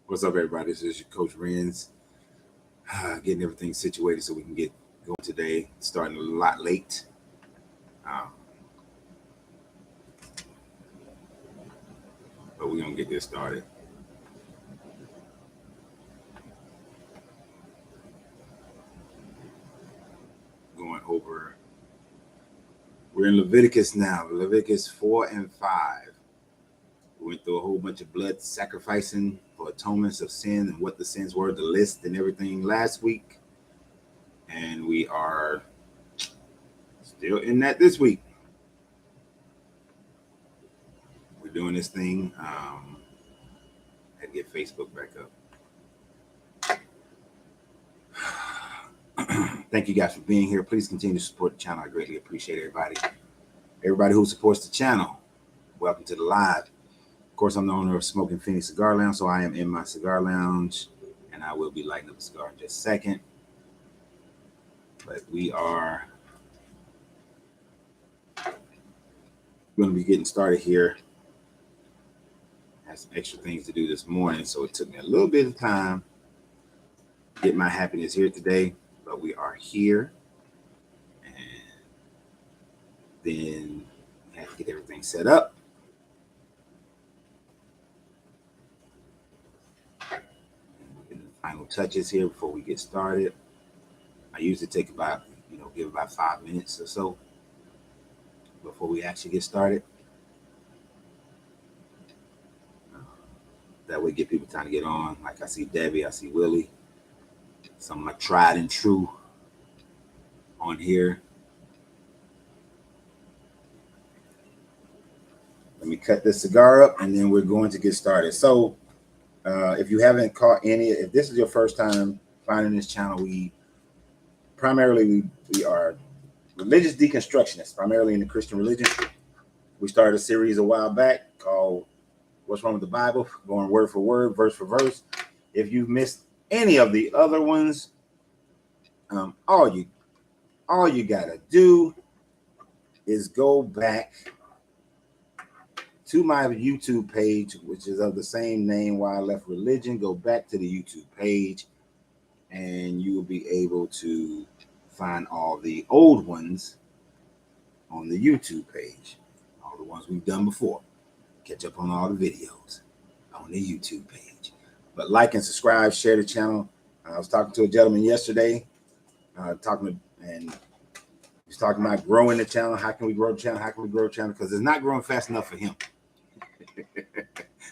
What's up, everybody? This is your Coach Renz, getting everything situated so we can get going today. Starting a lot late. But we're going to get this started. Going over, we're in Leviticus now, Leviticus 4 and 5. We went through a whole bunch of blood sacrificing for atonements of sin and what the sins were, the list and everything last week. And we are still in that this week. We're doing this thing. I had to get Facebook back up. Thank you guys for being here. Please continue to support the channel. I greatly appreciate everybody. Everybody who supports the channel, welcome to the live. Of course, I'm the owner of Smoking Phoenix Cigar Lounge, so I am in my cigar lounge, and I will be lighting up a cigar in just a second. But we are going to be getting started here. I had some extra things to do this morning, so it took me a little bit of time to get my happiness here today, but we are here. And then we have to get everything set up. Final touches here before we get started. I usually take about, give about 5 minutes or so before we actually get started. That way, get people time to get on. Like I see Debbie, I see Willie, some of my tried and true on here. Let me cut this cigar up, and then we're going to get started. So, if you haven't caught if this is your first time finding this channel, we are religious deconstructionists, primarily in the Christian religion. We started a series a while back called What's Wrong with the Bible, going word for word, verse for verse. If you've missed any of the other ones, all you gotta do is go back to my YouTube page, which is of the same name, Why I Left Religion. Go back to the YouTube page, and you will be able to find all the old ones on the YouTube page, all the ones we've done before. Catch up on all the videos on the YouTube page. But like and subscribe, share the channel. I was talking to a gentleman yesterday, and he's talking about growing the channel. How can we grow the channel? How can we grow the channel? Because it's not growing fast enough for him.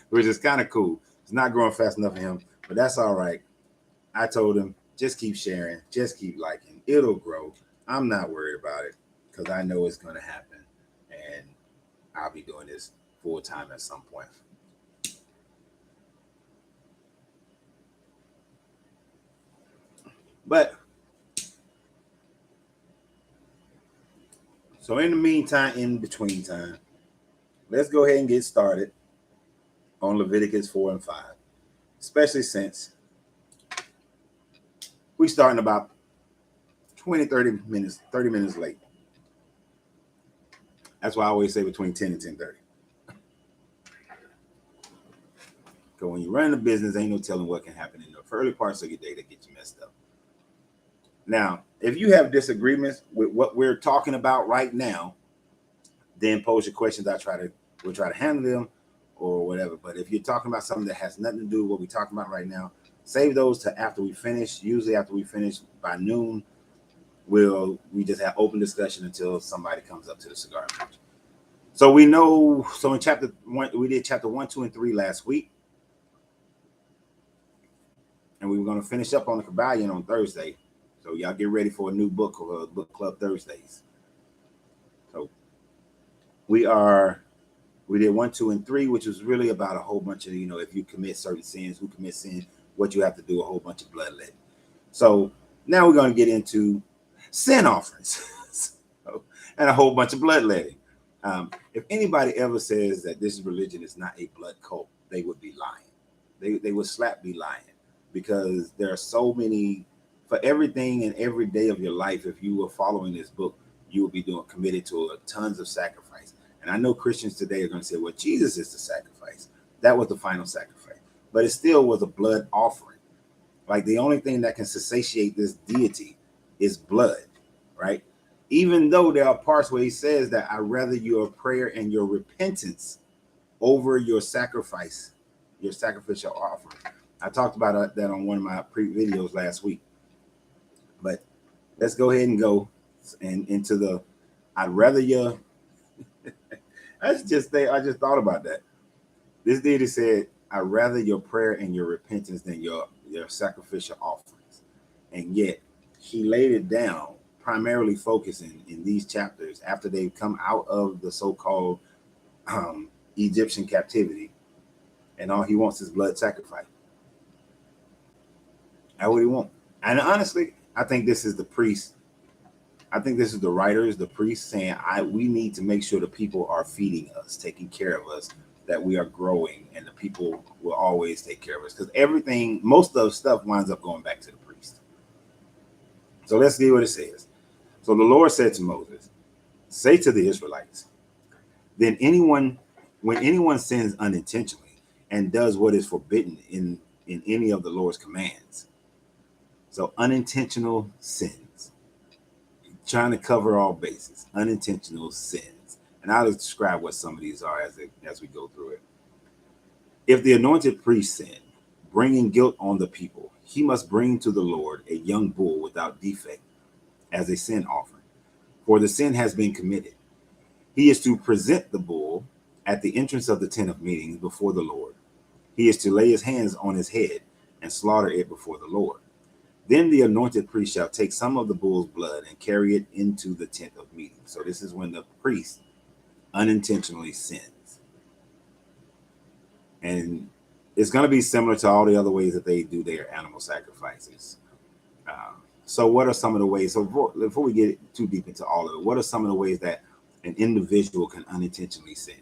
Which is kind of cool. It's not growing fast enough for him, but that's all right. I told him, just keep sharing, just keep liking. It'll grow. I'm not worried about it because I know it's going to happen, and I'll be doing this full time at some point. But so in the meantime, in between time, let's go ahead and get started on Leviticus 4 and 5, especially since we're starting about 30 minutes late. That's why I always say between 10 and 10:30. Because when you run a business, ain't no telling what can happen in the early parts of your day that get you messed up. Now, if you have disagreements with what we're talking about right now, then pose your questions. We'll try to handle them or whatever. But if you're talking about something that has nothing to do with what we're talking about right now, save those to after we finish. Usually after we finish by noon, we just have open discussion until somebody comes up to the cigar lounge. So in chapter 1, we did chapter 1, 2, and 3 last week. And we were going to finish up on the Kabbalion on Thursday. So y'all get ready for a new book or book club Thursdays. So we did 1, 2, and 3, which was really about a whole bunch of, if you commit certain sins, who commits sin, what you have to do, a whole bunch of bloodletting. So now we're going to get into sin offerings and a whole bunch of bloodletting. If anybody ever says that this religion is not a blood cult, they would be lying. They would be lying, because there are so many, for everything and every day of your life. If you were following this book, you will be committed to tons of sacrifice. And I know Christians today are going to say, well, Jesus is the sacrifice. That was the final sacrifice. but it still was a blood offering. Like the only thing that can satiate this deity is blood, right? Even though there are parts where he says that I rather your prayer and your repentance over your sacrifice, your sacrificial offering. I talked about that on one of my pre-videos last week. But let's go ahead and go and into the I'd rather your I just thought about that. This deity said, I'd rather your prayer and your repentance than your sacrificial offerings. And yet he laid it down, primarily focusing in these chapters after they've come out of the so-called Egyptian captivity, and all he wants is blood sacrifice. That's what he wants. And honestly, I think this is the priest. I think this is the writers, the priests saying, we need to make sure the people are feeding us, taking care of us, that we are growing, and the people will always take care of us. Because everything, most of the stuff winds up going back to the priest. So let's see what it says. So the Lord said to Moses, say to the Israelites, then when anyone sins unintentionally and does what is forbidden in any of the Lord's commands. So unintentional sins, trying to cover all bases, unintentional sins. And I'll describe what some of these are as we go through it. If the anointed priest sinned, bringing guilt on the people, he must bring to the Lord a young bull without defect as a sin offering, for the sin has been committed. He is to present the bull at the entrance of the tent of meetings before the Lord. He is to lay his hands on his head and slaughter it before the Lord. Then the anointed priest shall take some of the bull's blood and carry it into the tent of meeting. So this is when the priest unintentionally sins. And it's going to be similar to all the other ways that they do their animal sacrifices. So what are some of the ways? So before we get too deep into all of it, what are some of the ways that an individual can unintentionally sin?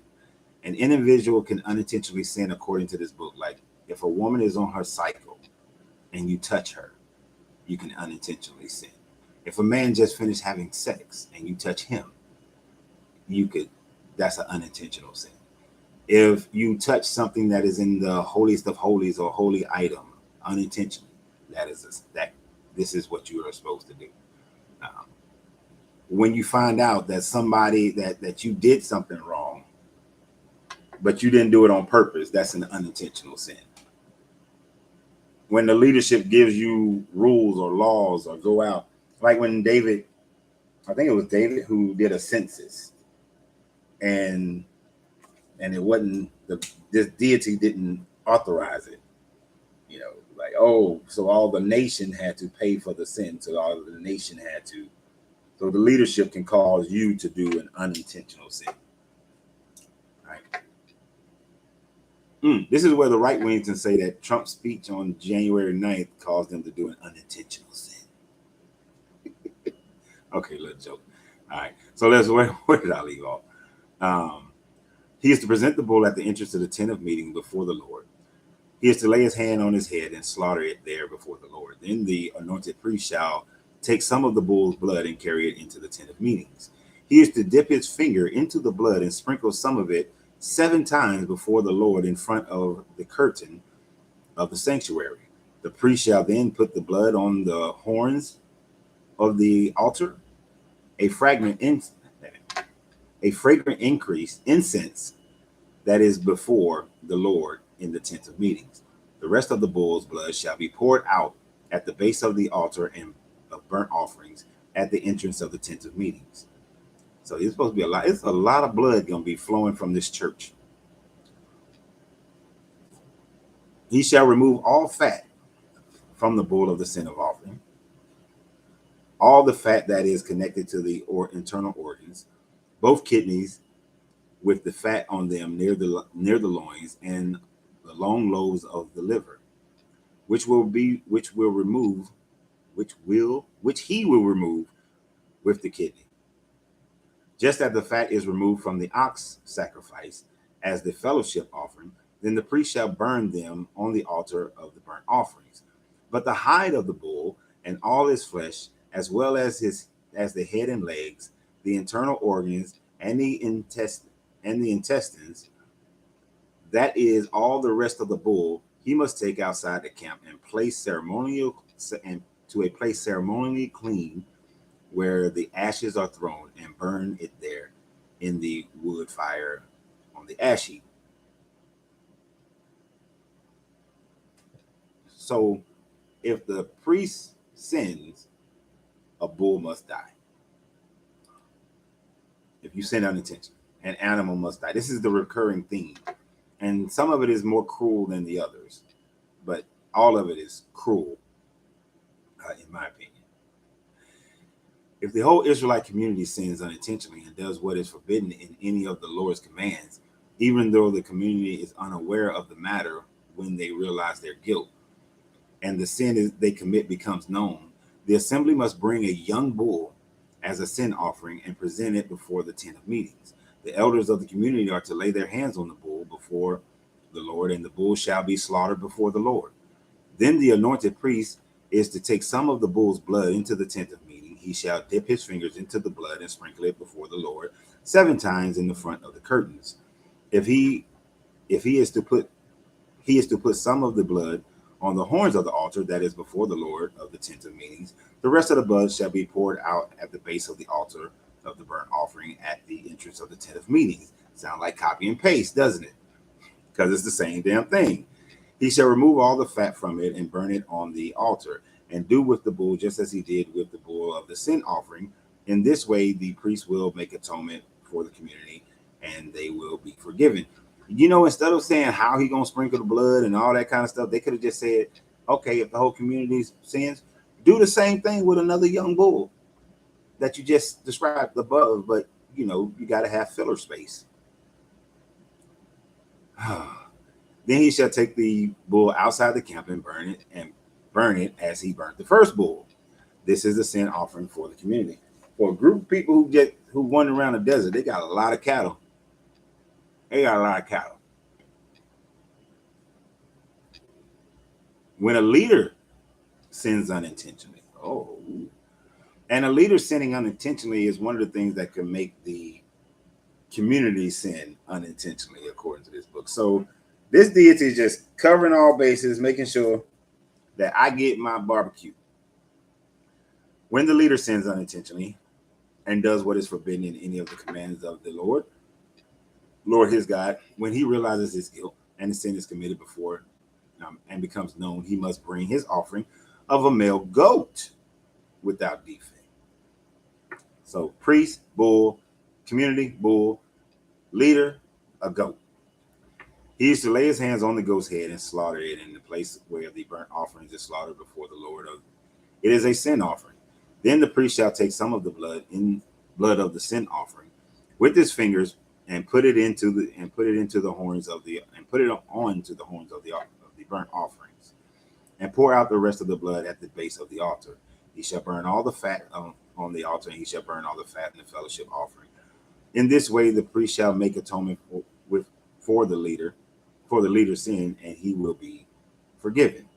An individual can unintentionally sin according to this book. Like if a woman is on her cycle and you touch her, you can unintentionally sin. If a man just finished having sex and you touch him, that's an unintentional sin. If you touch something that is in the holiest of holies or holy item unintentionally, this is what you are supposed to do. When you find out that somebody that you did something wrong, but you didn't do it on purpose, that's an unintentional sin. When the leadership gives you rules or laws or go out, like when David, I think it was David who did a census, and it wasn't this deity didn't authorize it. You know, like, oh, so all the nation had to pay for the sin, so all the nation had to. So the leadership can cause you to do an unintentional sin. Right. This is where the right wings can say that Trump's speech on January 9th caused them to do an unintentional sin. Okay, little joke. All right. So where did I leave off? He is to present the bull at the entrance of the tent of meeting before the Lord. He is to lay his hand on his head and slaughter it there before the Lord. Then the anointed priest shall take some of the bull's blood and carry it into the tent of meetings. He is to dip his finger into the blood and sprinkle some of it 7 times before the Lord in front of the curtain of the sanctuary. The priest shall then put the blood on the horns of the altar, a fragrant incense that is before the Lord in the tent of meetings. The rest of the bull's blood shall be poured out at the base of the altar and of burnt offerings at the entrance of the tent of meetings. So it's supposed to be a lot. It's a lot of blood going to be flowing from this church. He shall remove all fat from the bull of the sin of offering, all the fat that is connected to the internal organs, both kidneys with the fat on them near the loins, and the long lobes of the liver, which he will remove with the kidney. Just as the fat is removed from the ox sacrifice as the fellowship offering, then the priest shall burn them on the altar of the burnt offerings. But the hide of the bull and all his flesh, as well as the head and legs, the internal organs, and the intestines, that is all the rest of the bull, he must take outside the camp and place to a place ceremonially clean, where the ashes are thrown, and burn it there in the wood fire on the ash heap. So if the priest sins, a bull must die. If you sin unintentionally, an animal must die. This is the recurring theme. And some of it is more cruel than the others, but all of it is cruel, in my opinion. If the whole Israelite community sins unintentionally and does what is forbidden in any of the Lord's commands, even though the community is unaware of the matter when they realize their guilt, and the sin they commit becomes known, the assembly must bring a young bull as a sin offering and present it before the tent of meetings. The elders of the community are to lay their hands on the bull before the Lord, and the bull shall be slaughtered before the Lord. Then the anointed priest is to take some of the bull's blood into the tent of meeting. He shall dip his fingers into the blood and sprinkle it before the Lord 7 times in the front of the curtains. If he is to put some of the blood on the horns of the altar that is before the Lord of the tent of meetings. The rest of the blood shall be poured out at the base of the altar of the burnt offering at the entrance of the tent of meetings. Sound like copy and paste, doesn't it? Because it's the same damn thing. He shall remove all the fat from it and burn it on the altar, and do with the bull just as he did with the bull of the sin offering. In this way, the priest will make atonement for the community, and they will be forgiven. You know, instead of saying how he gonna sprinkle the blood and all that kind of stuff, they could have just said, okay, if the whole community sins, do the same thing with another young bull that you just described above, but you know, you got to have filler space. Then he shall take the bull outside the camp and burn it as he burnt the first bull. This is the sin offering for the community. For a group of people who wander around the desert, they got a lot of cattle. When a leader sins unintentionally, and a leader sinning unintentionally is one of the things that can make the community sin unintentionally, according to this book. So this deity is just covering all bases, making sure that I get my barbecue. When the leader sins unintentionally and does what is forbidden in any of the commands of the Lord his God, when he realizes his guilt and the sin is committed before and becomes known, he must bring his offering of a male goat without defect. So priest, bull, community, bull, leader, a goat. He is to lay his hands on the goat's head and slaughter it in the place where the burnt offerings is slaughtered before the Lord. It is a sin offering. Then the priest shall take some of the blood of the sin offering with his fingers and put it onto the horns of the burnt offerings, and pour out the rest of the blood at the base of the altar. He shall burn all the fat on the altar, and he shall burn all the fat in the fellowship offering. In this way, the priest shall make atonement for the leader's sin, and he will be forgiven.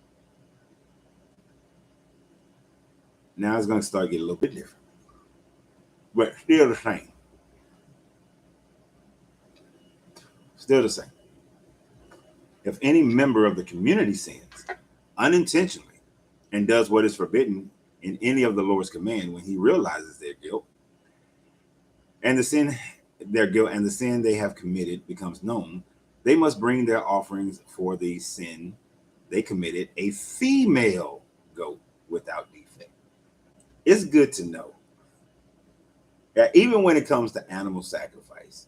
Now it's going to start getting a little bit different, but still the same. If any member of the community sins unintentionally and does what is forbidden in any of the Lord's command, when he realizes their guilt and the sin they have committed becomes known, they must bring their offerings for the sin they committed, a female goat without defect. It's good to know that even when it comes to animal sacrifice,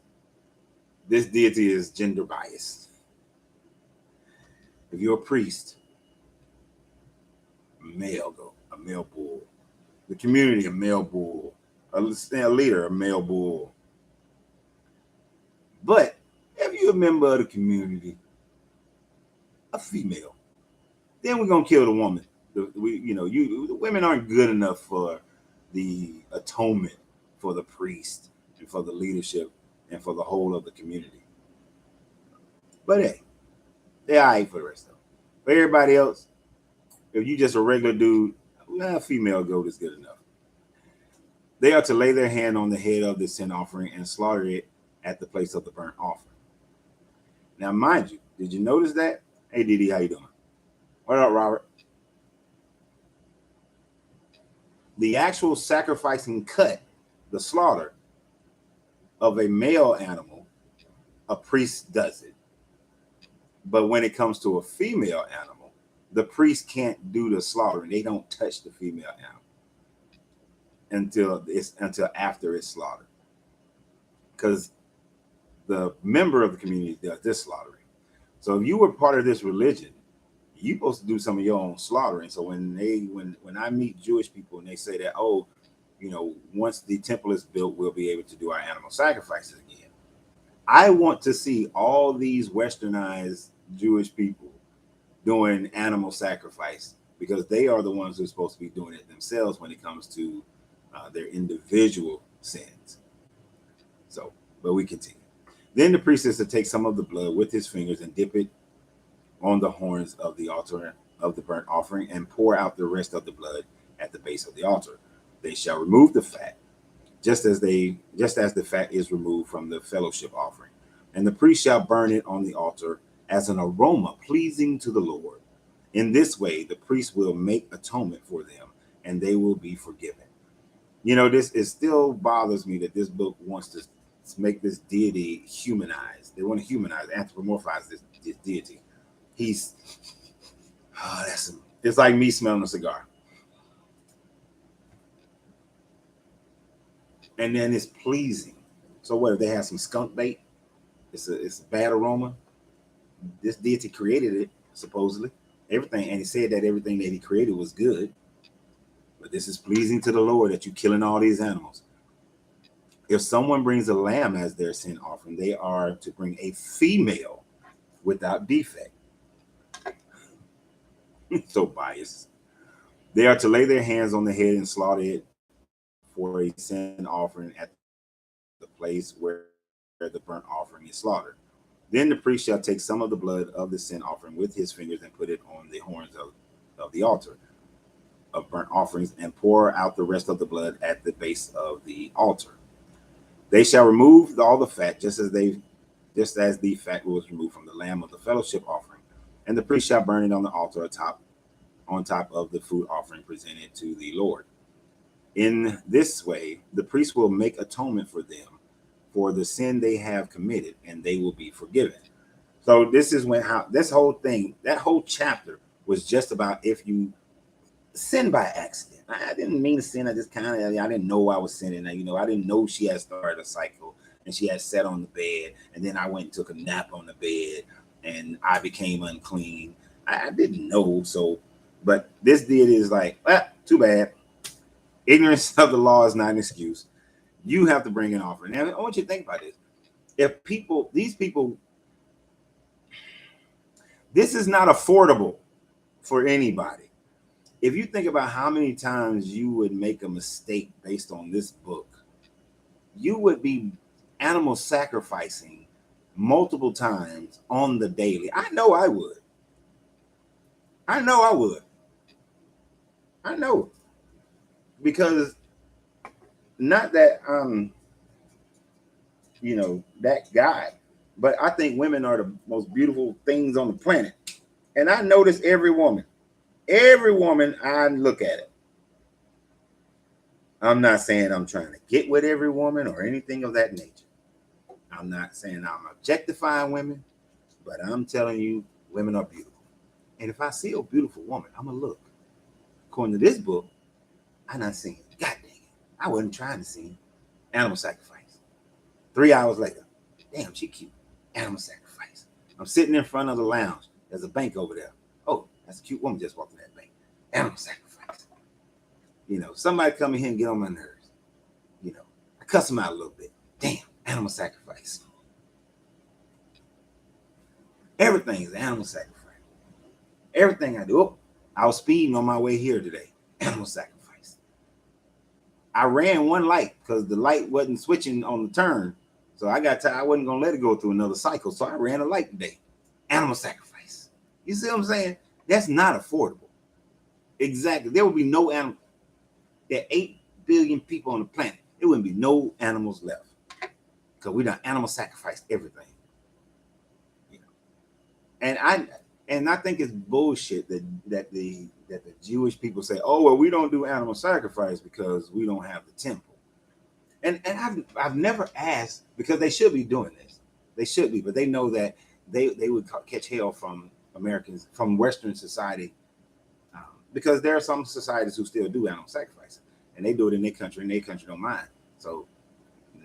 this deity is gender biased. If you're a priest, a male goat, a male bull. The community, a male bull. A leader, a male bull. But if you're a member of the community, a female, then we're gonna kill the woman. The women aren't good enough for the atonement for the priest and for the leadership and for the whole of the community. But hey, they're all right for the rest of them. For everybody else, if you just a regular dude, a female goat is good enough. They are to lay their hand on the head of the sin offering and slaughter it at the place of the burnt offering. Now, mind you, did you notice that? Hey, Didi, how you doing? What up, Robert? The actual sacrificing cut, the slaughter of a male animal, a priest does it. But when it comes to a female animal, the priest can't do the slaughtering. They don't touch the female animal until after it's slaughtered, because the member of the community does this slaughtering. So if you were part of this religion, you're supposed to do some of your own slaughtering. So when I meet Jewish people and they say that, oh, once the temple is built, we'll be able to do our animal sacrifices again. I want to see all these westernized Jewish people doing animal sacrifice, because they are the ones who are supposed to be doing it themselves when it comes to their individual sins. So, but we continue. Then the priest is to take some of the blood with his fingers and dip it on the horns of the altar of the burnt offering and pour out the rest of the blood at the base of the altar. They shall remove the fat, just as the fat is removed from the fellowship offering. And the priest shall burn it on the altar as an aroma pleasing to the Lord. In this way, the priest will make atonement for them, and they will be forgiven. It still bothers me that this book wants to make this deity humanized. They want to humanize, anthropomorphize this deity. It's like me smelling a cigar. And then it's pleasing. So what if they have some skunk bait? It's a bad aroma. This deity created it, supposedly. Everything, and he said that everything that he created was good. But this is pleasing to the Lord, that you're killing all these animals. If someone brings a lamb as their sin offering, they are to bring a female without defect. So biased. They are to lay their hands on the head and slaughter it for a sin offering at the place where the burnt offering is slaughtered. Then the priest shall take some of the blood of the sin offering with his fingers and put it on the horns of the altar of burnt offerings and pour out the rest of the blood at the base of the altar. They shall remove all the fat, just as the fat was removed from the lamb of the fellowship offering. And the priest shall burn it on the altar on top of the food offering presented to the Lord. In this way, the priest will make atonement for them for the sin they have committed, and they will be forgiven. So this is that whole chapter was just about if you sin by accident. I didn't mean to sin. I didn't know I was sinning. I didn't know she had started a cycle and she had sat on the bed, and then I went and took a nap on the bed and I became unclean. I didn't know. So, but this deity is like, too bad. Ignorance of the law is not an excuse. You have to bring an offering. And I want you to think about this. This is not affordable for anybody. If you think about how many times you would make a mistake based on this book, you would be animal sacrificing multiple times on the daily. I know I would. Because not that that guy, but I think women are the most beautiful things on the planet. And I notice every woman I look at it. I'm not saying I'm trying to get with every woman or anything of that nature. I'm not saying I'm objectifying women, but I'm telling you, women are beautiful. And if I see a beautiful woman, I'm gonna look. According to this book, I'm not saying, God dang it, I wasn't trying to see animal sacrifice. 3 hours later, damn, she cute. Animal sacrifice. I'm sitting in front of the lounge. There's a bank over there. Oh, that's a cute woman just walked in that bank. Animal sacrifice. Somebody come in here and get on my nerves. I cuss them out a little bit. Damn, animal sacrifice. Everything is animal sacrifice. Everything I do. I was speeding on my way here today. Animal sacrifice. I ran one light because the light wasn't switching on the turn. So I got tired. I wasn't going to let it go through another cycle. So I ran a light today. Animal sacrifice. You see what I'm saying? That's not affordable. Exactly. There would be no animal. There are 8 billion people on the planet. There wouldn't be no animals left. Because we done animal sacrificed everything. And And I think it's bullshit that the Jewish people say, oh well, we don't do animal sacrifice because we don't have the temple. And I've never asked, because they should be doing this. They should be, but they know that they would catch hell from Americans, from Western society, because there are some societies who still do animal sacrifice, and they do it in their country, and their country don't mind. So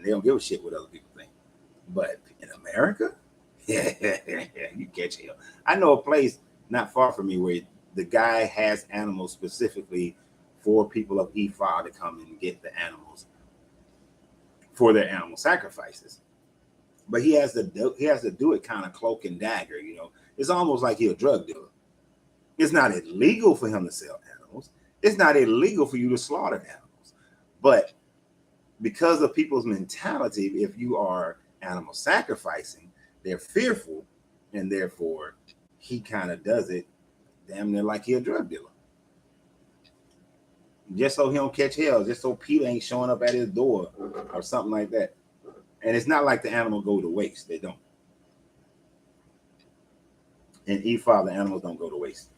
they don't give a shit what other people think. But in America, yeah, you catch hell. I know a place not far from me where the guy has animals specifically for people of Ephah to come and get the animals for their animal sacrifices. But he has to do it kind of cloak and dagger. You know, it's almost like he's a drug dealer. It's not illegal for him to sell animals. It's not illegal for you to slaughter animals. But because of people's mentality, if you are animal sacrificing, they're fearful, and therefore he kind of does it damn near like he's a drug dealer. Just so he don't catch hell, just so Peter ain't showing up at his door or something like that. And it's not like the animal go to waste. They don't. In Ephah, the animals don't go to waste.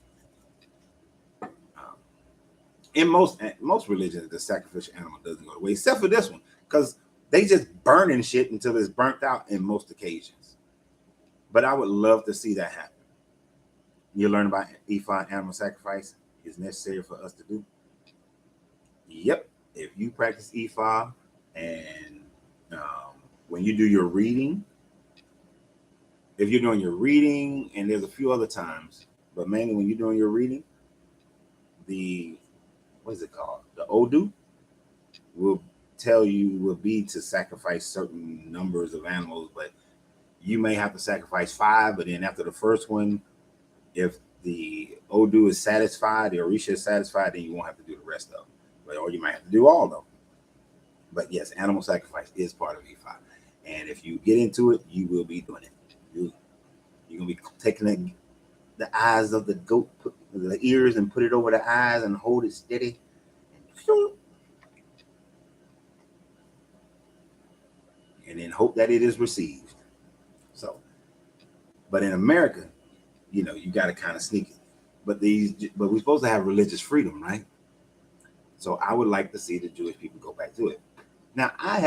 In most religions, the sacrificial animal doesn't go to waste, except for this one, because they just burning shit until it's burnt out in most occasions. But I would love to see that happen. You learn about Ephah animal sacrifice is necessary for us to do. Yep. If you practice Ephah, and when you do your reading, if you're doing your reading, and there's a few other times, but mainly when you're doing your reading, what is it called? The Odu will be to sacrifice certain numbers of animals, but you may have to sacrifice 5, but then after the first one, if the Odu is satisfied, the Orisha is satisfied, then you won't have to do the rest of them. Or you might have to do all of them. But yes, animal sacrifice is part of Ephah. And if you get into it, you will be doing it. You're going to be taking the eyes of the goat, put the ears, and put it over the eyes and hold it steady. And then hope that it is received. So, but in America, you know, you got to kind of sneak it. But we're supposed to have religious freedom, right? So I would like to see the Jewish people go back to it. Now, I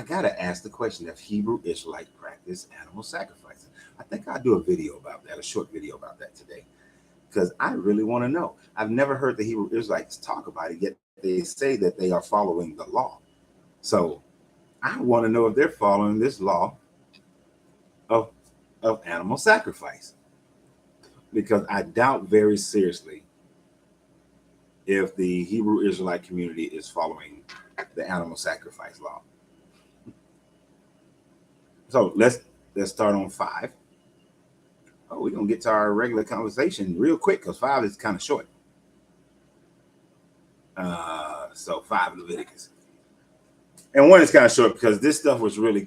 got to ask the question if Hebrew Israelites practice animal sacrificing. I think I'll do a video about that, a short video about that today, because I really want to know. I've never heard the Hebrew Israelites talk about it, yet they say that they are following the law. So I want to know if they're following this law of animal sacrifice, because I doubt very seriously if the Hebrew Israelite community is following the animal sacrifice law. So let's start on 5. Oh, we're gonna get to our regular conversation real quick, because 5 is kind of short. So 5 Leviticus, and 1 is kind of short because this stuff was really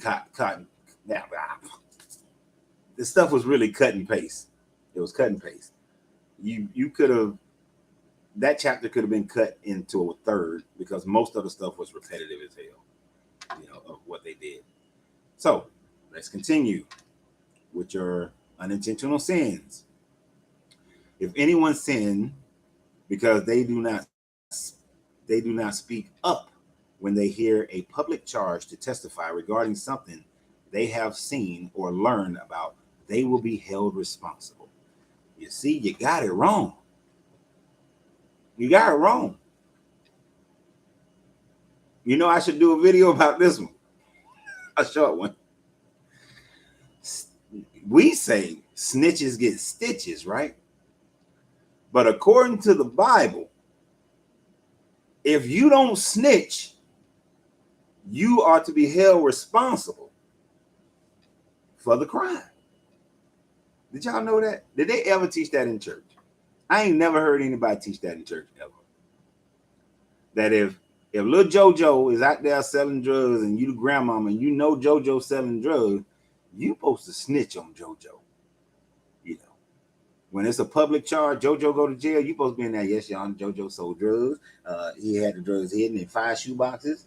this stuff was really cut and paste. It was cut and paste. You could have, that chapter could have been cut into a third, because most of the stuff was repetitive as hell, you know, of what they did. So let's continue with your unintentional sins. If anyone sin because they do not speak up when they hear a public charge to testify regarding something they have seen or learned about, they will be held responsible. You see, you got it wrong. You got it wrong. You know, I should do a video about this one, a short one. We say snitches get stitches, right? But according to the Bible, if you don't snitch, you are to be held responsible for the crime. Did y'all know that? Did they ever teach that in church? I ain't never heard anybody teach that in church ever. That if little JoJo is out there selling drugs, and you the grandmama, and you know JoJo selling drugs, you supposed to snitch on JoJo. You know, when it's a public charge, JoJo go to jail, you supposed to be in there. Yes, y'all, JoJo sold drugs. He had the drugs hidden in 5 shoeboxes.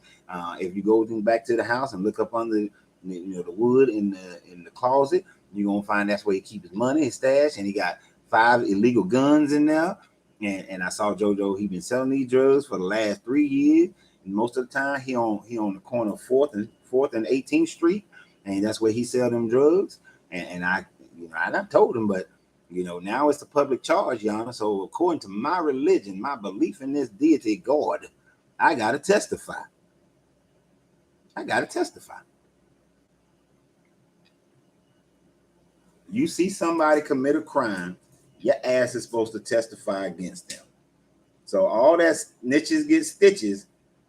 If you go back to the house and look up under, you know, the wood in the closet, You're going to find that's where he keeps his money, his stash, and he got 5 illegal guns in there. And I saw JoJo, he been selling these drugs for the last 3 years. And most of the time he on the corner of 4th and 18th Street. And that's where he sell them drugs. And I told him, but now it's a public charge, Your Honor. So according to my religion, my belief in this deity God, I gotta testify. You see somebody commit a crime, your ass is supposed to testify against them. So all that snitches get stitches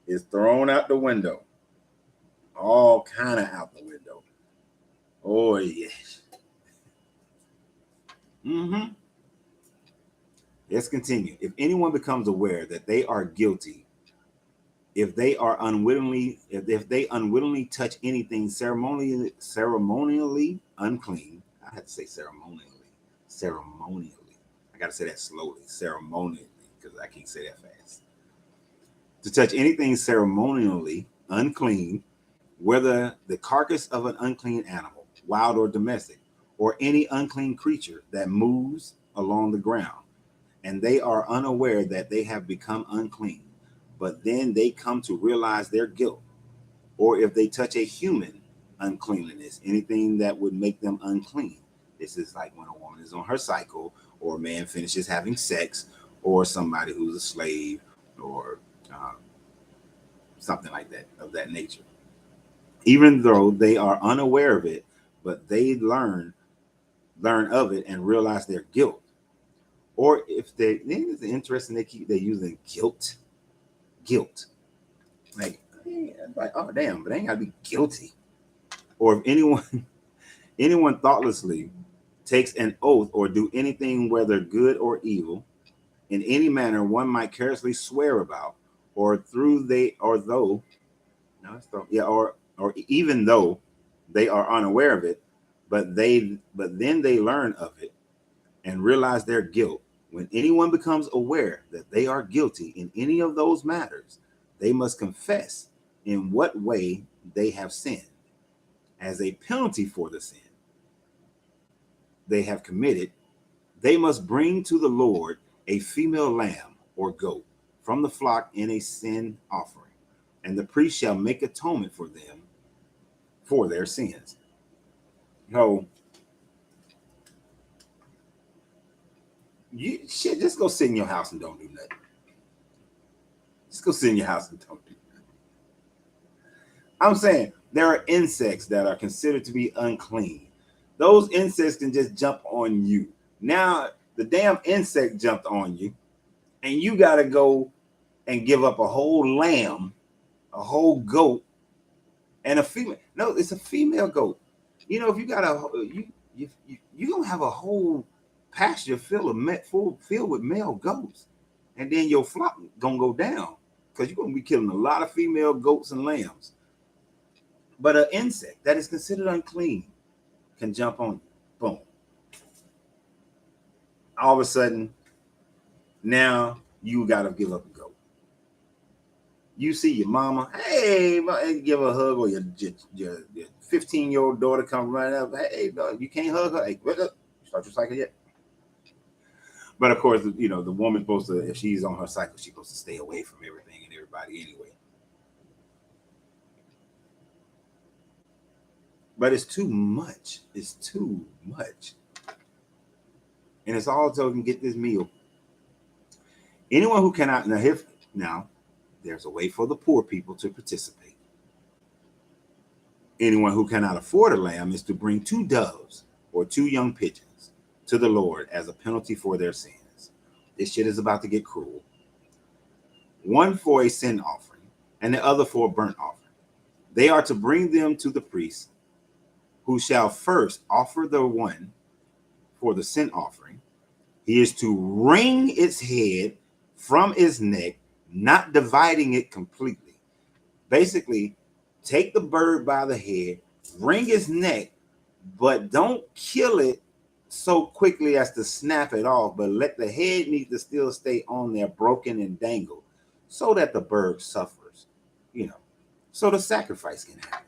is thrown out the window. All kind of out the window. Oh, yes. Let's continue. If anyone becomes aware that they are guilty, if they unwittingly touch anything ceremonially unclean, I have to say ceremonially. I got to say that slowly, ceremonially, because I can't say that fast. To touch anything ceremonially unclean, whether the carcass of an unclean animal, wild or domestic, or any unclean creature that moves along the ground, and they are unaware that they have become unclean, but then they come to realize their guilt, or if they touch a human uncleanliness, anything that would make them unclean. This is like when a woman is on her cycle, or a man finishes having sex, or somebody who's a slave, or something like that, of that nature. Even though they are unaware of it, but they learn of it and realize their guilt. Or if it's interesting, they're using guilt. Like, oh damn, but they ain't gotta be guilty. Or if anyone thoughtlessly takes an oath or do anything, whether good or evil, in any manner one might carelessly swear about, or even though they are unaware of it, but then they learn of it and realize their guilt. When anyone becomes aware that they are guilty in any of those matters, they must confess in what way they have sinned. As a penalty for the sin they have committed, they must bring to the Lord a female lamb or goat from the flock in a sin offering, and the priest shall make atonement for them for their sins. Just go sit in your house and don't do nothing. Just go sit in your house and don't do nothing. I'm saying there are insects that are considered to be unclean. Those insects can just jump on you. Now the damn insect jumped on you, and you got to go and give up a whole lamb, a whole goat, and a female. No, it's a female goat. If you got you gonna have a whole pasture filled with male goats, and then your flock gonna go down because you're gonna be killing a lot of female goats and lambs. But an insect that is considered unclean can jump on you. Boom. All of a sudden, now you gotta give up a goat. You see your mama, hey, give her a hug, or your 15-year-old daughter come running up, hey, dog, you can't hug her. Hey, start your cycle yet? But of course, the woman's supposed to, if she's on her cycle, she's supposed to stay away from everything and everybody anyway. But it's too much. And it's all so we can get this meal. Anyone who cannot, now there's a way for the poor people to participate. Anyone who cannot afford a lamb is to bring 2 doves or 2 young pigeons to the Lord as a penalty for their sins. This shit is about to get cruel. One for a sin offering and the other for a burnt offering. They are to bring them to the priest, who shall first offer the one for the sin offering. He is to wring its head from its neck, not dividing it completely. Basically, take the bird by the head, wring its neck, but don't kill it so quickly as to snap it off, but let the head need to still stay on there, broken and dangled, so that the bird suffers, so the sacrifice can happen.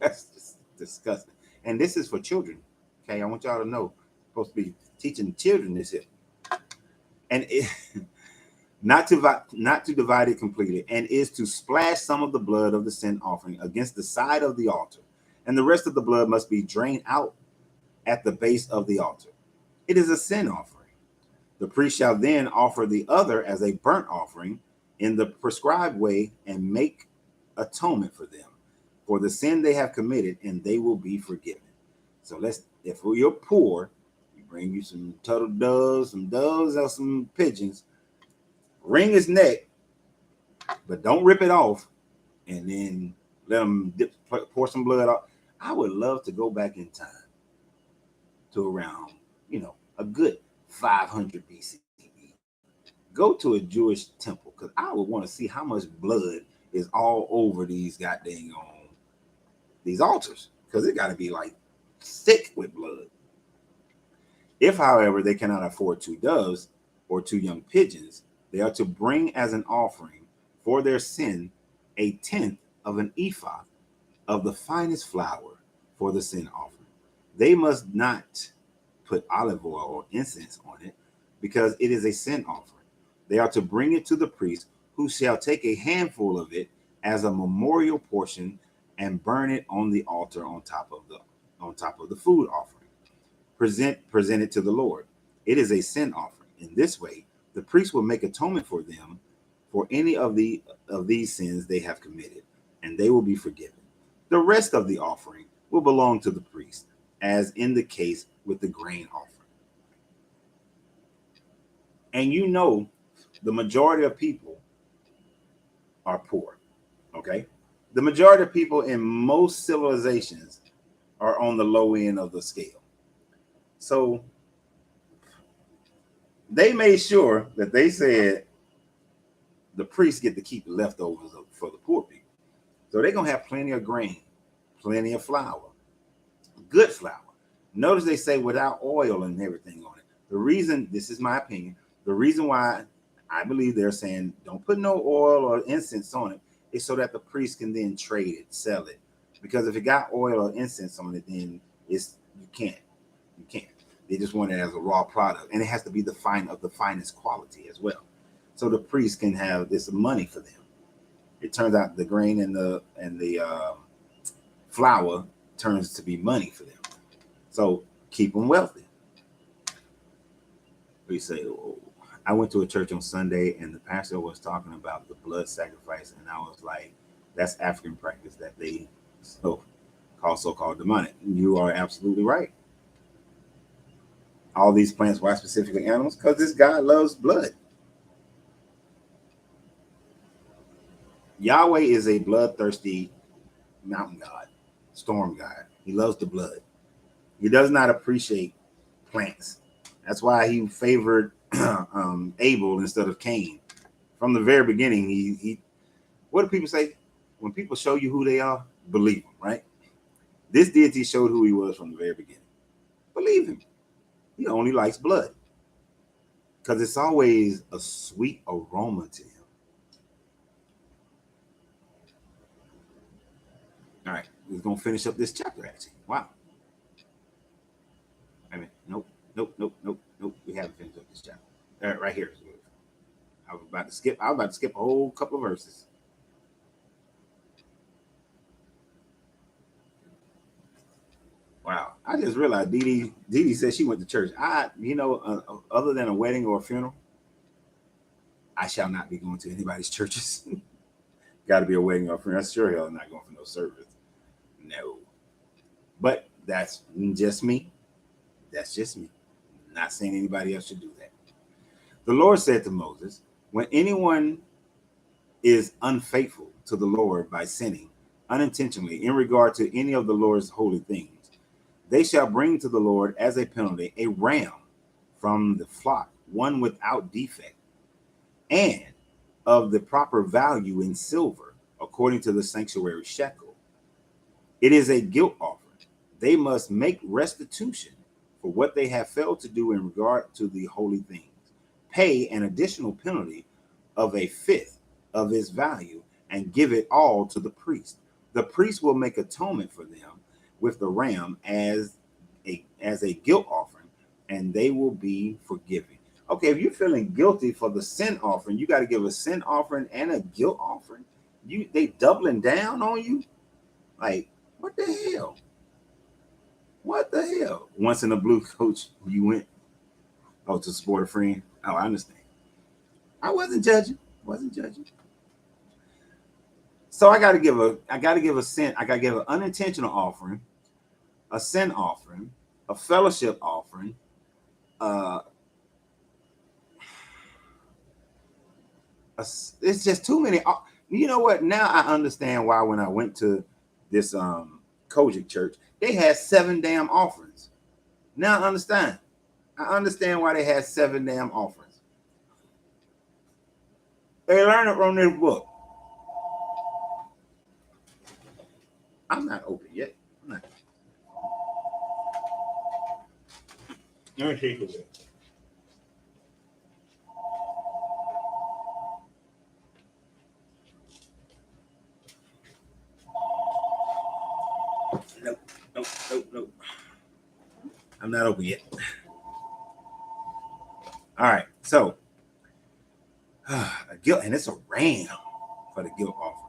That's just disgusting. And this is for children. Okay, I want y'all to know. I'm supposed to be teaching children this here. And it, not to divide it completely, and is to splash some of the blood of the sin offering against the side of the altar, and the rest of the blood must be drained out at the base of the altar. It is a sin offering. The priest shall then offer the other as a burnt offering in the prescribed way and make atonement for them for the sin they have committed, and they will be forgiven. So if you're poor, you bring you some turtle doves, or some pigeons, wring his neck, but don't rip it off, and then let him pour some blood off. I would love to go back in time to around, a good 500 BCE. Go to a Jewish temple, because I would want to see how much blood is all over these goddamn these altars, because it got to be like thick with blood. If, however, they cannot afford 2 doves or 2 young pigeons, they are to bring as an offering for their sin a tenth of an ephah of the finest flour for the sin offering. They must not put olive oil or incense on it, because it is a sin offering. They are to bring it to the priest, who shall take a handful of it as a memorial portion and burn it on the altar on top of the food offering. Present it to the Lord. It is a sin offering. In this way, the priest will make atonement for them for any of these sins they have committed, and they will be forgiven. The rest of the offering will belong to the priest, as in the case with the grain offering. And the majority of people are poor. Okay? The majority of people in most civilizations are on the low end of the scale. So they made sure that they said the priests get to keep the leftovers for the poor people. So they're going to have plenty of grain, plenty of flour, good flour. Notice they say without oil and everything on it. The reason, this is my opinion, the reason why I believe they're saying don't put no oil or incense on it is so that the priest can then trade it, sell it. Because if it got oil or incense on it, then you can't. They just want it as a raw product, and it has to be the finest quality as well. So the priest can have this money for them. It turns out the grain and the flour turns to be money for them. So keep them wealthy. We say, I went to a church on Sunday, and the pastor was talking about the blood sacrifice, and I was like, that's African practice that they so-called demonic. You are absolutely right. All these plants, why specifically animals? Because this God loves blood. Yahweh is a bloodthirsty mountain god, storm god. He loves the blood. He does not appreciate plants. That's why he favored Abel instead of Cain. From the very beginning, he what do people say? When people show you who they are, believe them, right? This deity showed who he was from the very beginning. Believe him. He only likes blood, because it's always a sweet aroma to him. All right, we're going to finish up this chapter, actually. Wow. I mean, nope. We haven't finished up this chapter. Right here. I was about to skip a whole couple of verses. Wow. I just realized Dee Dee said she went to church. Other than a wedding or a funeral, I shall not be going to anybody's churches. Got to be a wedding or a funeral. That's sure hell I'm not going for no service. No. But that's just me. That's just me. I'm not saying anybody else should do that. The Lord said to Moses, when anyone is unfaithful to the Lord by sinning unintentionally in regard to any of the Lord's holy things, they shall bring to the Lord as a penalty a ram from the flock, one without defect, and of the proper value in silver, according to the sanctuary shekel. It is a guilt offering. They must make restitution for what they have failed to do in regard to the holy things. Pay an additional penalty of a fifth of its value and give it all to the priest. The priest will make atonement for them with the ram as a guilt offering, and they will be forgiven. Okay, if you're feeling guilty for the sin offering, you got to give a sin offering and a guilt offering. They doubling down on you? Like, what the hell? What the hell? Once in a blue, coach, you went to support a friend. Oh, I understand. I wasn't judging. So I gotta give a sin. I gotta give an unintentional offering, a sin offering, a fellowship offering, it's just too many. You know what? Now I understand why when I went to this Kojic church, they had 7 damn offerings. Now I understand. Why they had 7 damn offerings. They learned it from this book. I'm not open yet. Let me see this. Nope. I'm not open yet. All right, so a guilt, and it's a ram for the guilt offering.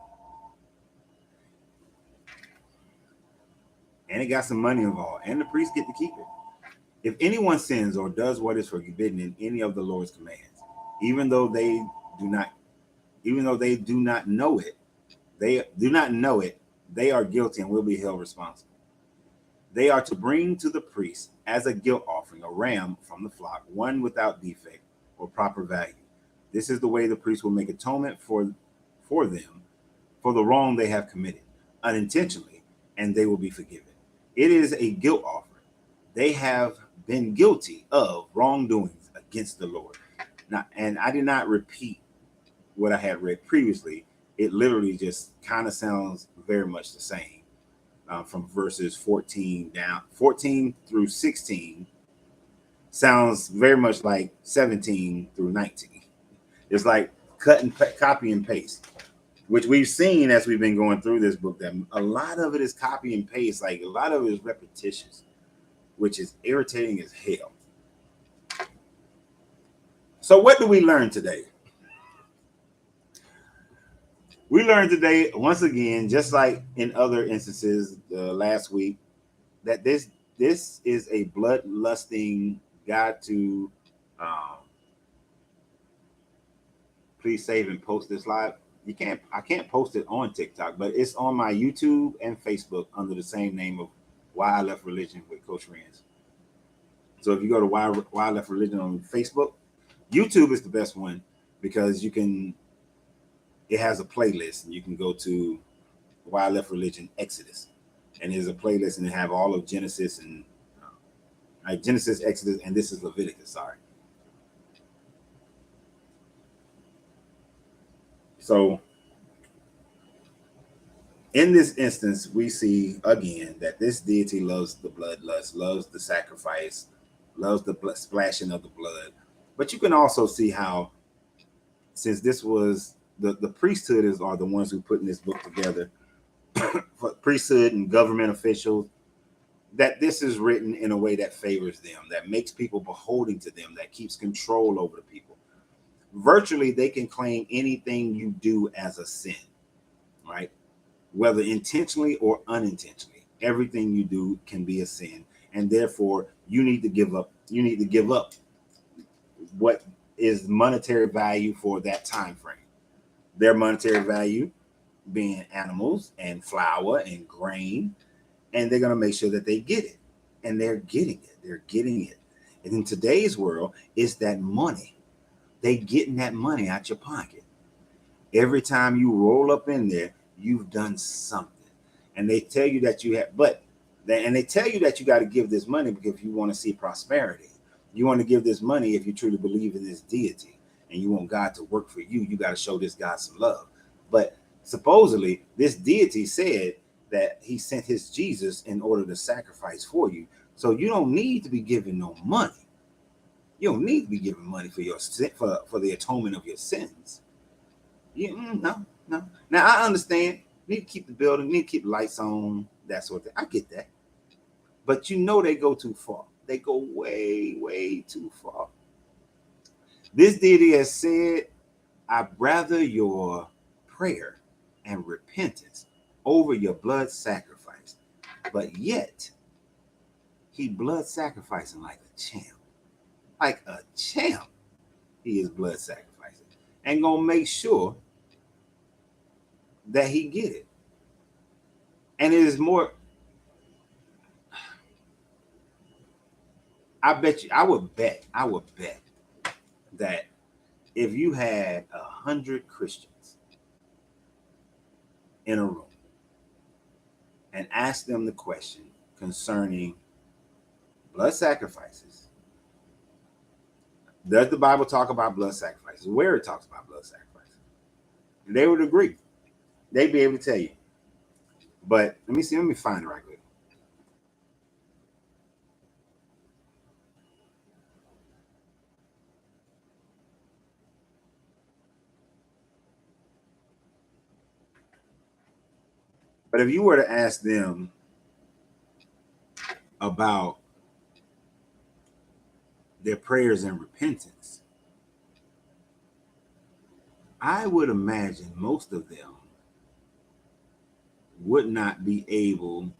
And it got some money involved, and the priest get to keep it. If anyone sins or does what is forbidden in any of the Lord's commands, even though they do not know it, they are guilty and will be held responsible. They are to bring to the priest as a guilt offering a ram from the flock, one without defect or proper value. This is the way the priest will make atonement for them for the wrong they have committed unintentionally, and they will be forgiven. It is a guilt offering. They have been guilty of wrongdoings against the Lord. Now, and I did not repeat what I had read previously. It literally just kind of sounds very much the same. From verses 14 through 16 sounds very much like 17 through 19. It's like copy and paste, which we've seen as we've been going through this book, that a lot of it is copy and paste. Like a lot of it is repetitious, which is irritating as hell. So what do we learn today? We learned today, once again, just like in other instances last week, that this is a bloodlusting God to please save and post this live. I can't post it on TikTok, but it's on my YouTube and Facebook under the same name of Why I Left Religion with Coach Renz. So if you go to Why I Left Religion on Facebook, YouTube is the best one because it has a playlist, and you can go to Why I Left Religion Exodus, and there's a playlist, and they have all of Genesis and Genesis, Exodus, and this is Leviticus. Sorry. So in this instance, we see again that this deity loves the bloodlust, loves the sacrifice, loves the splashing of the blood. But you can also see how, since this was the priesthood are the ones who put in this book together, for priesthood and government officials, that this is written in a way that favors them, that makes people beholden to them, that keeps control over the people. Virtually, they can claim anything you do as a sin, right? Whether intentionally or unintentionally, everything you do can be a sin, and therefore you need to give up. You need to give up what is monetary value for that time frame. Their monetary value being animals and flour and grain, and they're going to make sure that they get it, and they're getting it. And in today's world, it's that money. They getting that money out your pocket. Every time you roll up in there, you've done something, and they tell you that you have, and they tell you that you got to give this money because if you want to see prosperity, you want to give this money if you truly believe in this deity, and you want God to work for you. You got to show this God some love. But supposedly, this deity said that he sent his Jesus in order to sacrifice for you. So you don't need to be giving no money. You don't need to be giving money for your for the atonement of your sins. No. Now I understand. need to keep the building, need to keep the lights on, that sort of thing. I get that. But you know they go too far. They go way, way too far. This deity has said, I'd rather your prayer and repentance over your blood sacrifice. But yet, he blood sacrificing like a champ. Like a champ, he is blood sacrificing. And gonna make sure that he get it. And it is more, I would bet that if you had 100 Christians in a room and asked them the question concerning blood sacrifices, does the Bible talk about blood sacrifices? Where it talks about blood sacrifices, they would agree. They'd be able to tell you. But let me find it right quick. But if you were to ask them about their prayers and repentance, I would imagine most of them would not be able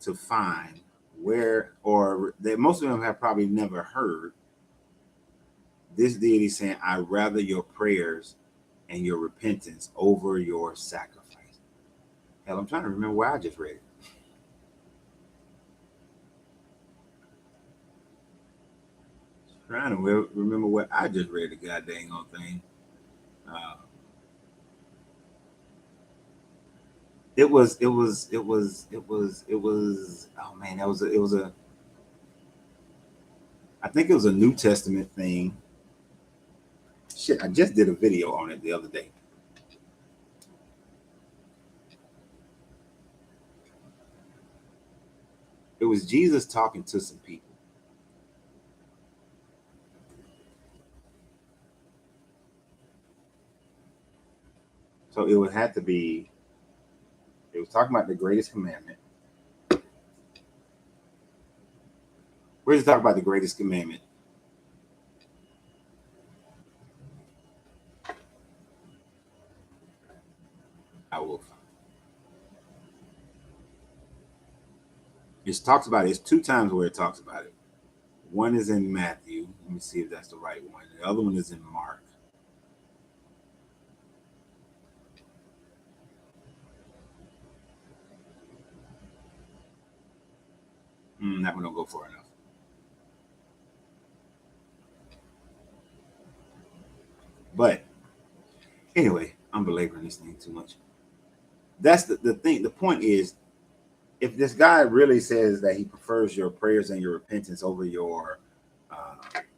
to find where, or that most of them have probably never heard this deity saying, I'd rather your prayers and your repentance over your sacrifice. Hell, I'm trying to remember where I just read it. Trying to remember what I just read the goddamn on thing. It was. Oh man, it was a. I think it was a New Testament thing. Shit, I just did a video on it the other day. It was Jesus talking to some people. So it would have to be, it was talking about the greatest commandment. We're just talking about the greatest commandment. I will. It talks about it. It's 2 times where it talks about it. One is in Matthew. Let me see if that's the right one. The other one is in Mark. That one don't go far enough. But anyway, I'm belaboring this thing too much. That's the thing. The point is, if this guy really says that he prefers your prayers and your repentance over your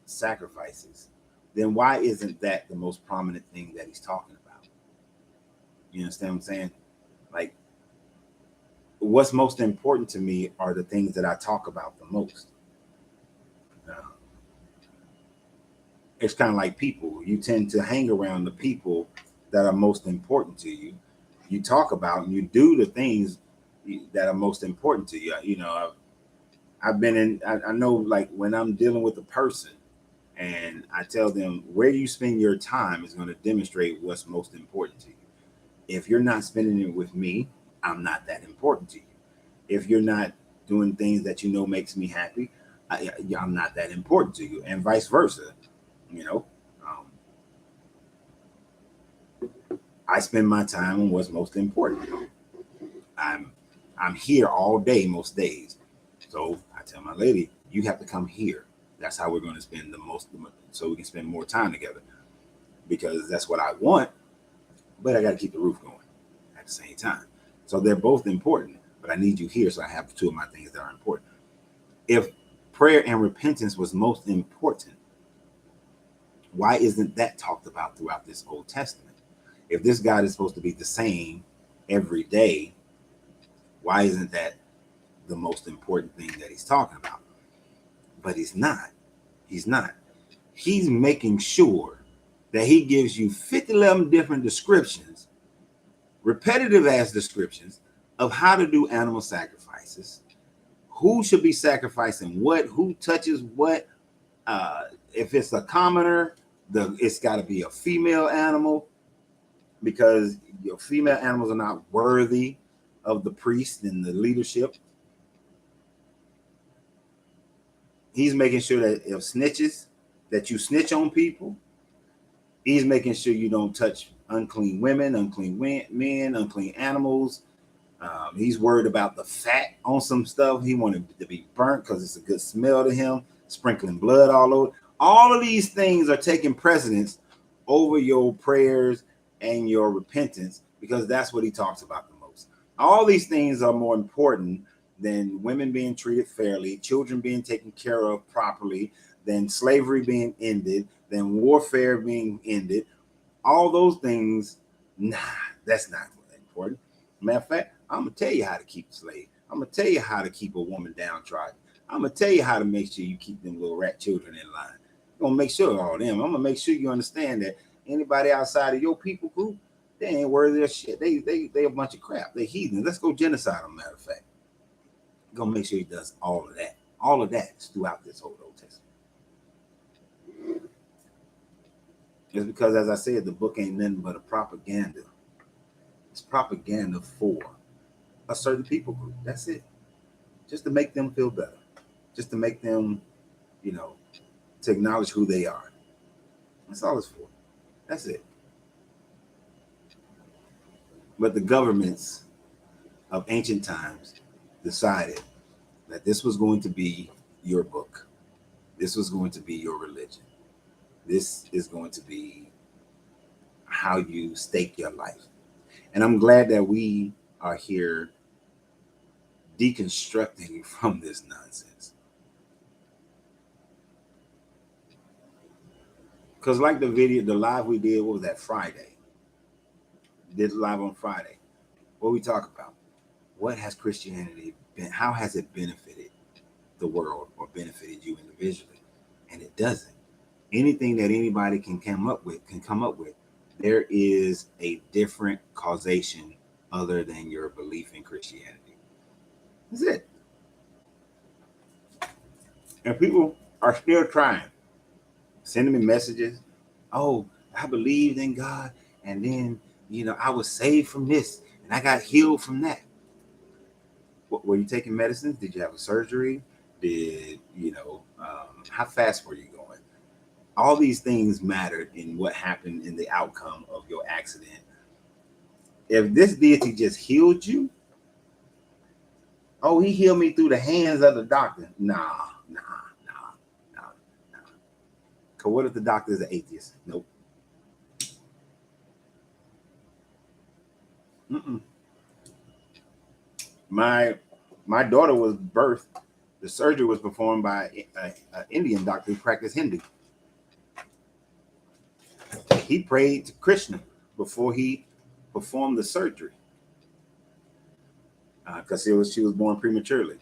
sacrifices, then why isn't that the most prominent thing that he's talking about? You understand what I'm saying? Like, what's most important to me are the things that I talk about the most. It's kind of like people. You tend to hang around the people that are most important to you. You talk about and you do the things that are most important to you. You know, I've been in, I know, like when I'm dealing with a person and I tell them where you spend your time is going to demonstrate what's most important to you. If you're not spending it with me, I'm not that important to you. If you're not doing things that you know makes me happy, I'm not that important to you, and vice versa. You know, I spend my time on what's most important. I'm here all day most days, so I tell my lady, you have to come here. That's how we're going to spend the most, so we can spend more time together, because that's what I want. But I got to keep the roof going at the same time. So they're both important, but I need you here, so I have 2 of my things that are important. If prayer and repentance was most important, why isn't that talked about throughout this Old Testament? If this God is supposed to be the same every day, why isn't that the most important thing that he's talking about? But he's not. He's not. He's making sure that he gives you 50 different descriptions repetitive ass descriptions of how to do animal sacrifices, who should be sacrificing what, who touches what. If it's a commoner, it's got to be a female animal, because your female animals are not worthy of the priest and the leadership. He's making sure that if snitches, that you snitch on people. He's making sure you don't touch unclean women, unclean men, unclean animals. He's worried about the fat on some stuff. He wanted it to be burnt because it's a good smell to him, sprinkling blood all over. All of these things are taking precedence over your prayers and your repentance, because that's what he talks about the most. All these things are more important than women being treated fairly, children being taken care of properly, than slavery being ended, than warfare being ended. All those things, nah, that's not important. Matter of fact, I'm gonna tell you how to keep a slave. I'm gonna tell you how to keep a woman downtrodden. I'm gonna tell you how to make sure you keep them little rat children in line. I'm gonna make sure all them. I'm gonna make sure you understand that anybody outside of your people group, they ain't worthy of shit. They a bunch of crap. They heathens. Let's go genocide them. Matter of fact, I'm gonna make sure he does all of that. All of that is throughout this whole Old Testament. It's because, as I said, the book ain't nothing but a propaganda. It's propaganda for a certain people group. That's it. Just to make them feel better. Just to make them, to acknowledge who they are. That's all it's for. That's it. But the governments of ancient times decided that this was going to be your book. This was going to be your religion. This is going to be how you stake your life. And I'm glad that we are here deconstructing from this nonsense. Because like the live we did, what was that, Friday? We did live on Friday. What we talk about? What has Christianity been? How has it benefited the world or benefited you individually? And it doesn't. Anything that anybody can come up with, there is a different causation other than your belief in Christianity. That's it. And people are still trying. Sending me messages. Oh, I believed in God, and then, I was saved from this, and I got healed from that. Were you taking medicines? Did you have a surgery? Did, how fast were you going? All these things mattered in what happened in the outcome of your accident. If this deity just healed you, oh, he healed me through the hands of the doctor. Nah. Because what if the doctor is an atheist? Nope. Mm-mm. My daughter was birthed. The surgery was performed by an Indian doctor who practiced Hindu. He prayed to Krishna before he performed the surgery, because she was born prematurely.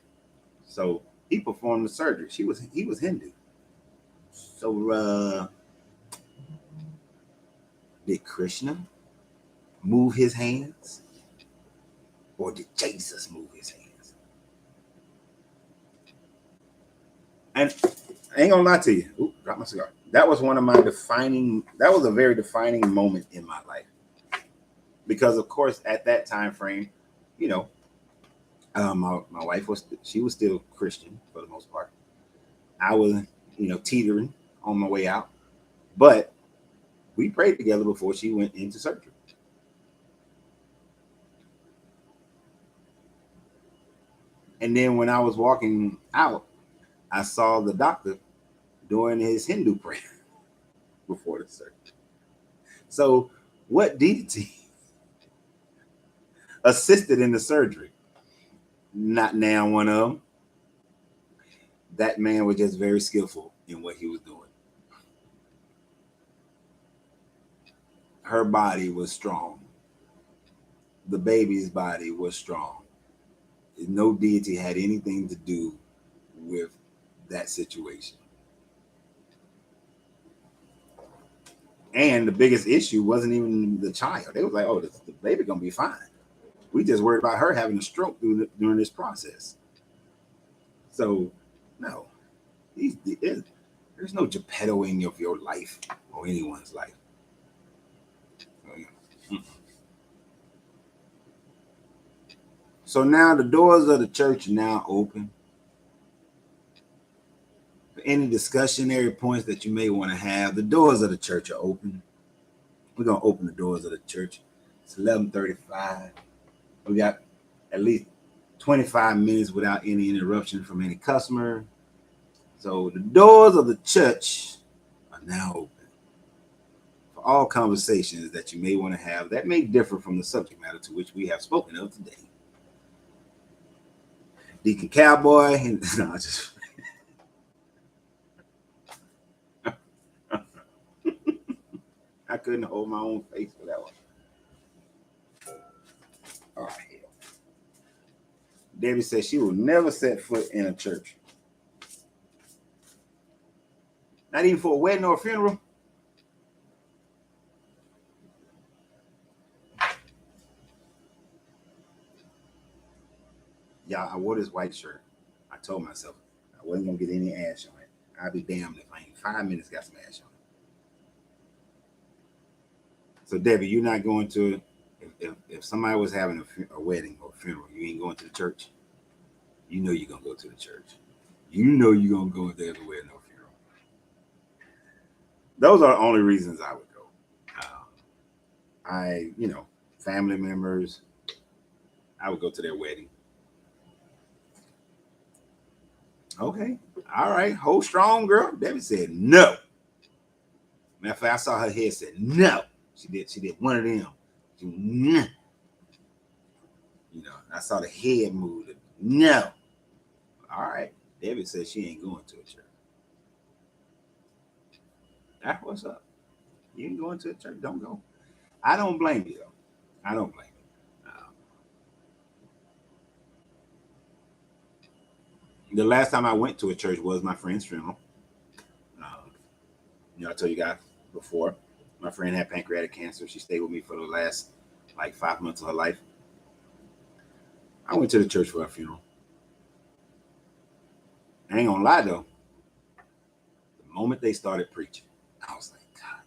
So he performed the surgery. He was Hindu. So did Krishna move his hands, or did Jesus move his hands? And I ain't gonna lie to you. Ooh, drop my cigar. That was that was a very defining moment in my life. Because of course, at that time frame, my wife was still Christian for the most part. I was, teetering on my way out, but we prayed together before she went into surgery. And then when I was walking out, I saw the doctor doing his Hindu prayer before the surgery. So what deity assisted in the surgery? Not now one of them. That man was just very skillful in what he was doing. Her body was strong. The baby's body was strong. No deity had anything to do with that situation. And the biggest issue wasn't even the child. They was like, oh, the baby gonna be fine. We just worried about her having a stroke during this process. So, no, there's no Geppetto in your life or anyone's life. So now the doors of the church are now open. For any discussionary points that you may want to have, the doors of the church are open. We're gonna open the doors of the church. It's 11:35. We got at least 25 minutes without any interruption from any customer. So the doors of the church are now open for all conversations that you may want to have that may differ from the subject matter to which we have spoken of today. Deacon Cowboy, and no, just I couldn't hold my own face for that one. Oh, hell. Debbie said she will never set foot in a church. Not even for a wedding or a funeral. Y'all, I wore this white shirt. I told myself I wasn't gonna get any ash on it. I'd be damned if I ain't 5 minutes got some ash on it. So Debbie, you're not going to if somebody was having a wedding or a funeral, you ain't going to the church. You know you're gonna go to the church. You know you're gonna go if there's a wedding or funeral. Those are the only reasons I would go. Family members, I would go to their wedding. Okay, all right, hold strong, girl. Debbie said no. Matter of fact, I saw her head said no. She did one of them. No. I saw the head move. No. All right. Debbie said she ain't going to a church. That's what's up. You ain't going to a church, don't go. I don't blame you, though. I don't blame you. The last time I went to a church was my friend's funeral. I told you guys before, my friend had pancreatic cancer. She stayed with me for the last 5 months of her life. I went to the church for her funeral. I ain't gonna lie though. The moment they started preaching, I was like, God.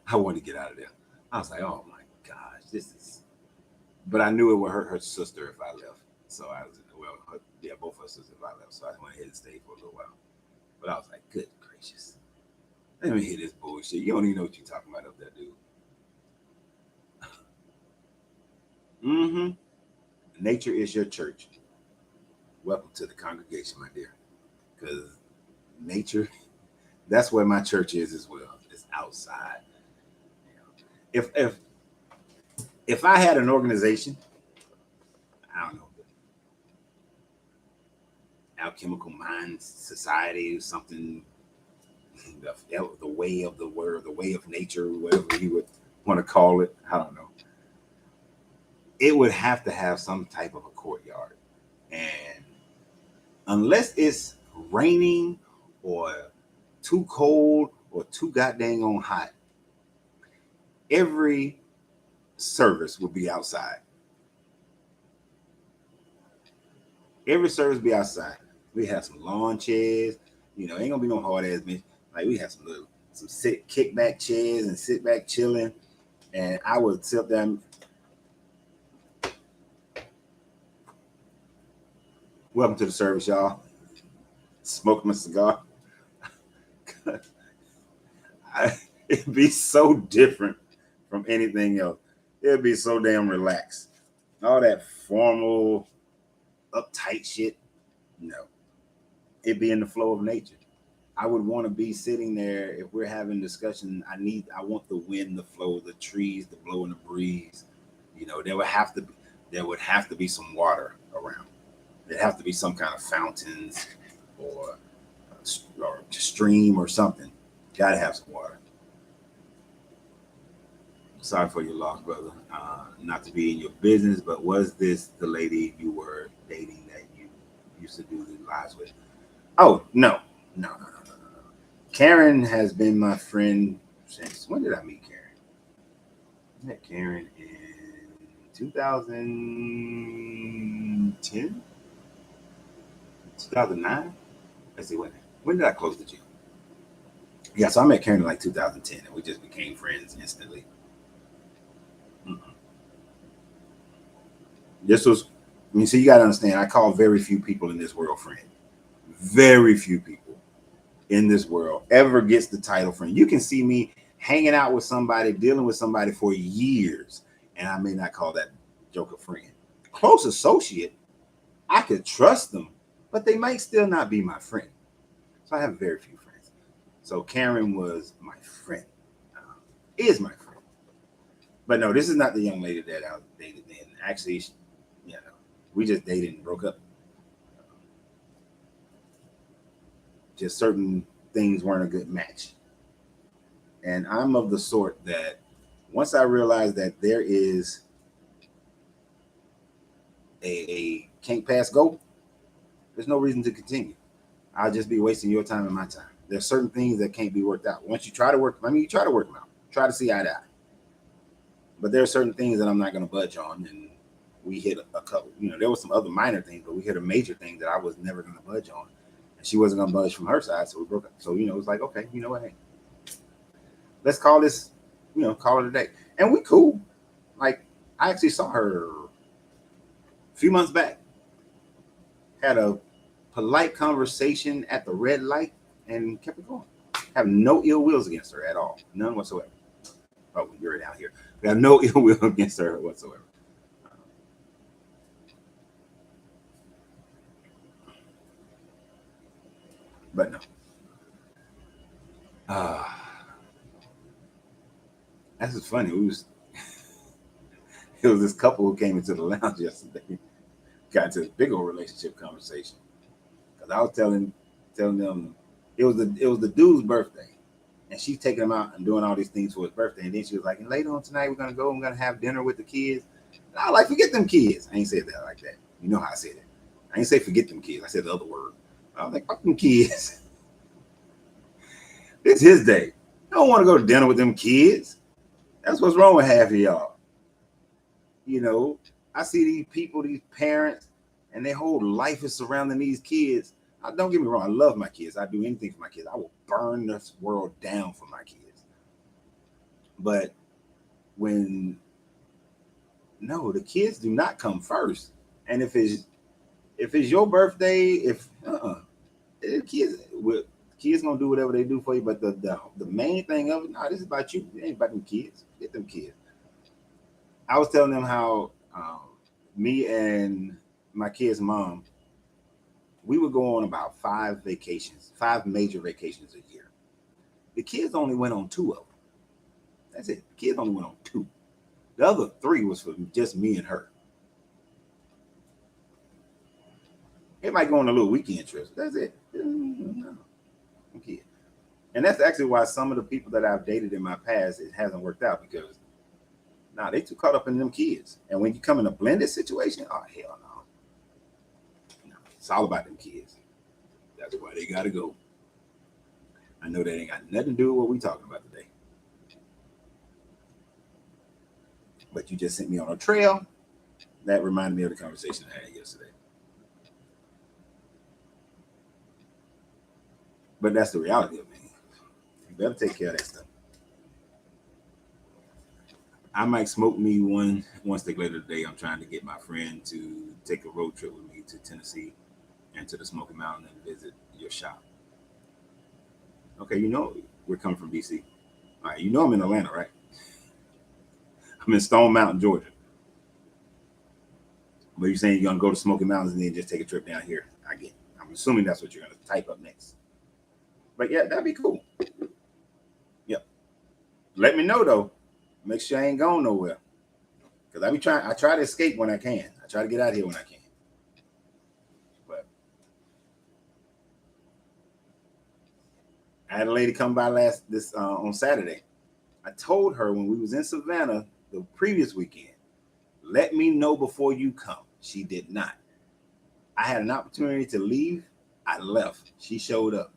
I wanted to get out of there. I was like, oh my gosh, this is. But I knew it would hurt her sister if I left. So I was, both of her sisters if I left. So I went ahead and stayed for a little while. But I was like, good gracious. Let me hear this bullshit. You don't even know what you're talking about up there, dude. Nature is your church. Welcome to the congregation, my dear. Because nature, that's where my church is as well. It's outside. If I had an organization, I don't know, Alchemical Minds Society or something, the way of the word, the way of nature, whatever you would want to call it, I don't know. It would have to have some type of a courtyard. And unless it's raining or too cold or too goddamn on hot, every service will be outside. Every service be outside. We have some lawn chairs. Ain't gonna be no hard ass bitch. We have some sit kickback chairs and sit back chilling. And I would sit down. Welcome to the service, y'all. Smoke my cigar. It'd be so different from anything else. It'd be so damn relaxed. All that formal, uptight shit. No. It'd be in the flow of nature. I would want to be sitting there if we're having discussion. I want the wind, the flow, the trees, the blowing the breeze. There would have to be some water around. There'd have to be some kind of fountains or stream or something. Gotta have some water. Sorry for your loss, brother. Not to be in your business, but was this the lady you were dating that you used to do the lives with? Oh, no. Karen has been my friend since, when did I meet Karen? I met Karen in 2010, 2009. Let's see, when did I close the gym? Yeah, so I met Karen in like 2010, and we just became friends instantly. This was, you see, you got to understand, I call very few people in this world friend. Very few people in this world ever gets the title friend. You can see me hanging out with somebody, dealing with somebody for years, and I may not call that joker friend. Close associate, I could trust them, but they might still not be my friend. So I have very few friends. So Karen was my friend, is my friend. But no, this is not the young lady that I dated then. Actually, we just dated and broke up. Just certain things weren't a good match. And I'm of the sort that once I realize that there is a can't pass go, there's no reason to continue. I'll just be wasting your time and my time. There's certain things that can't be worked out. Once you try to work, you try to work them out. Try to see eye to eye. But there are certain things that I'm not going to budge on. And we hit a couple, there was some other minor things, but we hit a major thing that I was never going to budge on. And she wasn't going to budge from her side. So we broke up. So, it was like, okay, you know what? Hey, let's call this, call it a day. And we cool. Like, I actually saw her a few months back. Had a polite conversation at the red light and kept it going. Have no ill wills against her at all. None whatsoever. Oh, you're down here. We have no ill will against her whatsoever. But no. That's just funny. It was this couple who came into the lounge yesterday. Got into a big old relationship conversation. Because I was telling them it was the dude's birthday. And she's taking him out and doing all these things for his birthday. And then she was like, and later on tonight, we're going to go and we're going to have dinner with the kids. And I was like, forget them kids. I ain't said that like that. You know how I said it. I ain't say forget them kids. I said the other word. I was like, fuck them kids. It's his day. I don't want to go to dinner with them kids. That's what's wrong with half of y'all. I see these people, these parents, and their whole life is surrounding these kids. Don't get me wrong. I love my kids. I do anything for my kids. I will burn this world down for my kids. But the kids do not come first. And if it's your birthday, the kids gonna do whatever they do for you. But the main thing of it, no, this is about you. It ain't about them kids. Get them kids. I was telling them how me and my kid's mom, we would go on about 5 major vacations a year. The kids only went on 2 of them. That's it. The kids only went on 2. The other 3 was for just me and her. It might go on a little weekend trip. That's it. No. Okay. And that's actually why some of the people that I've dated in my past, it hasn't worked out because they too caught up in them kids. And when you come in a blended situation, oh, hell no. It's all about them kids. That's why they got to go. I know that ain't got nothing to do with what we talking about today. But you just sent me on a trail. That reminded me of the conversation I had yesterday. But that's the reality of it. You better take care of that stuff. I might smoke me one stick later today. I'm trying to get my friend to take a road trip with me to Tennessee and to the Smoky Mountain and visit your shop. Okay, we're coming from DC. All right, I'm in Atlanta, right? I'm in Stone Mountain, Georgia. But you're saying you're gonna go to Smoky Mountains and then just take a trip down here. I'm assuming that's what you're gonna type up next. But yeah, that'd be cool. Yep. Let me know though. Make sure I ain't going nowhere. Because I try to escape when I can. I try to get out of here when I can. But I had a lady come by on Saturday. I told her when we was in Savannah the previous weekend, let me know before you come. She did not. I had an opportunity to leave. I left. She showed up.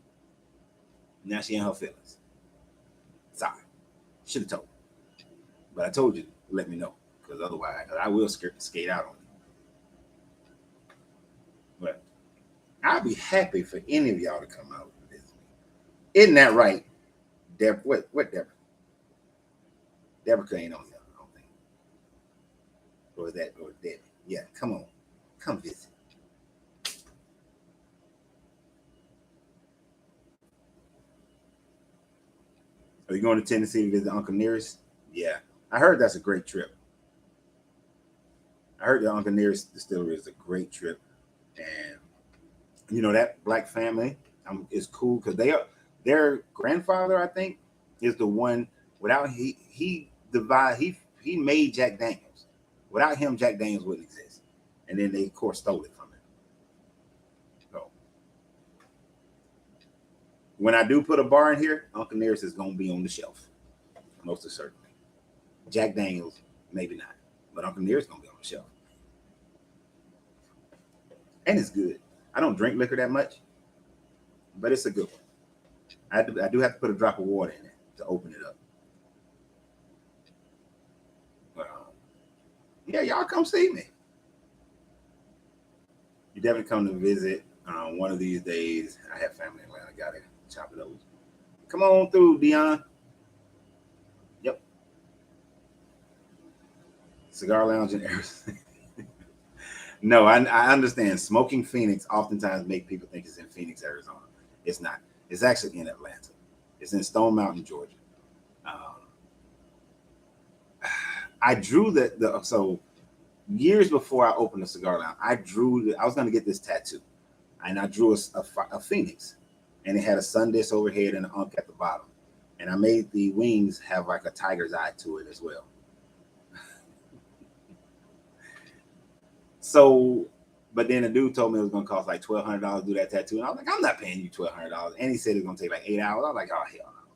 Now she in her feelings. Sorry. Should have told me. But I told you, let me know. Because otherwise, I will skate out on you. But I'd be happy for any of y'all to come out and visit me. Isn't that right? What Deborah? Deborah ain't on here, I don't think. Or is that, or Debbie? Yeah, come on. Come visit. Are you going to Tennessee to visit Uncle Nearest? Yeah. I heard that's a great trip. I heard the Uncle Nearest distillery is a great trip. And you know, that black family is cool because their grandfather, I think, is the one without he made Jack Daniels. Without him, Jack Daniels wouldn't exist. And then they of course stole it from him. So when I do put a bar in here, Uncle Nearest is gonna be on the shelf. Most certainly. Jack Daniels, maybe not. But Uncle Nearest is gonna be on the shelf. And it's good. I don't drink liquor that much, but it's a good one. I do have to put a drop of water in it to open it up. Yeah, y'all come see me. You definitely come to visit one of these days. I have family in Atlanta. Gotta chop it over. Come on through, Dion. Yep. Cigar Lounge in Arizona. No, I understand. Smoking Phoenix oftentimes make people think it's in Phoenix, Arizona. It's not. It's actually in Atlanta. It's in Stone Mountain, Georgia. I drew so years before I opened the cigar lounge, I was going to get this tattoo, and I drew a phoenix, and it had a sun disk overhead and an unk at the bottom, and I made the wings have like a tiger's eye to it as well. So, but then the dude told me it was going to cost like $1,200 to do that tattoo, and I was like, I'm not paying you $1,200, and he said it's going to take like 8 hours. I was like, oh hell no.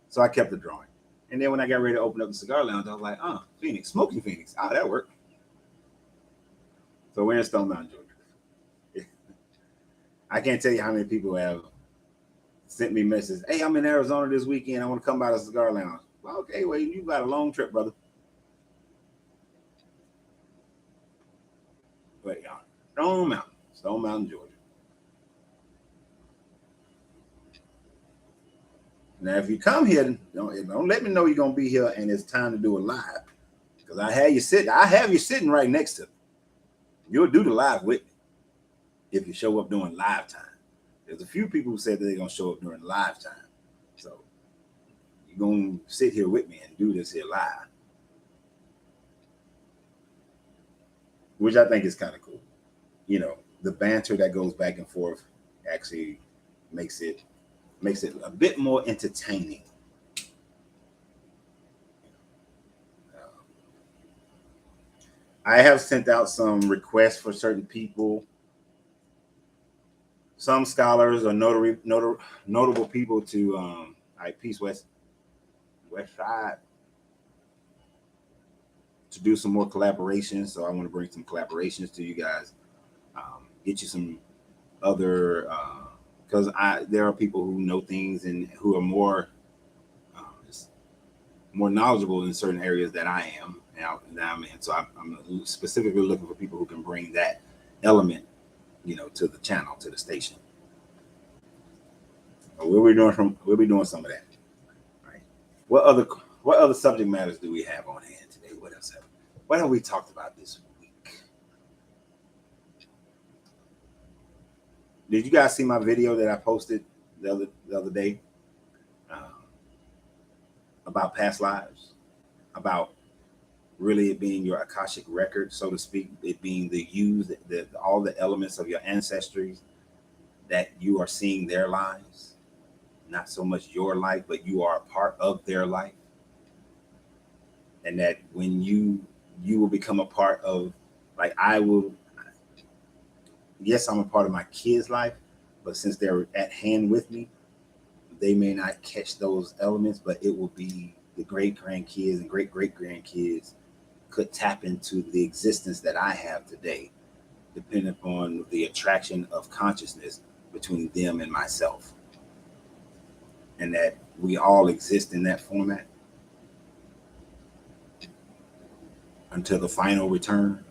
So I kept the drawing. And then when I got ready to open up the cigar lounge, I was like, Phoenix, Smoking Phoenix. Oh, that worked. So we're in Stone Mountain, Georgia. I can't tell you how many people have sent me messages. Hey, I'm in Arizona this weekend. I want to come by the cigar lounge. Well, okay, well, you got a long trip, brother. But yeah, Stone Mountain, Georgia. Now, if you come here, don't let me know you're gonna be here and it's time to do a live, because I have you sitting right next to me. You'll do the live with me if you show up during live time. There's a few people who said that they're gonna show up during live time, so you're gonna sit here with me and do this here live, which I think is kind of cool. You know, the banter that goes back and forth actually makes it a bit more entertaining. I have sent out some requests for certain people, some scholars or notable people to Peace West Side, to do some more collaborations. So I want to bring some collaborations to you guys, get you some other, because there are people who know things and who are more knowledgeable in certain areas that I am. That I'm in. So I'm specifically looking for people who can bring that element, to the channel, to the station. We'll be doing some of that. Right. What other subject matters do we have on hand today? What have we talked about this week? Did you guys see my video that I posted the other day about past lives? About really it being your Akashic record, so to speak, it being all the elements of your ancestry, that you are seeing their lives, not so much your life, but you are a part of their life. And that when you will become a part of, like yes, I'm a part of my kids' life, but since they're at hand with me, they may not catch those elements, but it will be the great grandkids and great great grandkids could tap into the existence that I have today, depending upon the attraction of consciousness between them and myself. and that we all exist in that format until the final return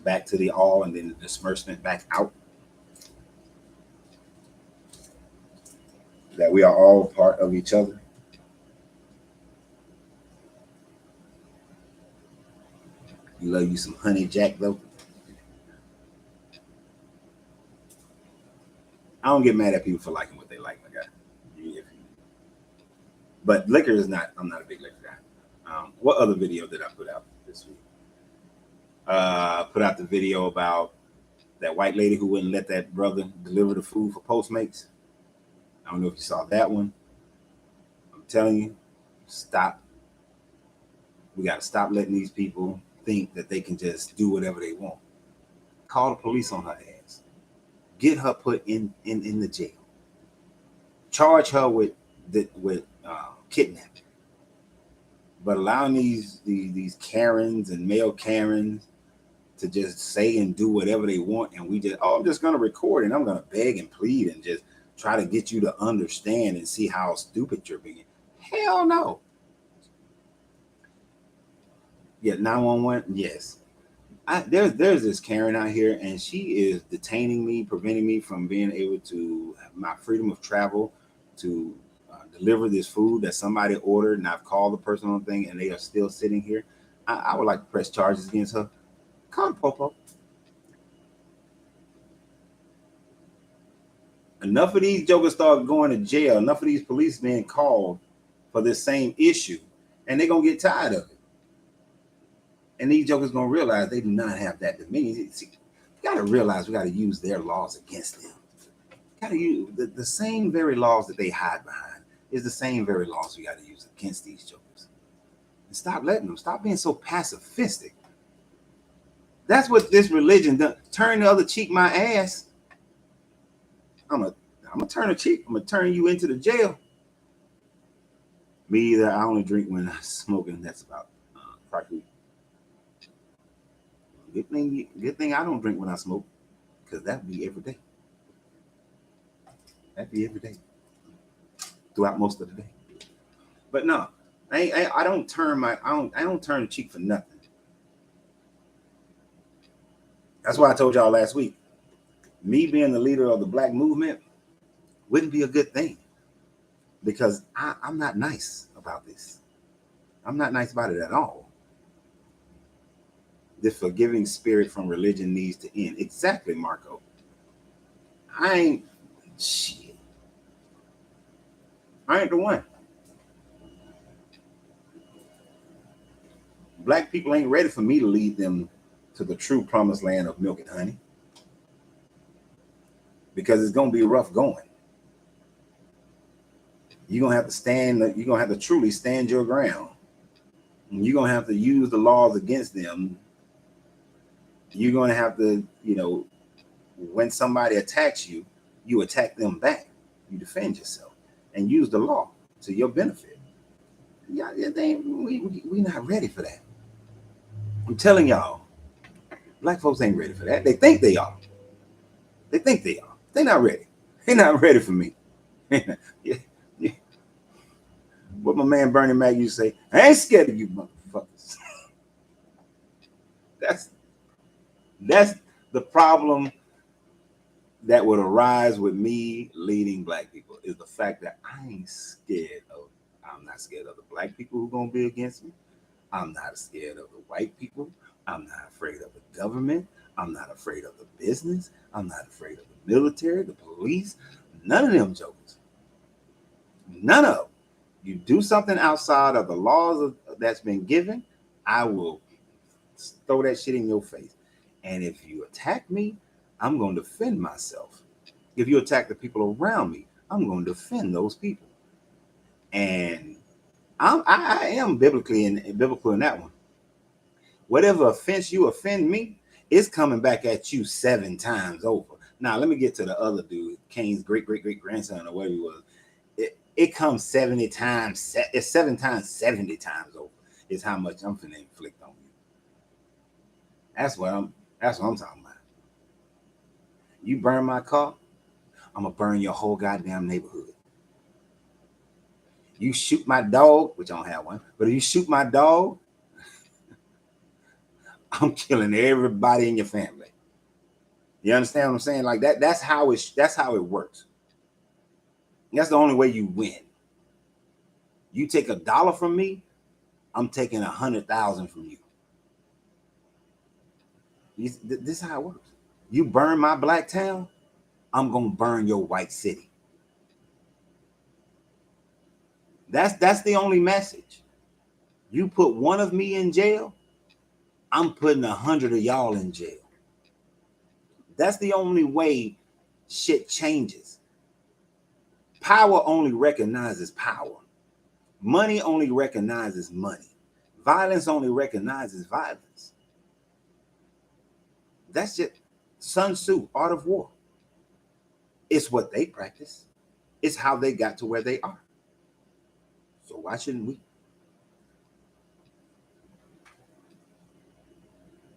back to the all and then the disbursement back out. That we are all part of each other. You love you some honey jack though. I don't get mad at people for liking what they like, my guy. But liquor is not, I'm not a big liquor guy. What other video did I put out this week? Put out the video about that white lady who wouldn't let that brother deliver the food for Postmates. I don't know if you saw that one. I'm telling you, stop. We got to stop letting these people think that they can just do whatever they want. Call the police on her ass. Get her put in the jail. Charge her with kidnapping. But allowing these Karens and male Karens to just say and do whatever they want, and we just, I'm just gonna record and I'm gonna beg and plead and just try to get you to understand and see how stupid you're being. Hell no. Yeah, 911. Yes, there's this Karen out here, and she is detaining me, preventing me from being able to have my freedom of travel to deliver this food that somebody ordered, and I've called the person on the thing, and they are still sitting here. I would like to press charges against her. Call the popo. Enough of these jokers start going to jail. Enough of these police being called for this same issue, and they're gonna get tired of it. And these jokers gonna realize they do not have that dominion. See, you gotta realize we gotta use their laws against them. Gotta use the same very laws that they hide behind is the same very laws we gotta use against these jokers. And stop letting them. Stop being so pacifistic. That's what this religion does. Turn the other cheek, my ass. I'm gonna turn a cheek. I'm gonna turn you into the jail. Me either. I only drink when I'm smoking. That's about practically. Good thing I don't drink when I smoke, because that'd be every day. That'd be every day, throughout most of the day. But no, I don't turn the cheek for nothing. That's why I told y'all last week, me being the leader of the Black movement wouldn't be a good thing, because I'm not nice about this. I'm not nice about it at all. The forgiving spirit from religion needs to end. Exactly, Marco. I ain't the one. Black people ain't ready for me to lead them to the true promised land of milk and honey, because it's gonna be rough going. You're gonna have to stand. You're gonna have to truly stand your ground. You're gonna have to use the laws against them. You're gonna have to, when somebody attacks you, you attack them back. You defend yourself and use the law to your benefit. Yeah, we not ready for that. I'm telling y'all, Black folks ain't ready for that. They think they are. They're not ready. They're not ready for me. Yeah. What my man Bernie Mac used to say, I ain't scared of you motherfuckers. That's the problem that would arise with me leading Black people, is the fact that I'm not scared of the Black people who are going to be against me. I'm not scared of the white people. I'm not afraid of the government. I'm not afraid of the business. I'm not afraid of the military, the police, none of them jokers. None of them. You do something outside of the laws that's been given, I will throw that shit in your face. And if you attack me, I'm going to defend myself. If you attack the people around me, I'm going to defend those people. And I am biblical in that one. Whatever offense you offend me, it's coming back at you 7 times over. Now, let me get to the other dude, Cain's great-great-great-grandson, or whatever he was. It comes 70 times. It's 7 times, 70 times over. Is how much I'm finna inflict on you. That's what I'm talking about. You burn my car, I'm gonna burn your whole goddamn neighborhood. You shoot my dog, which I don't have one, but if you shoot my dog, I'm killing everybody in your family. You understand what I'm saying? Like that. That's how it works. That's the only way you win. You take $1 from me, I'm taking 100,000 from you. This is how it works. You burn my black town, I'm gonna burn your white city. That's the only message. You put one of me in jail, I'm putting 100 of y'all in jail. That's the only way shit changes. Power only recognizes power. Money only recognizes money. Violence only recognizes violence. That's just Sun Tzu, Art of War. It's what they practice. It's how they got to where they are. So why shouldn't we?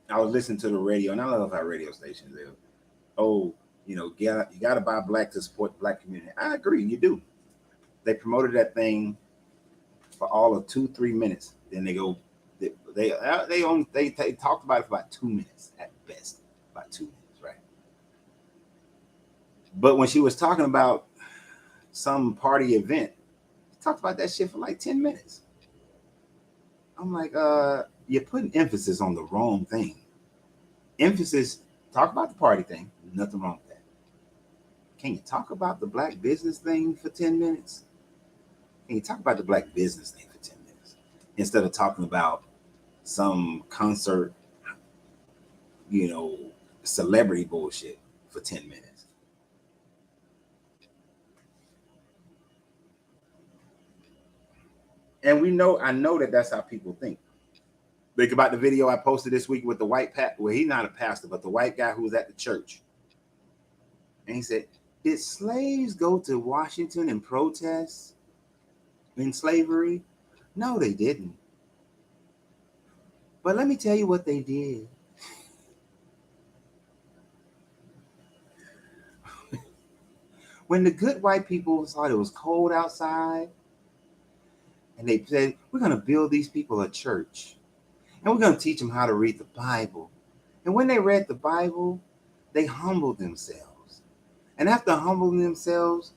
I was listening to the radio, and I love how radio stations are. Oh, you got to buy black to support the black community. I agree, you do. They promoted that thing for all of 2-3 minutes. Then they go, they talked about it for about 2 minutes at best, about 2 minutes, right? But when she was talking about some party event, she talked about that shit for like 10 minutes. I'm like, you're putting emphasis on the wrong thing. Emphasis, talk about the party thing, nothing wrong with that. Can you talk about the black business thing for 10 minutes? Can you talk about the black business thing for 10 minutes? Instead of talking about some concert, celebrity bullshit for 10 minutes. And I know that that's how people think. Think about the video I posted this week with the white well, he's not a pastor, but the white guy who was at the church. And he said, did slaves go to Washington and protest in slavery? No, they didn't. But let me tell you what they did. When the good white people thought it was cold outside, and they said, we're going to build these people a church, and we're going to teach them how to read the Bible. And when they read the Bible, they humbled themselves. And after humbling themselves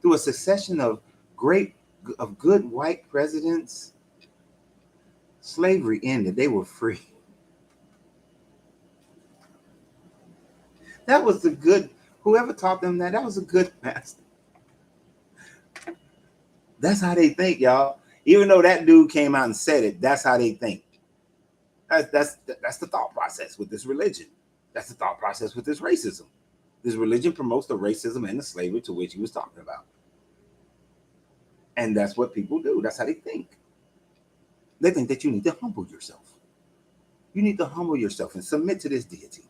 through a succession of good white presidents, slavery ended. They were free. That was whoever taught them that was a good master. That's how they think, y'all. Even though that dude came out and said it, that's how they think. That's the thought process with this religion. That's the thought process with this racism. This religion promotes the racism and the slavery to which he was talking about. And that's what people do. That's how they think. They think that you need to humble yourself. You need to humble yourself and submit to this deity.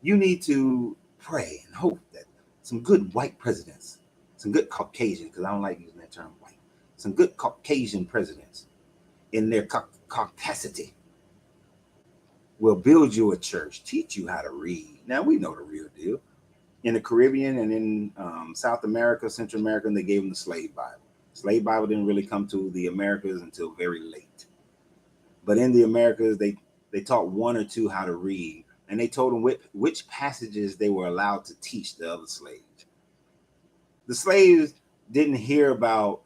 You need to pray and hope that some good white presidents, some good Caucasian, because I don't like using that term white, some good Caucasian presidents in their caucasity will build you a church, teach you how to read. Now, we know the real deal. In the Caribbean and in South America, Central America, they gave them the slave Bible. Slave Bible didn't really come to the Americas until very late. But in the Americas, they taught one or two how to read, and they told them which passages they were allowed to teach the other slaves. The slaves didn't hear about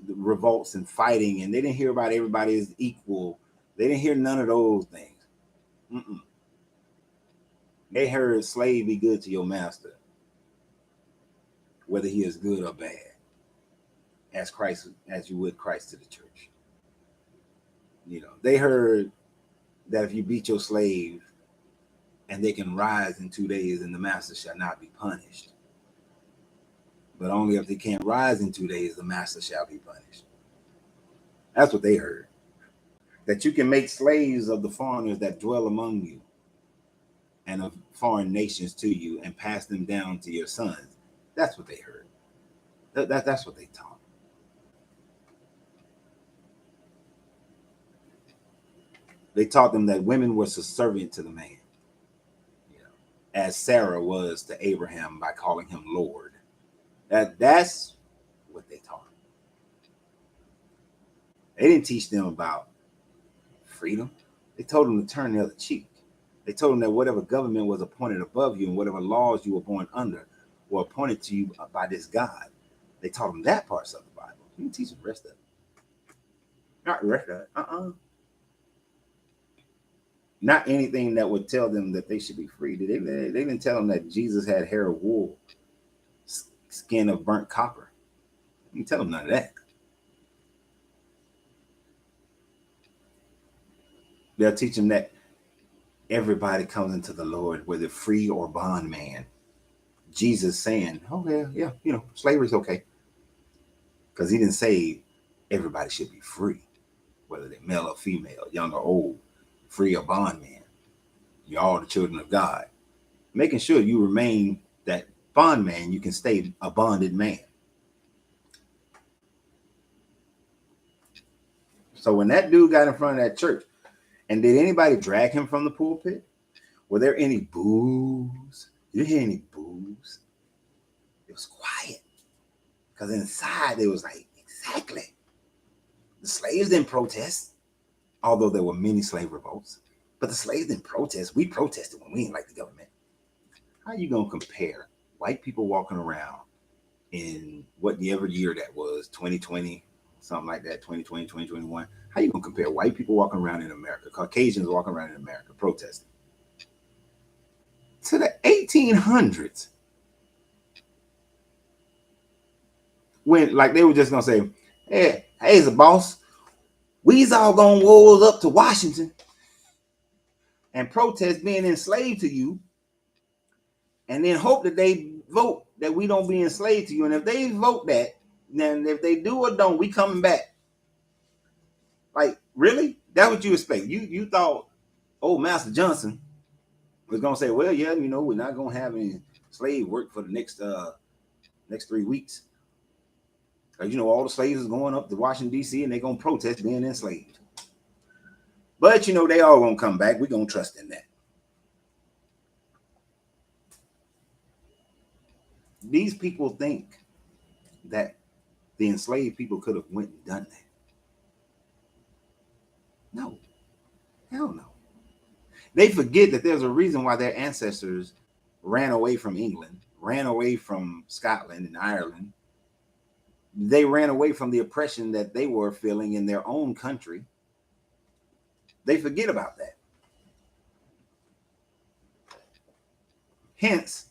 revolts and fighting, and they didn't hear about everybody is equal. They didn't hear none of those things. They heard slave be good to your master, whether he is good or bad, as you would Christ to the church. They heard that if you beat your slave and they can rise in 2 days, and the master shall not be punished. But only if they can't rise in 2 days, the master shall be punished. That's what they heard. That you can make slaves of the foreigners that dwell among you and of foreign nations to you and pass them down to your sons. That's what they heard. That's what they taught. They taught them that women were subservient to the man, as Sarah was to Abraham by calling him Lord. That's what they taught. They didn't teach them about freedom. They told them to turn the other cheek. They told them that whatever government was appointed above you and whatever laws you were born under were appointed to you by this God. They taught them that parts of the Bible. You didn't teach them the rest of it. Not the rest of it. Not anything that would tell them that they should be free. They didn't tell them that Jesus had hair of wool, skin of burnt copper. You didn't tell them none of that. They'll teach them that everybody comes into the Lord, whether free or bondman. Jesus saying, oh, yeah, slavery's okay. Because he didn't say everybody should be free, whether they're male or female, young or old, free or bondman. You're all the children of God. Making sure you remain that bondman, you can stay a bonded man. So when that dude got in front of that church, and did anybody drag him from the pulpit? Were there any boos? You didn't hear any boos? It was quiet. Because inside, it was like, exactly. The slaves didn't protest, although there were many slave revolts. But the slaves didn't protest. We protested when we didn't like the government. How are you going to compare white people walking around in whatever year that was, 2020, something like that, 2020, 2021? How are you going to compare white people walking around in America, Caucasians walking around in America protesting, to the 1800s? When, like, they were just going to say, hey, the boss, we's all going to roll up to Washington and protest being enslaved to you, and then hope that they vote that we don't be enslaved to you. And if they vote that, then if they do or don't, we coming back. Like, really? That's what you expect? You thought old Master Johnson was gonna say, well, yeah, we're not gonna have any slave work for the next 3 weeks. All the slaves is going up to Washington, D.C., and they're gonna protest being enslaved. But they all gonna come back. We're gonna trust in that. These people think that the enslaved people could have went and done that. No. Hell no. They forget that there's a reason why their ancestors ran away from England, ran away from Scotland and Ireland. They ran away from the oppression that they were feeling in their own country. They forget about that. Hence,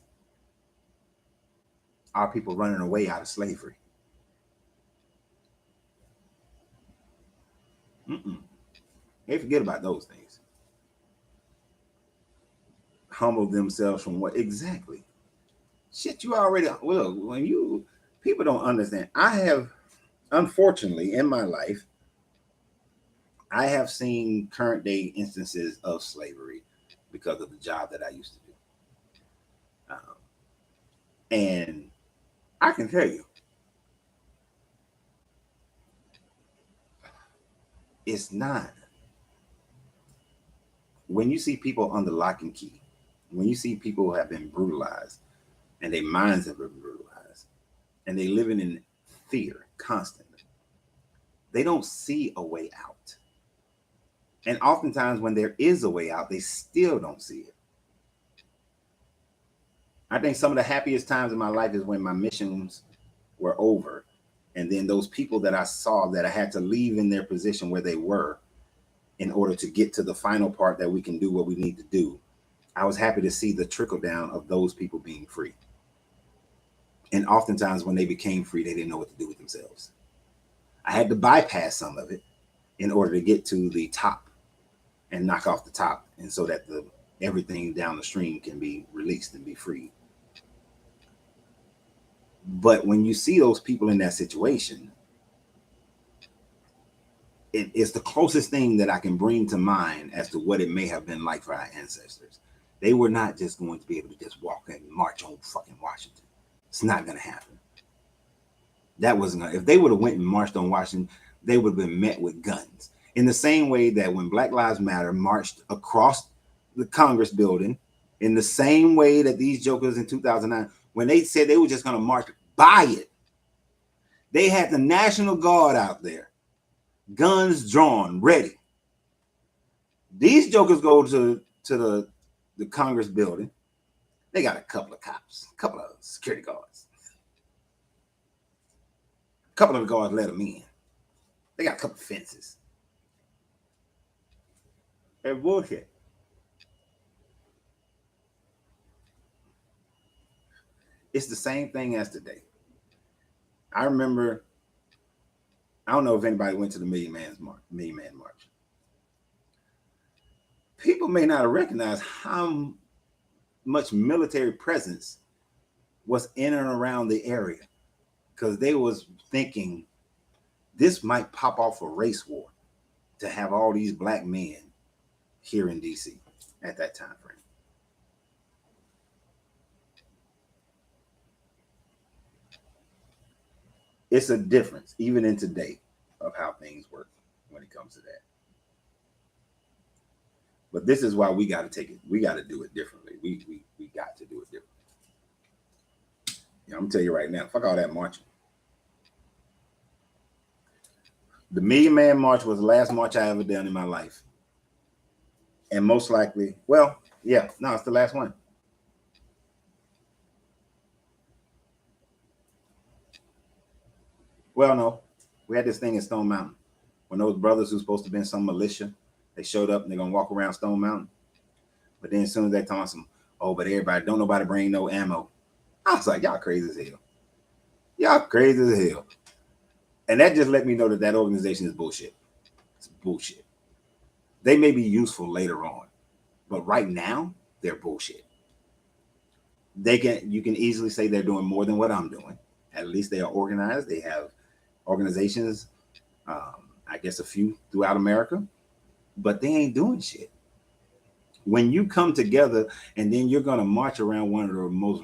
our people running away out of slavery. They forget about those things. Humble themselves from what? Exactly. Shit, you already, well, when people don't understand. I have, unfortunately, in my life, I have seen current day instances of slavery because of the job that I used to do. And I can tell you, it's not. When you see people under lock and key, when you see people who have been brutalized and their minds have been brutalized and they living in fear constantly, they don't see a way out. And oftentimes when there is a way out, they still don't see it. I think some of the happiest times in my life is when my missions were over. And then those people that I saw that I had to leave in their position where they were in order to get to the final part that we can do what we need to do. I was happy to see the trickle down of those people being free. And oftentimes when they became free, they didn't know what to do with themselves. I had to bypass some of it in order to get to the top and knock off the top, and so that everything down the stream can be released and be free. But when you see those people in that situation, it's the closest thing that I can bring to mind as to what it may have been like for our ancestors. They were not just going to be able to just walk and march on fucking Washington. It's not going to happen. That wasn't going to, if they would have went and marched on Washington, they would have been met with guns. In the same way that when Black Lives Matter marched across the Congress building, in the same way that these jokers in 2009, when they said they were just going to march by it, they had the National Guard out there guns drawn, ready. These jokers go to the Congress building. They got a couple of cops, a couple of security guards. A couple of the guards let them in. They got a couple of fences. They're bullshit. It's the same thing as today. I remember, I don't know if anybody went to the Million Man March. People may not have recognized how much military presence was in and around the area, because they was thinking this might pop off a race war to have all these black men here in DC at that time frame. It's a difference, even in today, of how things work when it comes to that. But this is why we got to take it. We got to do it differently. We got to do it differently. Yeah, I'm gonna tell you right now, fuck all that marching. The Million Man March was the last march I ever done in my life. And most likely, well, yeah, no, it's the last one. Well, no, we had this thing in Stone Mountain when those brothers who's supposed to be in some militia, they showed up and they're gonna walk around Stone Mountain. But then as soon as they taunt some, oh, but everybody, don't nobody bring no ammo. I was like, y'all crazy as hell. Y'all crazy as hell. And that just let me know that that organization is bullshit. It's bullshit. They may be useful later on, but right now they're bullshit. You can easily say they're doing more than what I'm doing. At least they are organized. They have organizations, I guess a few throughout America, but they ain't doing shit. When you come together and then you're going to march around one of the most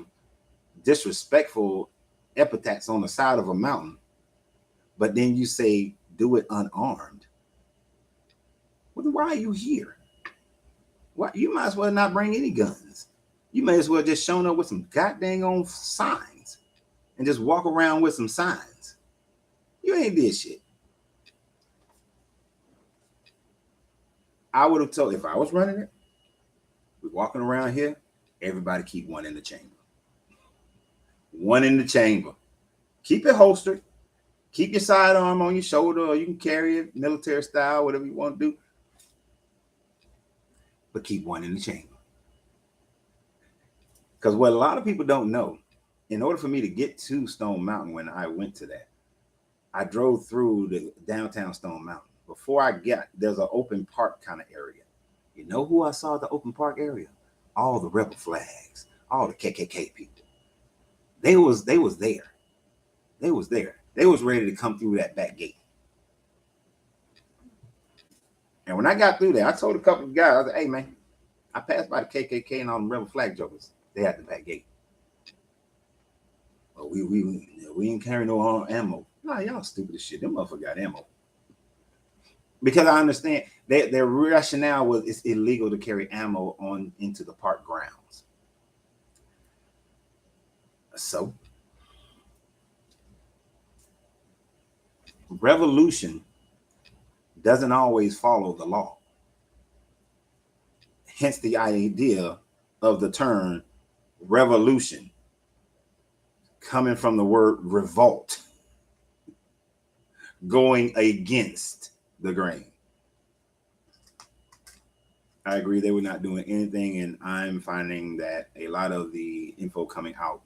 disrespectful epithets on the side of a mountain, but then you say, do it unarmed. Well, why are you here? Why, you might as well not bring any guns. You may as well just show up with some goddamn on signs and just walk around with some signs. You ain't did shit. I would have told, if I was running it, we're walking around here, everybody keep one in the chamber. One in the chamber. Keep it holstered. Keep your sidearm on your shoulder, or you can carry it military style, whatever you want to do. But keep one in the chamber. Because what a lot of people don't know, in order for me to get to Stone Mountain when I went to that, I drove through the downtown Stone Mountain. Before I got, there's an open park kind of area. You know who I saw at the open park area? All the rebel flags, all the KKK people. They was there. They was there. They was ready to come through that back gate. And when I got through there, I told a couple of guys, I said, hey, man, I passed by the KKK and all the rebel flag jokers. They had the back gate. Well, we ain't carry no ammo. Nah, y'all stupid as shit. Them motherfuckers got ammo. Because I understand their rationale was it's illegal to carry ammo on into the park grounds. So, revolution doesn't always follow the law. Hence the idea of the term revolution, coming from the word revolt, going against the grain. I agree, they were not doing anything, and I'm finding that a lot of the info coming out,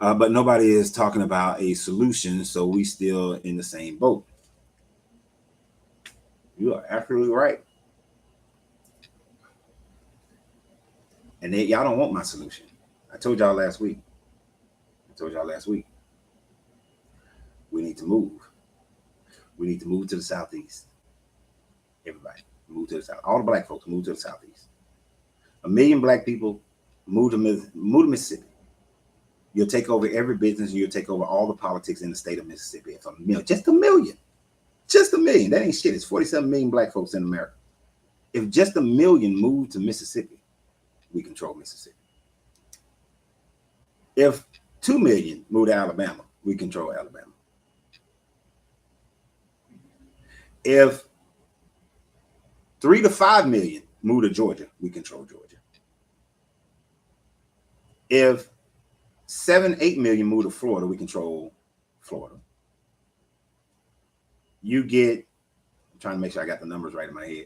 but nobody is talking about a solution, so we still in the same boat. You are absolutely right. And y'all don't want my solution. I told y'all last week. We need to move. We need to move to the southeast. Everybody, move to the south. All the black folks, move to the southeast. 1 million black people move to Mississippi. You'll take over every business, and you'll take over all the politics in the state of Mississippi. It's just a million. That ain't shit. It's 47 million black folks in America. If just 1 million move to Mississippi, we control Mississippi. If 2 million move to Alabama, we control Alabama. If 3 to 5 million move to Georgia, we control Georgia. If 7, 8 million move to Florida, we control Florida. You get, I'm trying to make sure I got the numbers right in my head.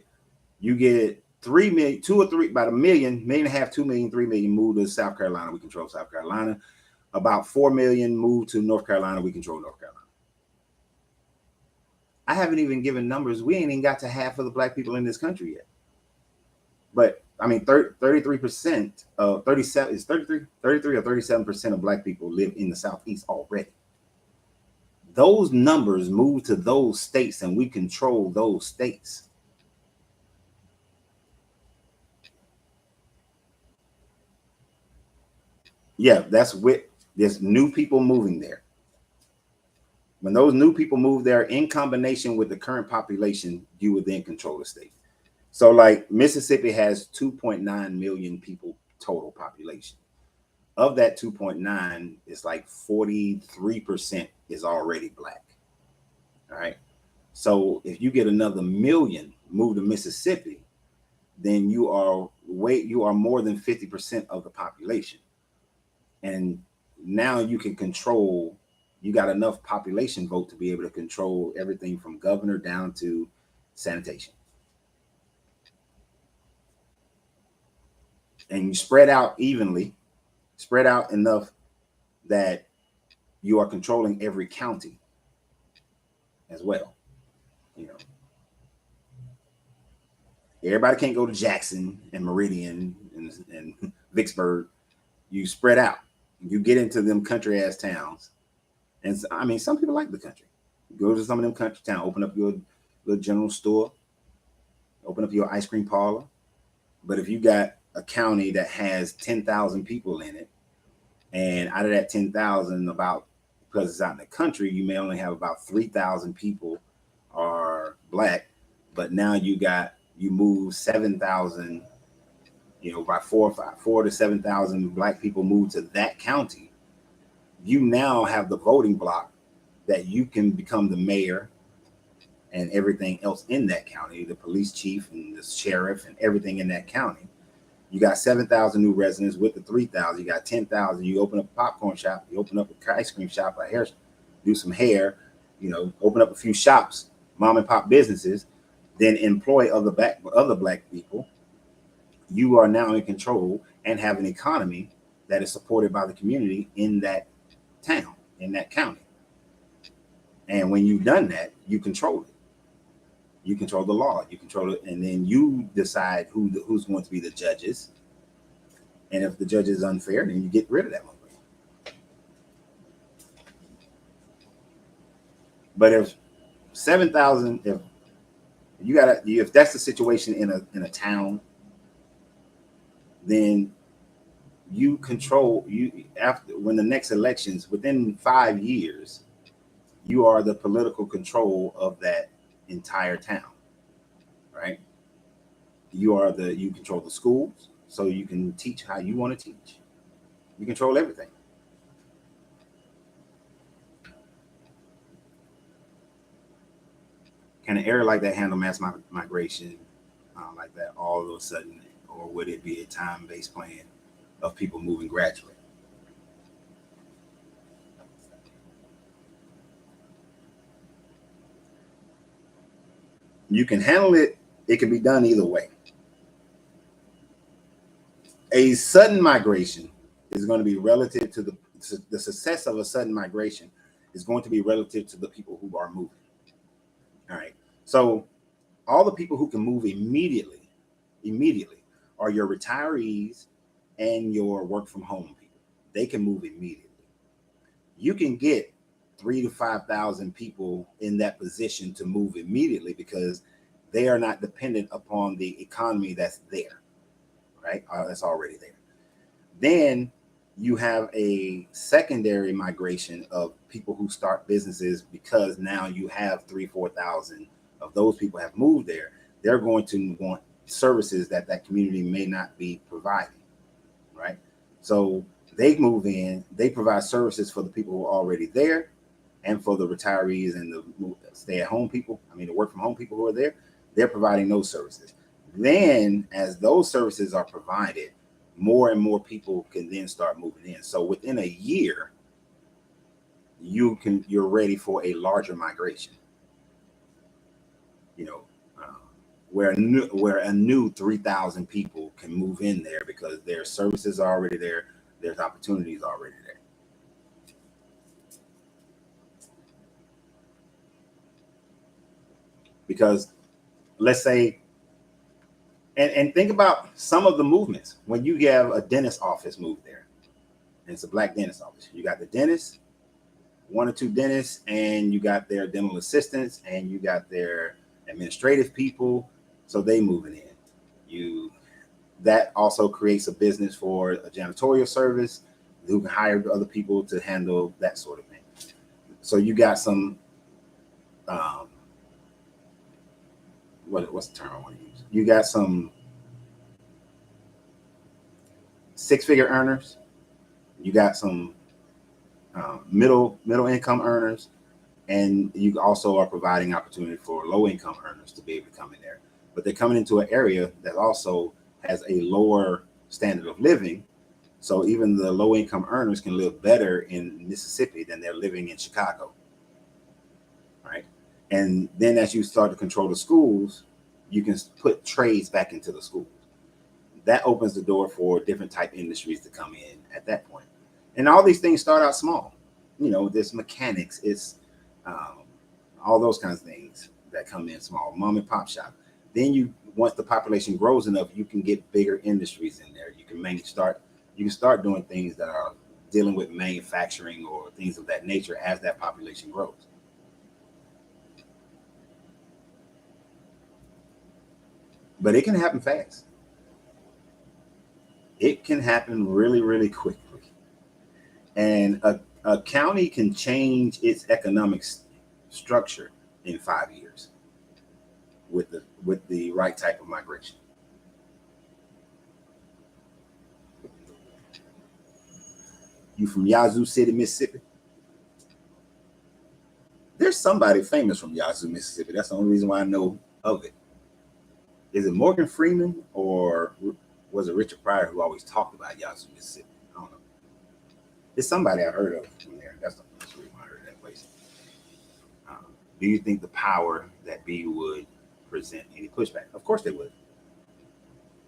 You get 3 million, 2 or 3, about a million, million and a half, 2 million, 3 million move to South Carolina, we control South Carolina. About 4 million move to North Carolina, we control North Carolina. I haven't even given numbers. We ain't even got to half of the black people in this country yet. But I mean, 33% of 37 is 33 or 37% of black people live in the Southeast already. Those numbers move to those states and we control those states. Yeah, that's with there's new people moving there. When those new people move there in combination with the current population, you would then control the state. So like Mississippi has 2.9 million people total population. Of that 2.9, it's like 43% is already black. All right. So if you get another million move to Mississippi, then you are more than 50% of the population. And now you can control, you got enough population vote to be able to control everything from governor down to sanitation. And you spread out evenly, spread out enough that you are controlling every county as well. You know, everybody can't go to Jackson and Meridian and Vicksburg. You spread out. You get into them country ass towns. And I mean, some people like the country. Go to some of them country towns, open up your little general store, open up your ice cream parlor. But if you got a county that has 10,000 people in it, and out of that 10,000, about, because it's out in the country, you may only have about 3,000 people are black, but now you move 7,000, by 4 to 7,000 black people move to that county. You now have the voting block that you can become the mayor and everything else in that county, the police chief and the sheriff and everything in that county. You got 7,000 new residents with the 3,000. You got 10,000. You open up a popcorn shop. You open up an ice cream shop, a hair, do some hair. Open up a few shops, mom and pop businesses. Then employ other black people. You are now in control and have an economy that is supported by the community in that town, in that county. And when you've done that, you control it. You control the law, you control it, and then you decide who's going to be the judges. And if the judge is unfair, then you get rid of that one. But if 7,000, if that's the situation in a town, then you control when the next elections, within 5 years, you are the political control of that entire town, right? You control the schools, so you can teach how you want to teach. You control everything. Can an area like that handle mass migration like that all of a sudden, or would it be a time-based plan of people moving gradually? You can handle it. It can be done either way. A sudden migration is going to be relative to the success of a sudden migration is going to be relative to the people who are moving. All right. So all the people who can move immediately are your retirees and your work from home people. They can move immediately. You can get 3,000 to 5,000 people in that position to move immediately because they are not dependent upon the economy that's there, right? That's already there. Then you have a secondary migration of people who start businesses because now you have 3,000 to 4,000 of those people have moved there. They're going to want services that community may not be providing, right? So They move in, they provide services for the people who are already there and for the retirees and the stay-at-home people, the work-from-home people who are there. They're providing those services. Then, as those services are provided, more and more people can then start moving in. So within a year, you're ready for a larger migration. Where a new 3,000 people can move in there because their services are already there. There's opportunities already there. Because let's say, and think about some of the movements. When you have a dentist office move there, and it's a black dentist office, you got the dentist, one or two dentists, and you got their dental assistants, and you got their administrative people. So they moving in. That also creates a business for a janitorial service who can hire other people to handle that sort of thing. So you got some, what's the term I want to use? You got some six-figure earners. You got some middle income earners, and you also are providing opportunity for low income earners to be able to come in there. But they're coming into an area that also has a lower standard of living. So even the low income earners can live better in Mississippi than they're living in Chicago. Right. And then as you start to control the schools, you can put trades back into the schools. That opens the door for different type industries to come in at that point. And all these things start out small. There's mechanics, it's all those kinds of things that come in small, mom and pop shop. Then once the population grows enough, you can get bigger industries in there. You can start doing things that are dealing with manufacturing or things of that nature as that population grows. But it can happen fast. It can happen really, really quickly. And a county can change its economic structure in 5 years with the right type of migration. You from Yazoo City, Mississippi? There's somebody famous from Yazoo, Mississippi. That's the only reason why I know of it. Is it Morgan Freeman, or was it Richard Pryor who always talked about Yazoo, Mississippi? I don't know. It's somebody I heard of from there. That's the reason why I heard of that place. Do you think the power that be would present any pushback? Of course they would.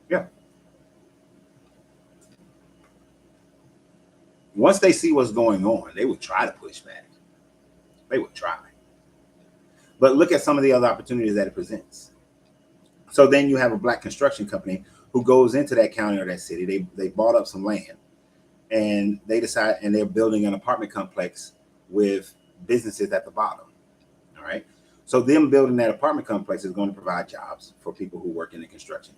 Yeah. Once they see what's going on, they would try to push back. They would try. But look at some of the other opportunities that it presents. So then you have a black construction company who goes into that county or that city. They bought up some land, and they decide, and they're building an apartment complex with businesses at the bottom. All right. So them building that apartment complex is going to provide jobs for people who work in the construction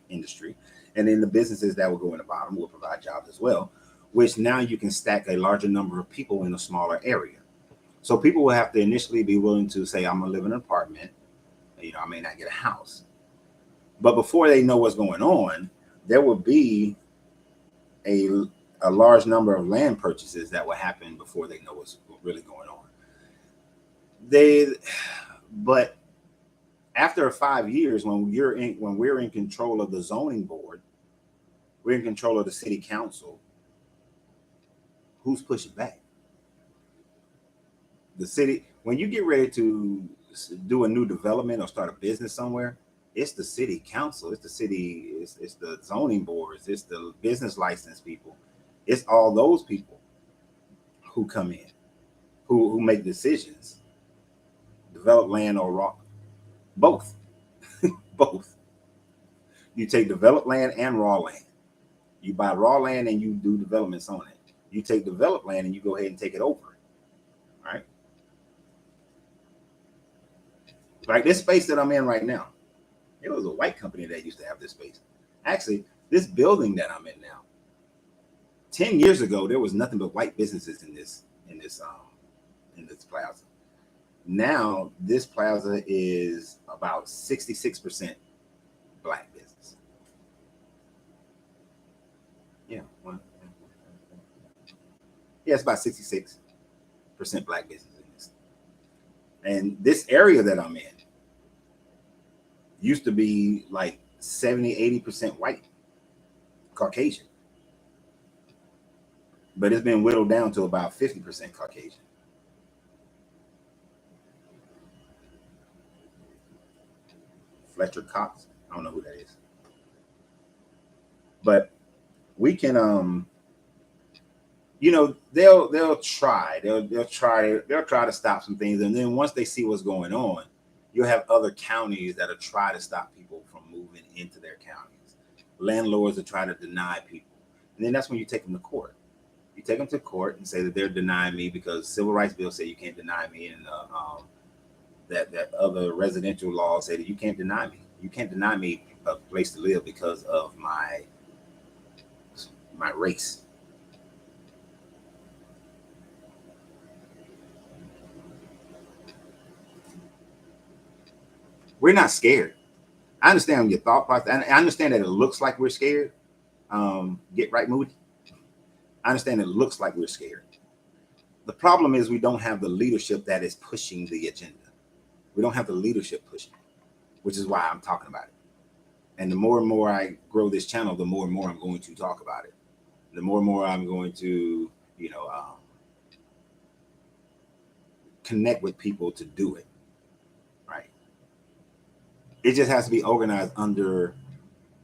industry. And then the businesses that will go in the bottom will provide jobs as well, which now you can stack a larger number of people in a smaller area. So people will have to initially be willing to say, I'm going to live in an apartment. I may not get a house. But before they know what's going on, there will be a large number of land purchases that will happen before they know what's really going on. But after 5 years, when we're in control of the zoning board, we're in control of the city council, who's pushing back? The city. When you get ready to do a new development or start a business somewhere, it's the city council, it's the city, it's the zoning boards, it's the business license people, it's all those people who come in, who make decisions, develop land or raw, both. Both. You take developed land and raw land. You buy raw land and you do developments on it. You take developed land and you go ahead and take it over. All right. Like this space that I'm in right now, it was a white company that used to have this space. Actually, this building that I'm in now, 10 years ago, there was nothing but white businesses in this plaza. Now, this plaza is about 66% black business. Yeah. Yeah, it's about 66% Black business in this. And this area that I'm in used to be like 70, 80% white, Caucasian. But it's been whittled down to about 50% Caucasian. Fletcher Cox, I don't know who that is. But we can you know, they'll try to stop some things, and then once they see what's going on, you'll have other counties that'll try to stop people from moving into their counties. Landlords will try to deny people, and then that's when you take them to court. You take them to court and say that they're denying me because civil rights bill say you can't deny me, and that other residential laws say that you can't deny me. You can't deny me a place to live because of my race. We're not scared. I understand your thought process. I understand that it looks like we're scared. Get right, Moody. I understand it looks like we're scared. The problem is we don't have the leadership that is pushing the agenda. We don't have the leadership pushing it, which is why I'm talking about it. And the more and more I grow this channel, the more and more I'm going to talk about it. The more and more I'm going to, you know, connect with people to do it. Right. It just has to be organized under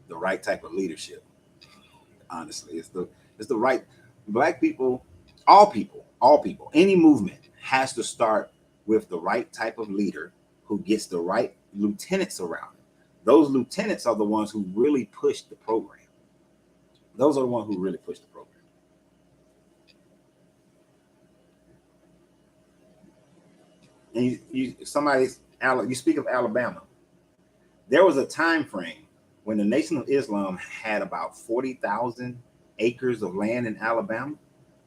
the right type of leadership. Honestly, it's the right Black people, all people, any movement has to start with the right type of leader who gets the right lieutenants around him. Those lieutenants are the ones who really push the program. Those are the ones who really push the program. And you speak of Alabama. There was a time frame when the Nation of Islam had about 40,000 acres of land in Alabama,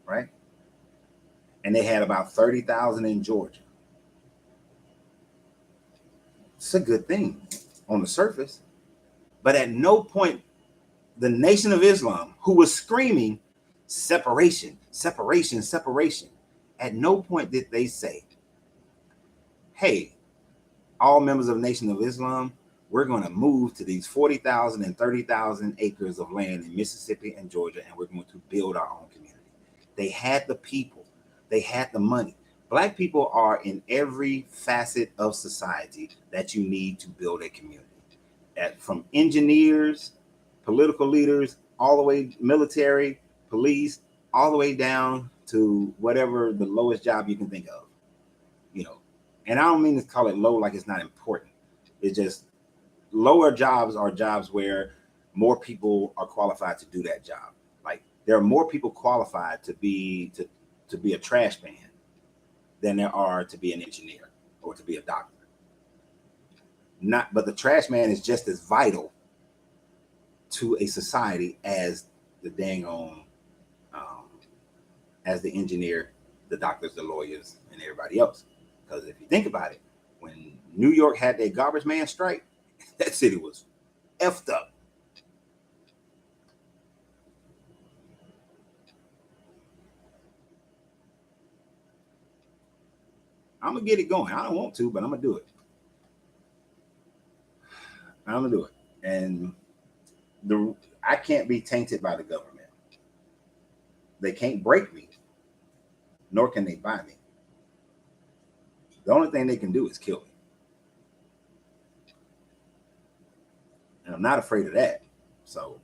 right? And they had about 30,000 in Georgia. It's a good thing on the surface. But at no point, the Nation of Islam, who was screaming separation, separation, separation, at no point did they say, hey, all members of the Nation of Islam, we're going to move to these 40,000 and 30,000 acres of land in Mississippi and Georgia, and we're going to build our own community. They had the people. They had the money. Black people are in every facet of society that you need to build a community. From engineers, political leaders, all the way military, police, all the way down to whatever the lowest job you can think of. You know, and I don't mean to call it low like it's not important. It's just lower jobs are jobs where more people are qualified to do that job. Like there are more people qualified to be a trash man than there are to be an engineer or to be a doctor. But the trash man is just as vital to a society as the dang on, as the engineer, the doctors, the lawyers, and everybody else. Because if you think about it, when New York had their garbage man strike, that city was effed up. I'm gonna get it going. I don't want to, but I'm gonna do it. I'm gonna do it. And I can't be tainted by the government. They can't break me, nor can they buy me. The only thing they can do is kill me. And I'm not afraid of that. So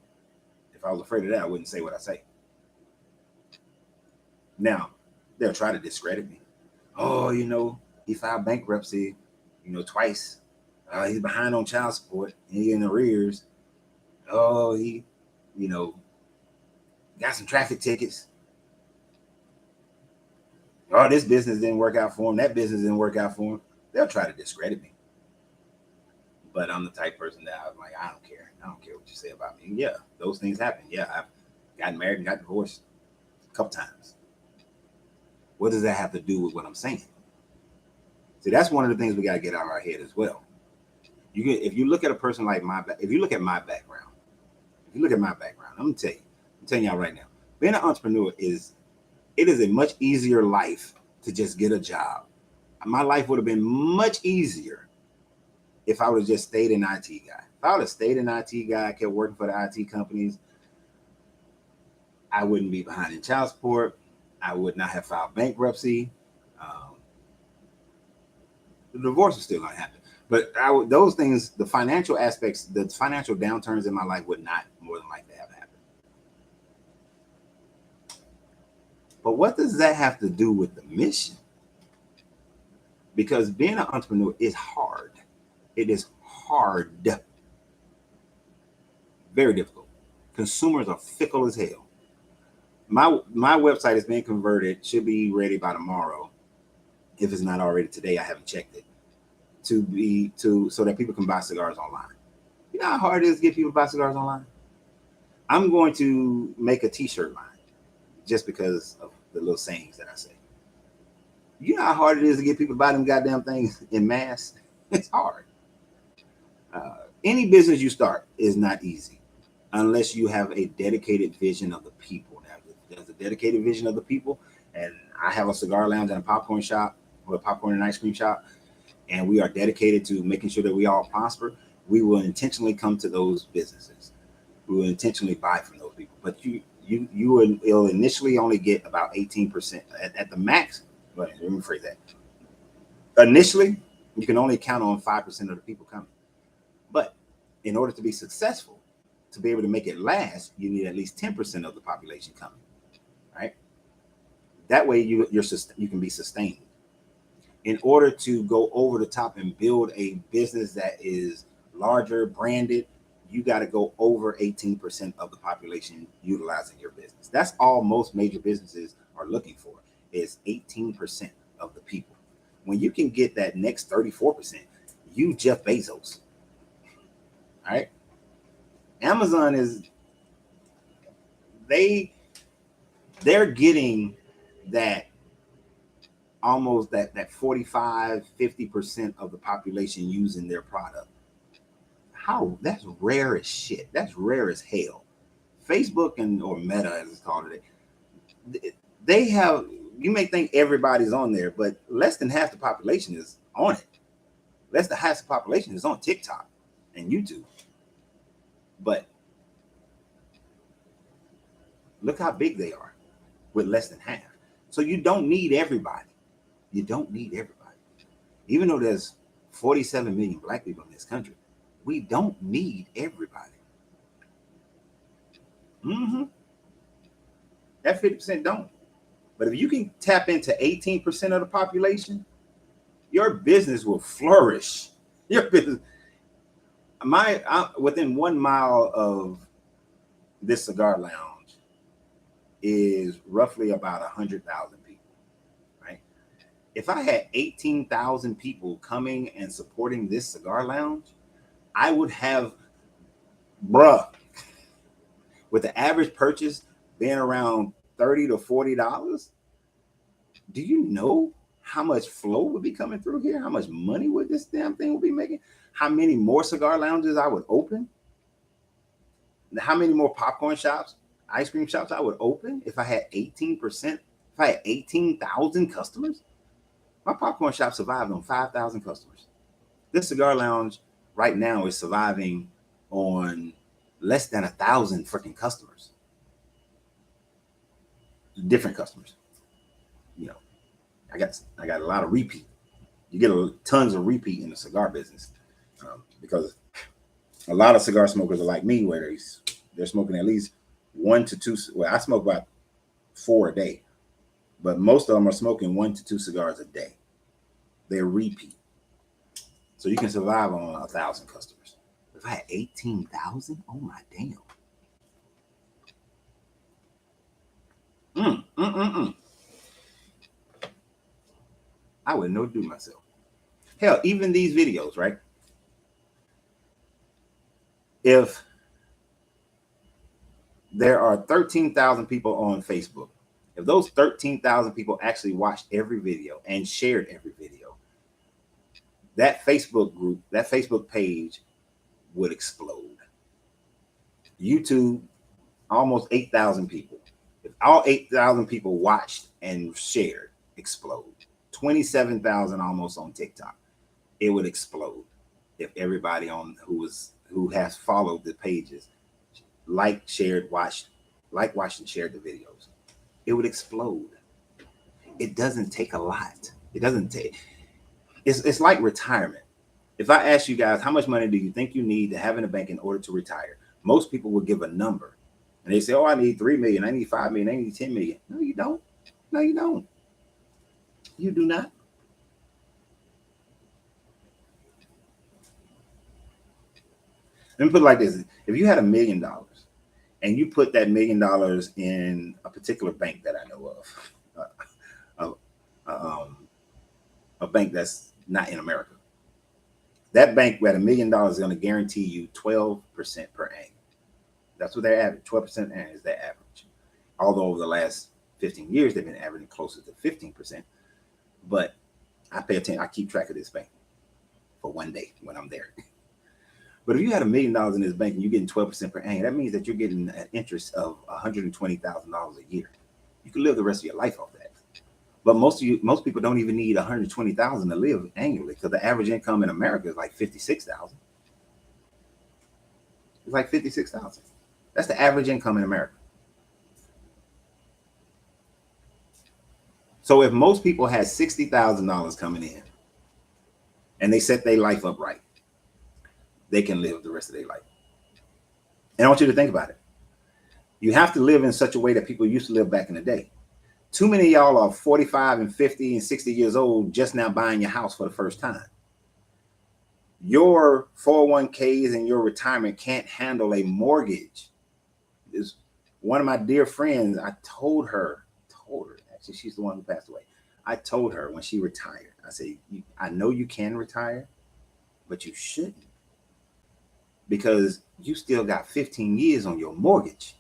if I was afraid of that, I wouldn't say what I say. Now, they'll try to discredit me. Oh, you know, he filed bankruptcy, you know, twice. He's behind on child support. He in arrears. Oh, he, you know, got some traffic tickets. Oh, this business didn't work out for him. That business didn't work out for him. They'll try to discredit me. But I'm the type person that I'm like, I don't care. I don't care what you say about me. And yeah, those things happen. Yeah, I've gotten married and got divorced a couple times. What does that have to do with what I'm saying? See, that's one of the things we got to get out of our head as well. If you look at a person like if you look at my background, I'm telling y'all right now, being an entrepreneur is It is a much easier life to just get a job. My life would have been much easier if I would have just stayed an IT guy. If I would have stayed an IT guy, kept working for the IT companies, I wouldn't be behind in child support. I would not have filed bankruptcy. Um, the divorce is still going to happen. But those things, the financial aspects, the financial downturns in my life would not more than likely have happened. But what does that have to do with the mission? Because being an entrepreneur is hard. It is hard. Very difficult. Consumers are fickle as hell. My website is being converted, should be ready by tomorrow. If it's not already today, I haven't checked it. So that people can buy cigars online. You know how hard it is to get people to buy cigars online? I'm going to make a t-shirt line just because of the little sayings that I say. You know how hard it is to get people to buy them goddamn things in mass? It's hard. Any business you start is not easy unless you have a dedicated vision of the people. Now, there's a dedicated vision of the people, and I have a cigar lounge and a popcorn shop, or a popcorn and ice cream shop, and we are dedicated to making sure that we all prosper. We will intentionally come to those businesses. We will intentionally buy from those people. But you'll initially only get about 18% at the max. Let me rephrase that. Initially, you can only count on 5% of the people coming. But in order to be successful, to be able to make it last, you need at least 10% of the population coming, right? That way you can be sustained. In order to go over the top and build a business that is larger, branded, you got to go over 18% of the population utilizing your business. That's all most major businesses are looking for, is 18% of the people. When you can get that next 34%, you Jeff Bezos. All right. Amazon is they're getting that almost that 45-50% of the population using their product. How? That's rare as shit. That's rare as hell. Facebook or Meta, as it's called today, they have, you may think everybody's on there, but less than half the population is on it. Less than half the population is on TikTok and YouTube. But look how big they are with less than half. So you don't need everybody. You don't need everybody. Even though there's 47 million black people in this country, we don't need everybody. That 50% don't. But if you can tap into 18% of the population, your business will flourish. Your business. Within 1 mile of this cigar lounge is roughly about 100,000 people, right? If I had 18,000 people coming and supporting this cigar lounge, I would have, with the average purchase being around $30 to $40, do you know how much flow would be coming through here? How much money would this damn thing would be making? How many more cigar lounges I would open? How many more popcorn shops, ice cream shops I would open if I had 18%? If I had 18,000 customers? My popcorn shop survived on 5,000 customers. This cigar lounge right now is surviving on less than 1,000 freaking customers. Different customers. You know, I got a lot of repeat. You get tons of repeat in the cigar business because a lot of cigar smokers are like me, where they're smoking at least 1 to 2. Well, I smoke about 4 a day, but most of them are smoking 1 to 2 cigars a day. They're repeat. So you can survive on 1,000 customers. If I had 18,000, oh my damn. I wouldn't know what to do myself. Hell, even these videos, right? If there are 13,000 people on Facebook, if those 13,000 people actually watched every video and shared every video, that Facebook group, that Facebook page would explode. YouTube, almost 8,000 people. If all 8,000 people watched and shared, explode. 27,000 almost on TikTok. It would explode if everybody on who has followed the pages shared, watched, watched, and shared the videos. It would explode. It doesn't take a lot. It doesn't take. It's like retirement. If I ask you guys, how much money do you think you need to have in a bank in order to retire? Most people will give a number. And they say, oh, I need 3 million, I need 5 million, I need 10 million. No, you don't. No, you don't. You do not. Let me put it like this. If you had $1 million and you put that $1 million in a particular bank that I know of, a bank that's not in America, that bank at $1 million is going to guarantee you 12% per annum. That's what their average, 12% annum is their average. Although over the last 15 years, they've been averaging closer to 15%. But I pay attention, I keep track of this bank for one day when I'm there. But if you had $1 million in this bank and you're getting 12% per annum, that means that you're getting an interest of $120,000 a year. You can live the rest of your life off that. But most people don't even need $120,000 to live annually, because the average income in America is like $56,000. It's like $56,000. That's the average income in America. So if most people had $60,000 coming in and they set their life up right, they can live the rest of their life. And I want you to think about it. You have to live in such a way that people used to live back in the day. Too many of y'all are 45 and 50 and 60 years old just now buying your house for the first time. Your 401ks and your retirement can't handle a mortgage. This one of my dear friends, I told her, actually, she's the one who passed away. I told her when she retired, I said, I know you can retire, but you shouldn't, because you still got 15 years on your mortgage.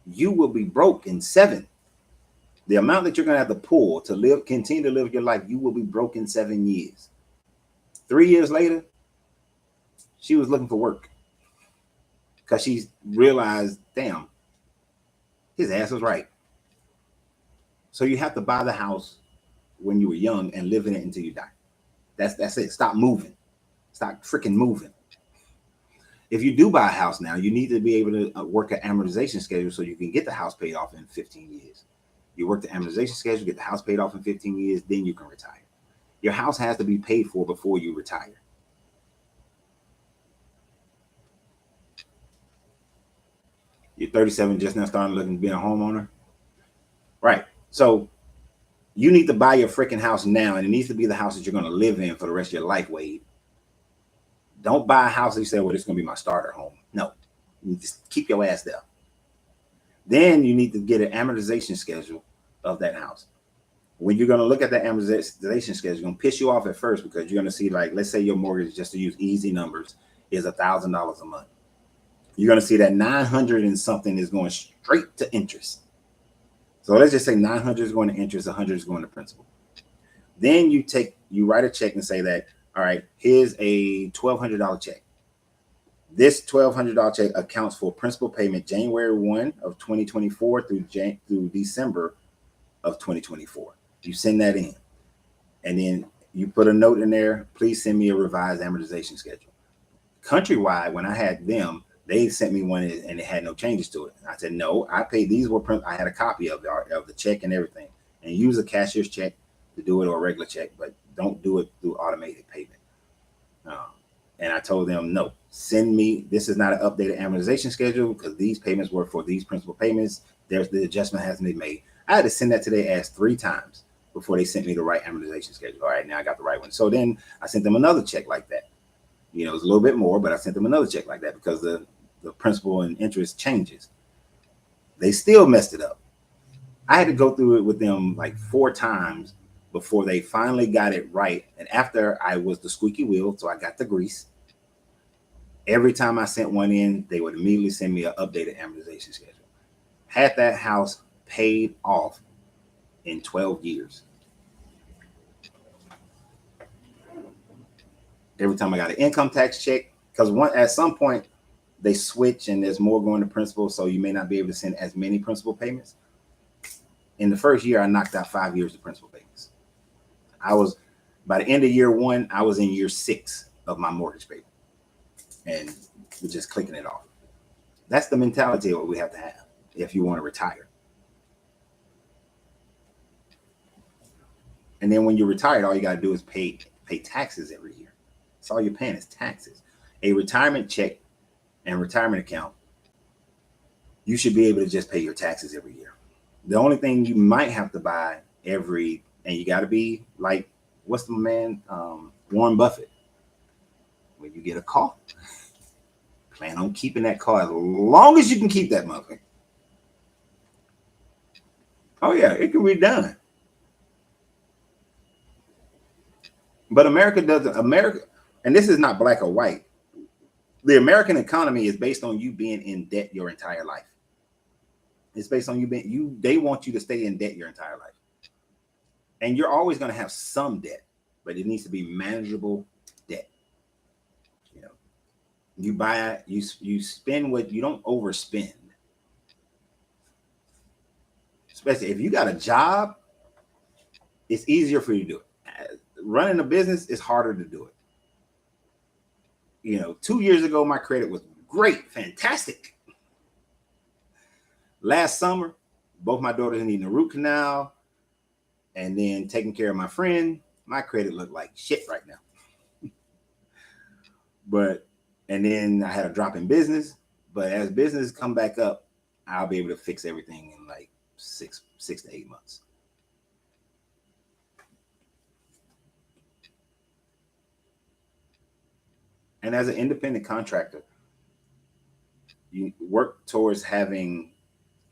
You will be broke in 7. The amount that you're going to have to pull to continue to live your life, you will be broke in 7 years. 3 years later, she was looking for work because she realized, damn, his ass was right. So you have to buy the house when you were young and live in it until you die. That's it. Stop moving. Stop freaking moving. If you do buy a house now, you need to be able to work an amortization schedule so you can get the house paid off in 15 years. You work the amortization schedule, get the house paid off in 15 years, then you can retire. Your house has to be paid for before you retire. You're 37, just now starting looking to be a homeowner. Right. So you need to buy your freaking house now, and it needs to be the house that you're going to live in for the rest of your life, Wade. Don't buy a house that you say, well, this is going to be my starter home. No, you just keep your ass there. Then you need to get an amortization schedule of that house. When you're going to look at that amortization schedule, it's going to piss you off at first, because you're going to see, like, let's say your mortgage, just to use easy numbers, is $1,000 a month. You're going to see that 900 and something is going straight to interest. So let's just say 900 is going to interest, 100 is going to principal. Then you write a check and say that, all right, here's a $1,200 check. This $1,200 check accounts for principal payment January 1 of 2024 through December of 2024. You send that in, and then you put a note in there, please send me a revised amortization schedule. Countrywide, when I had them, they sent me one and it had no changes to it. I said, no, I paid these were I had a copy of the check and everything, and use a cashier's check to do it, or a regular check, but don't do it through automated payment. And I told them, no, send me, this is not an updated amortization schedule, because these payments were for these principal payments. The adjustment hasn't been made. I had to send that to their ass 3 times before they sent me the right amortization schedule. All right, now I got the right one. So then I sent them another check like that. You know, it's a little bit more, but I sent them another check like that, because the principal and interest changes. They still messed it up. I had to go through it with them like 4 times before they finally got it right. And after I was the squeaky wheel, so I got the grease. Every time I sent one in, they would immediately send me an updated amortization schedule. Had that house paid off in 12 years. Every time I got an income tax check, because at some point they switch and there's more going to principal, so you may not be able to send as many principal payments. in the first year, I knocked out 5 years of principal payments. By the end of year 1, I was in year 6 of my mortgage payment, and we're just clicking it off. That's the mentality of what we have to have if you want to retire. And then when you're retired, all you got to do is pay taxes every year. That's all you're paying is taxes. A retirement check and retirement account, you should be able to just pay your taxes every year. The only thing you might have to buy and you got to be like, what's the man, Warren Buffett? When you get a car, plan on keeping that car as long as you can keep that motherfucker. Oh yeah, it can be done. But America, and this is not black or white. The American economy is based on you being in debt your entire life. It's based on they want you to stay in debt your entire life. And you're always going to have some debt, but it needs to be manageable debt. You know, you buy, you spend what you don't overspend. Especially if you got a job, it's easier for you to do it. Running a business is harder to do it. You know, 2 years ago, my credit was great, fantastic. Last summer, both my daughters needing a root canal and then taking care of my friend, my credit looked like shit right now. And then I had a drop in business, but as business come back up, I'll be able to fix everything in like six to 8 months. And as an independent contractor, you work towards having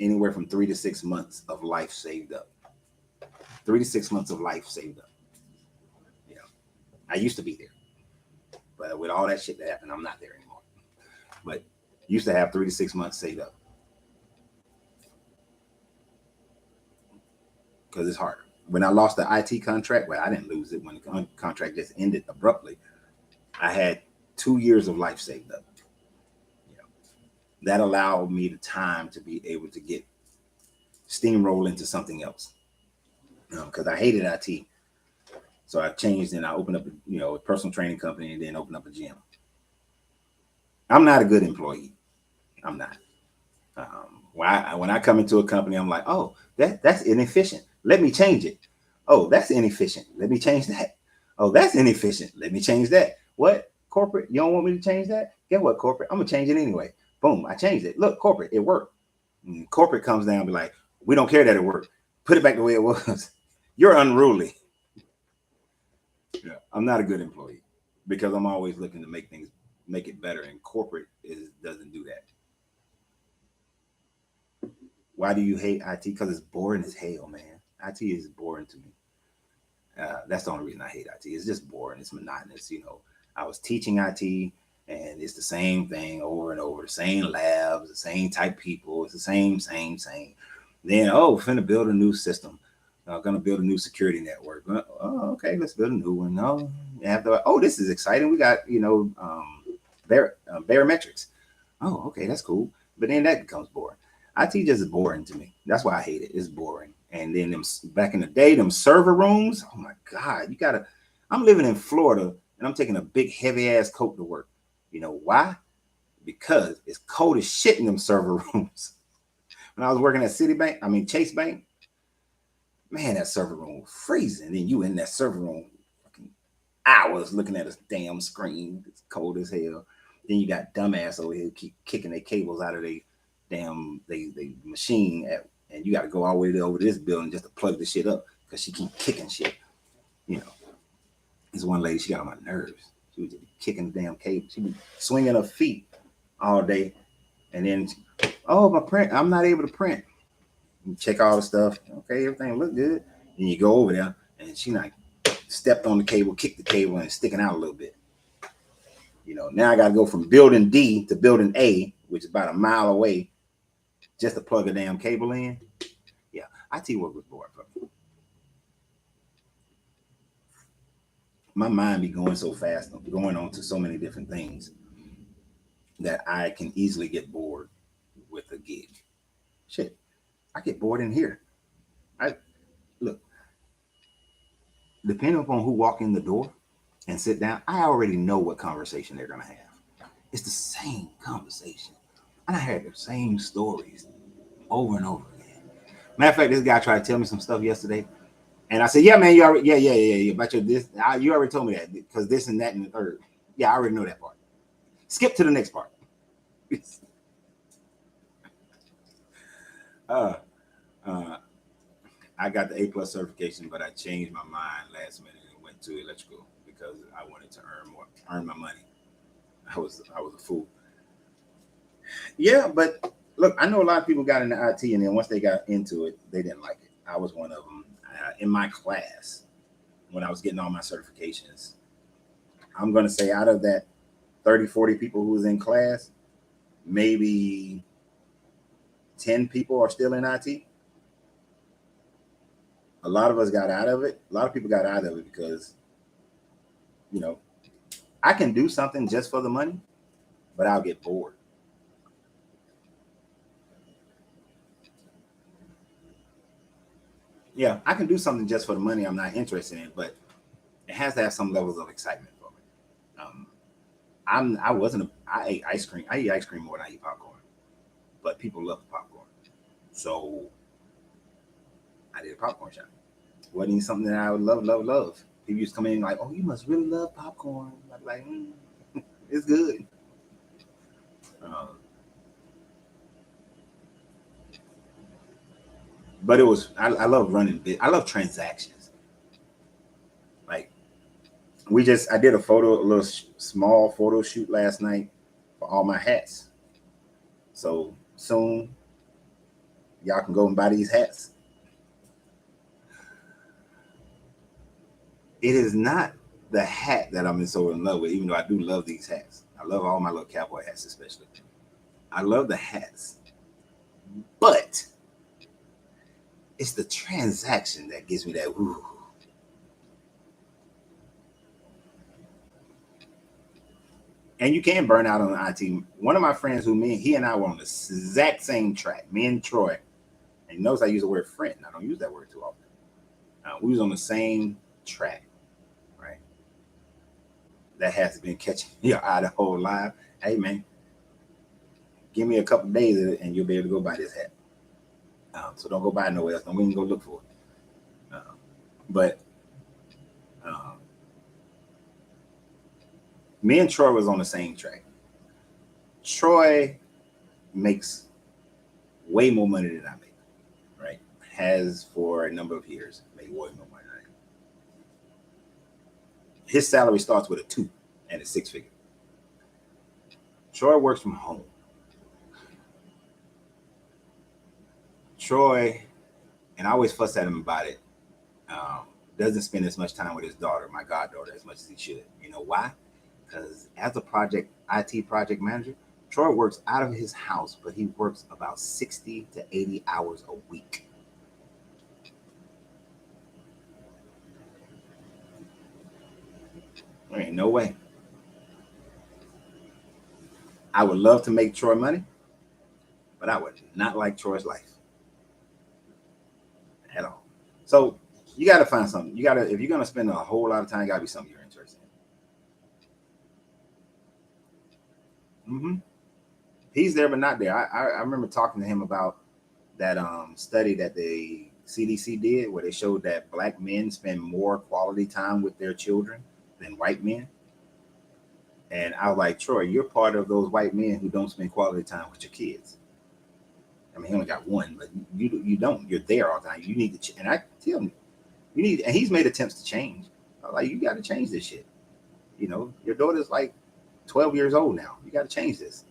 anywhere from 3 to 6 months of life saved up. 3 to 6 months of life saved up. You know, I used to be there, but with all that shit that happened, I'm not there anymore. But used to have 3 to 6 months saved up because it's harder. When I lost the IT contract, well, I didn't lose it. When the contract just ended abruptly, I had 2 years of life saved up. You know, that allowed me the time to be able to get steamroll into something else. Because I hated IT. So I changed and I opened up, a personal training company and then opened up a gym. I'm not a good employee. I'm not. When I come into a company, I'm like, oh, that's inefficient. Let me change it. Oh, that's inefficient. Let me change that. Oh, that's inefficient. Let me change that. What? Corporate? You don't want me to change that? Get what, corporate? I'm going to change it anyway. Boom, I changed it. Look, corporate, it worked. And corporate comes down and be like, we don't care that it worked. Put it back the way it was. You're unruly. Yeah, I'm not a good employee because I'm always looking to make it better, and corporate doesn't do that. Why do you hate IT? Because it's boring as hell, man. IT is boring to me. That's the only reason I hate IT. It's just boring. It's monotonous. I was teaching IT, and it's the same thing over and over. The same labs, the same type people. It's the same. Then, finna build a new system. Going to build a new security network. Oh, okay, let's build a new one. No, this is exciting. We got, barometrics. Oh, okay, that's cool. But then that becomes boring. IT just is boring to me. That's why I hate it. It's boring. And then back in the day, them server rooms. Oh my God, I'm living in Florida and I'm taking a big heavy ass coat to work. You know why? Because it's cold as shit in them server rooms. When I was working at Chase Bank, man, that server room was freezing. And then you in that server room fucking hours looking at a damn screen. It's cold as hell. Then you got dumbass over here who keep kicking their cables out of their damn they machine and you got to go all the way over this building just to plug the shit up because she keep kicking shit. This one lady, she got on my nerves. She was just kicking the damn cable. She was swinging her feet all day. And then, my print, I'm not able to print. You check all the stuff. Okay, everything look good. Then you go over there and she stepped on the cable, kicked the cable, and it's sticking out a little bit. Now I got to go from building D to building A, which is about a mile away, just to plug a damn cable in. Yeah, IT work was boring for me. My mind be going so fast, going on to so many different things that I can easily get bored with a gig. Shit, I get bored in here. I look, depending upon who walk in the door and sit down, I already know what conversation they're gonna have. It's the same conversation. And I heard the same stories over and over again. Matter of fact, this guy tried to tell me some stuff yesterday, and I said, "Yeah, man, you already, yeah, about your this, you already told me that because this and that and the third. Yeah, I already know that part. Skip to the next part." uh, uh, I got the A+ certification, but I changed my mind last minute and went to electrical because I wanted to earn my money. I was a fool. Yeah, but look, I know a lot of people got into IT, and then once they got into it, they didn't like it. I was one of them. In my class, when I was getting all my certifications, I'm going to say out of that 30, 40 people who was in class, maybe 10 people are still in IT. A lot of us got out of it. A lot of people got out of it because, you know, I can do something just for the money, but I'll get bored. Yeah, I can do something just for the money I'm not interested in, but it has to have some levels of excitement for me. Um, I wasn't a, I ate ice cream. I eat ice cream more than I eat popcorn, but people love popcorn, so I did a popcorn shop. Wasn't even something that I would love. People used to come in like, "Oh, you must really love popcorn." I'm like, "It's good." Um, but it was I love running. I love transactions. Like I did a little small photo shoot last night for all my hats. So soon y'all can go and buy these hats. It is not the hat that I'm so in love with, even though I do love these hats. I love all my little cowboy hats, especially. I love the hats, but it's the transaction that gives me that. Ooh. And you can burn out on IT. One of my friends, he and I were on the exact same track. Me and Troy, and he knows I use the word friend. I don't use that word too often. We was on the same track, right? That has been catching your eye the whole life. Hey man, give me a couple days and you'll be able to go buy this hat. So don't go buy it nowhere else. Don't even go look for it. But um, me and Troy was on the same track. Troy makes way more money than I make, right? Has for a number of years made way more money than I do. His salary starts with a two and a six figure. Troy works from home. Troy, and I always fuss at him about it, um, doesn't spend as much time with his daughter, my goddaughter, as much as he should. You know why? Because as a IT project manager, Troy works out of his house, but he works about 60 to 80 hours a week. There ain't no way. I would love to make Troy money, but I would not like Troy's life at all. So you got to find something. If you're going to spend a whole lot of time, got to be something you're interested in. He's there, but not there. I remember talking to him about that study that the CDC did where they showed that black men spend more quality time with their children than white men. And I was like, Troy, you're part of those white men who don't spend quality time with your kids. I mean, he only got one, but you don't. You're there all the time. You need to, and I tell him you need. And he's made attempts to change. I was like, you got to change this shit. You know, your daughter's like 12 years old now. You got to change this.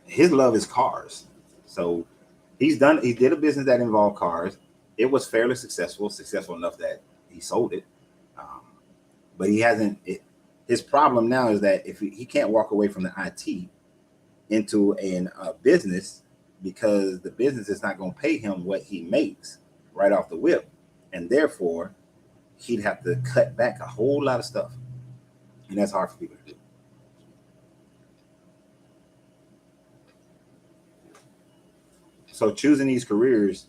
His love is cars, so he did a business that involved cars. It was fairly successful enough that he sold it. Um, but he hasn't. His problem now is that if he can't walk away from the IT into a business because the business is not going to pay him what he makes right off the whip, and therefore he'd have to cut back a whole lot of stuff, and that's hard for people to do. So choosing these careers,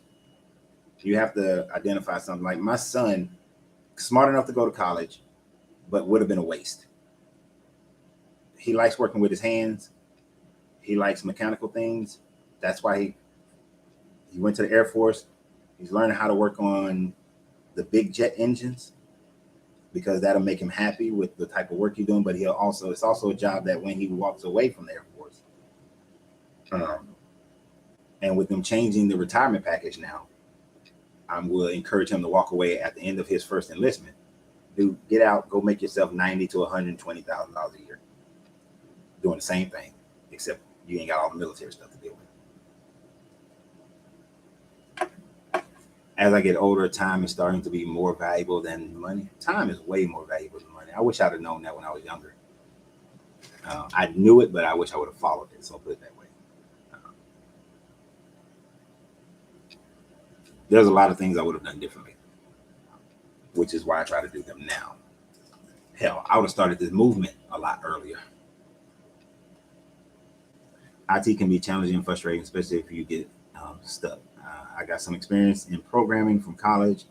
you have to identify something. Like my son, smart enough to go to college, but would have been a waste. He likes working with his hands. He likes mechanical things. That's why he went to the Air Force. He's learning how to work on the big jet engines because that'll make him happy with the type of work he's doing. But it's also a job that when he walks away from the Air Force, and with them changing the retirement package now, I will encourage him to walk away at the end of his first enlistment. Dude, get out, go make yourself $90,000 to $120,000 a year, doing the same thing, except you ain't got all the military stuff to deal with. As I get older, time is starting to be more valuable than money. Time is way more valuable than money. I wish I'd have known that when I was younger. I knew it, but I wish I would have followed it. So I'll put it that way. There's a lot of things I would have done differently, which is why I try to do them now. Hell, I would have started this movement a lot earlier. IT can be challenging and frustrating, especially if you get stuck. I got some experience in programming from college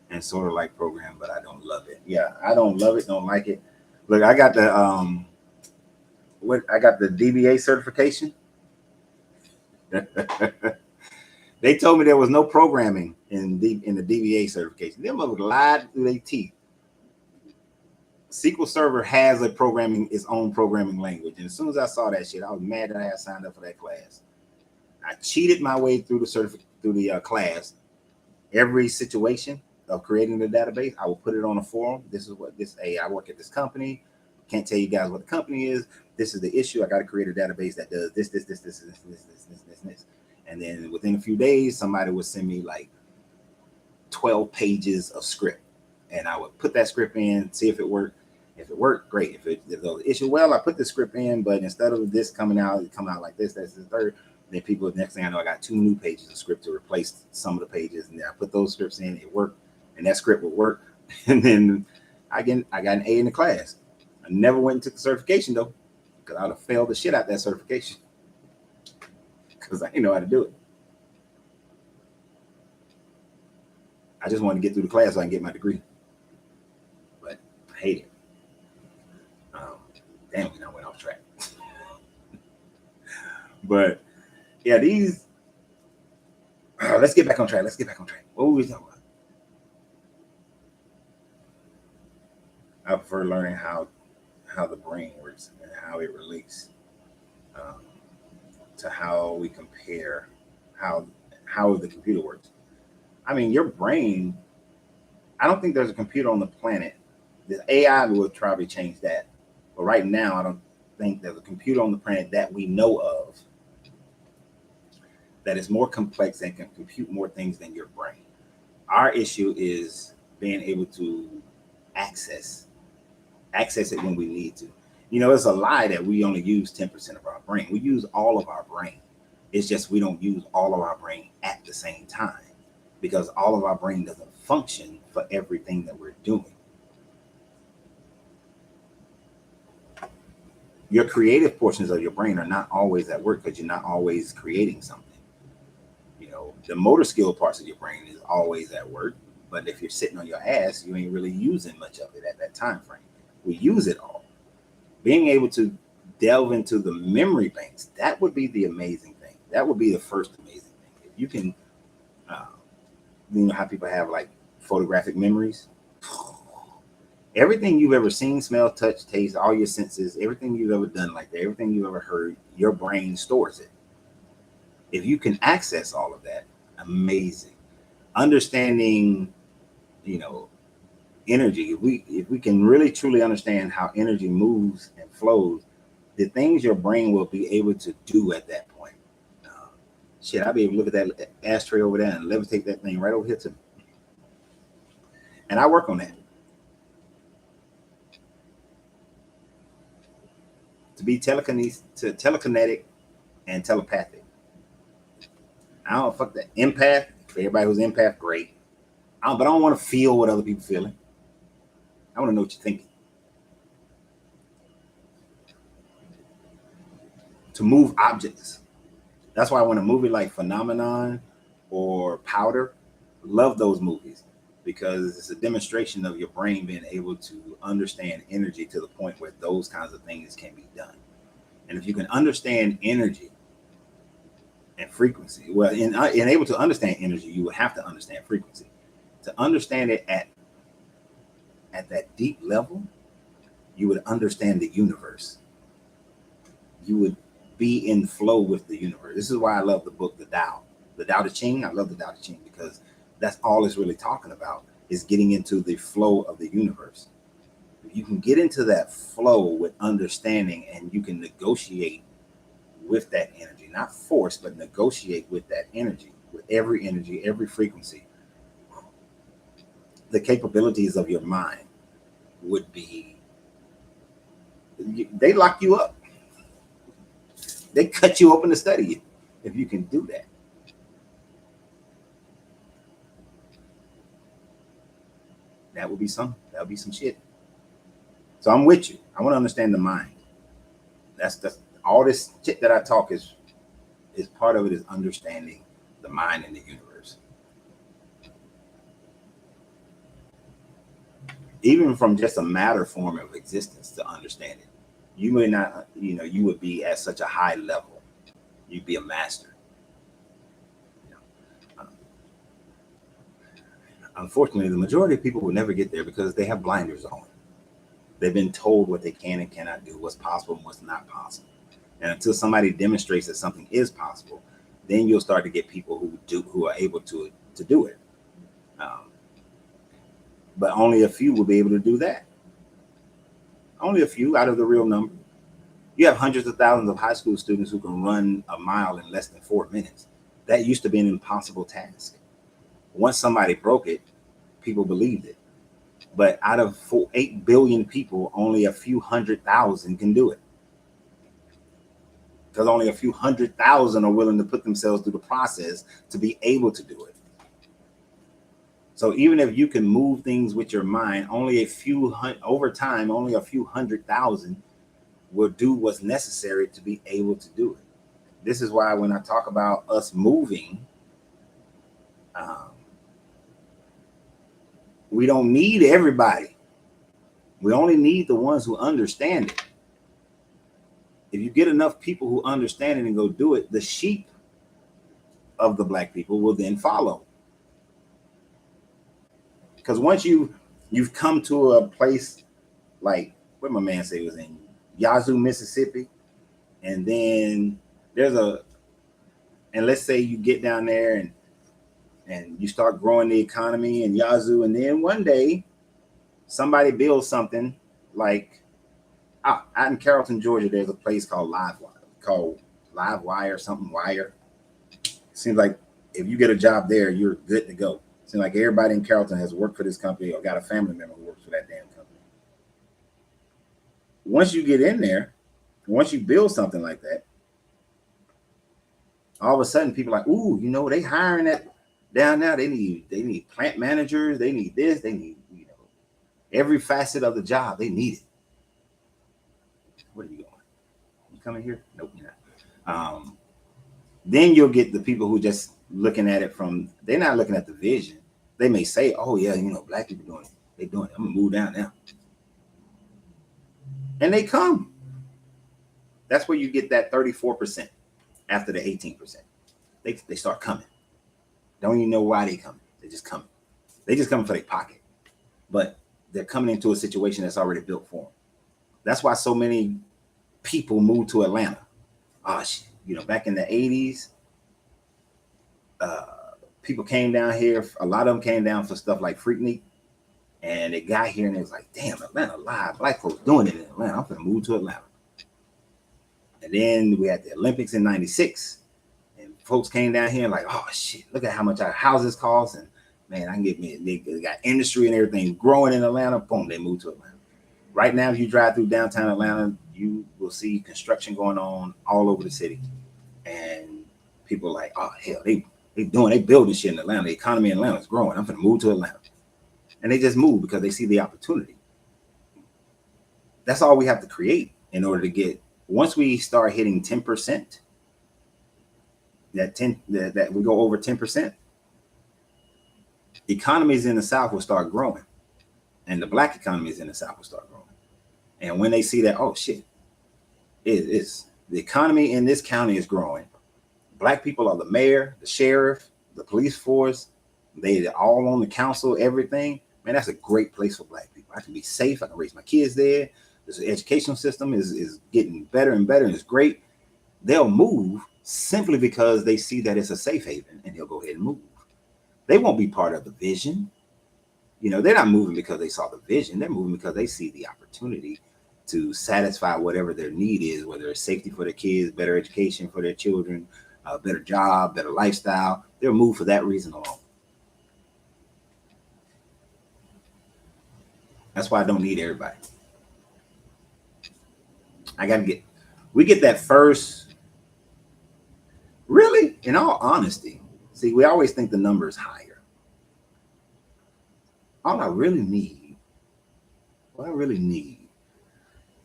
and sort of like program, but I don't love it. Yeah, I don't love it, don't like it. Look, I got the DBA certification. They told me there was no programming in the DBA certification. Them motherfuckers lied through their teeth. SQL Server has its own programming language. And as soon as I saw that shit, I was mad that I had signed up for that class. I cheated my way through the class. Every situation of creating the database, I will put it on a forum. This is what I work at this company. Can't tell you guys what the company is. This is the issue. I got to create a database that does this. And then within a few days, somebody would send me like 12 pages of script. And I would put that script in, see if it worked. If it worked, great. If there was an issue, well, I put the script in, but instead of this coming out, it come out like this, that's the third. Then next thing I know, I got 2 new pages of script to replace some of the pages. And then I put those scripts in, it worked, and that script would work. And then I got an A in the class. I never went and took the certification though, because I would have failed the shit out that certification. Because I didn't know how to do it. I just wanted to get through the class so I can get my degree. But I hate it. Damn, we now went off track. But yeah, let's get back on track. What were we talking about? I prefer learning how the brain works and how it relates to how we compare how the computer works. I mean, your brain, I don't think there's a computer on the planet. The AI will probably change that. But right now, I don't think there's a computer on the planet that we know of that is more complex and can compute more things than your brain. Our issue is being able to access it when we need to. You know, it's a lie that we only use 10% of our brain. We use all of our brain. It's just we don't use all of our brain at the same time because all of our brain doesn't function for everything that we're doing. Your creative portions of your brain are not always at work because you're not always creating something. You know, the motor skill parts of your brain is always at work, but if you're sitting on your ass, you ain't really using much of it at that time frame. We use it all. Being able to delve into the memory banks, that would be the amazing thing. That would be the first amazing thing. If you can, you know how people have like photographic memories? Everything you've ever seen, smell, touch, taste, all your senses, everything you've ever done like that, everything you've ever heard, your brain stores it. If you can access all of that, amazing. Understanding, you know, energy. If we can really truly understand how energy moves and flows, the things your brain will be able to do at that point. Shit, I'll be able to look at that ashtray over there and levitate that thing right over here to me. And I work on that. To be telekinetic and telepathic. I don't fuck that. Empath, for everybody who's empath, great. But I don't want to feel what other people feeling. I want to know what you're thinking. To move objects. That's why when a movie like Phenomenon or Powder, love those movies, because it's a demonstration of your brain being able to understand energy to the point where those kinds of things can be done. And if you can understand energy and frequency, well, in able to understand energy, you would have to understand frequency. To understand it at that deep level, you would understand the universe. You would be in flow with the universe. This is why I love the book, the Tao Te Ching. I love the Tao Te Ching because that's all it's really talking about, is getting into the flow of the universe. If you can get into that flow with understanding, and you can negotiate with that energy, not force, but negotiate with that energy, with every frequency, the capabilities of your mind would be, they lock you up. They cut you open to study you if you can do that. That would be some shit. So I'm with you. I want to understand the mind. That's all this shit that I talk is part of it, is understanding the mind and the universe. Even from just a matter form of existence, to understand it, you may not, you would be at such a high level. You'd be a master. Unfortunately, the majority of people will never get there because they have blinders on. They've been told what they can and cannot do, what's possible and what's not possible. And until somebody demonstrates that something is possible, then you'll start to get people who are able to do it. But only a few will be able to do that. Only a few out of the real number. You have hundreds of thousands of high school students who can run a mile in less than 4 minutes. That used to be an impossible task. Once somebody broke it, people believed it. But out of 8 billion people, only a few 100,000 can do it. Because only a few 100,000 are willing to put themselves through the process to be able to do it. So even if you can move things with your mind, over time, only a few 100,000 will do what's necessary to be able to do it. This is why when I talk about us moving, we don't need everybody. We only need the ones who understand it. If you get enough people who understand it and go do it, the sheep of the black people will then follow. Because once you've come to a place like, what my man say was in Yazoo, Mississippi, and then and let's say you get down there and you start growing the economy in Yazoo, and then one day somebody builds something like out in Carrollton, Georgia. There's a place called Livewire, something Wire. Seems like if you get a job there, you're good to go. Seems like everybody in Carrollton has worked for this company or got a family member who works for that damn company. Once you get in there, once you build something like that, all of a sudden people are like, ooh, they hiring that down now. They need plant managers. They need this. They need, every facet of the job. They need it. Where are you going? You coming here? Nope, you're not. Then you'll get the people who just looking at it they're not looking at the vision. They may say, oh yeah, black people doing it. They're doing it. I'm gonna move down now. And they come. That's where you get that 34% after the 18%. They start coming. Don't even know why they coming. They just coming. They just coming for their pocket. But they're coming into a situation that's already built for them. That's why so many people move to Atlanta. Oh shit. Back in the 80s, people came down here. A lot of them came down for stuff like Freaknik. And they got here and it was like, damn, Atlanta live. Black folks doing it in Atlanta. I'm gonna move to Atlanta. And then we had the Olympics in '96. And folks came down here and like, oh shit, look at how much our houses cost. And man, I can get me, they got industry and everything growing in Atlanta. Boom, they moved to Atlanta. Right now, if you drive through downtown Atlanta, you will see construction going on all over the city. And people are like, oh hell, they building shit in Atlanta. The economy in Atlanta is growing. I'm gonna move to Atlanta. And they just move because they see the opportunity. That's all we have to create in order to get, once we start hitting 10%, that we go over 10%, economies in the South will start growing, and the Black economies in the South will start growing. And when they see that, oh shit, it's the economy in this county is growing. Black people are the mayor, the sheriff, the police force. They all on the council, everything. Man, that's a great place for Black people. I can be safe. I can raise my kids there. The educational system is getting better and better, and it's great. They'll move simply because they see that it's a safe haven, and they'll go ahead and move. They won't be part of the vision. They're not moving because they saw the vision. They're moving because they see the opportunity to satisfy whatever their need is, whether it's safety for their kids, better education for their children, a better job, better lifestyle. They'll move for that reason alone. That's why I don't need everybody. We get that first, really, in all honesty. See, we always think the number is higher. What I really need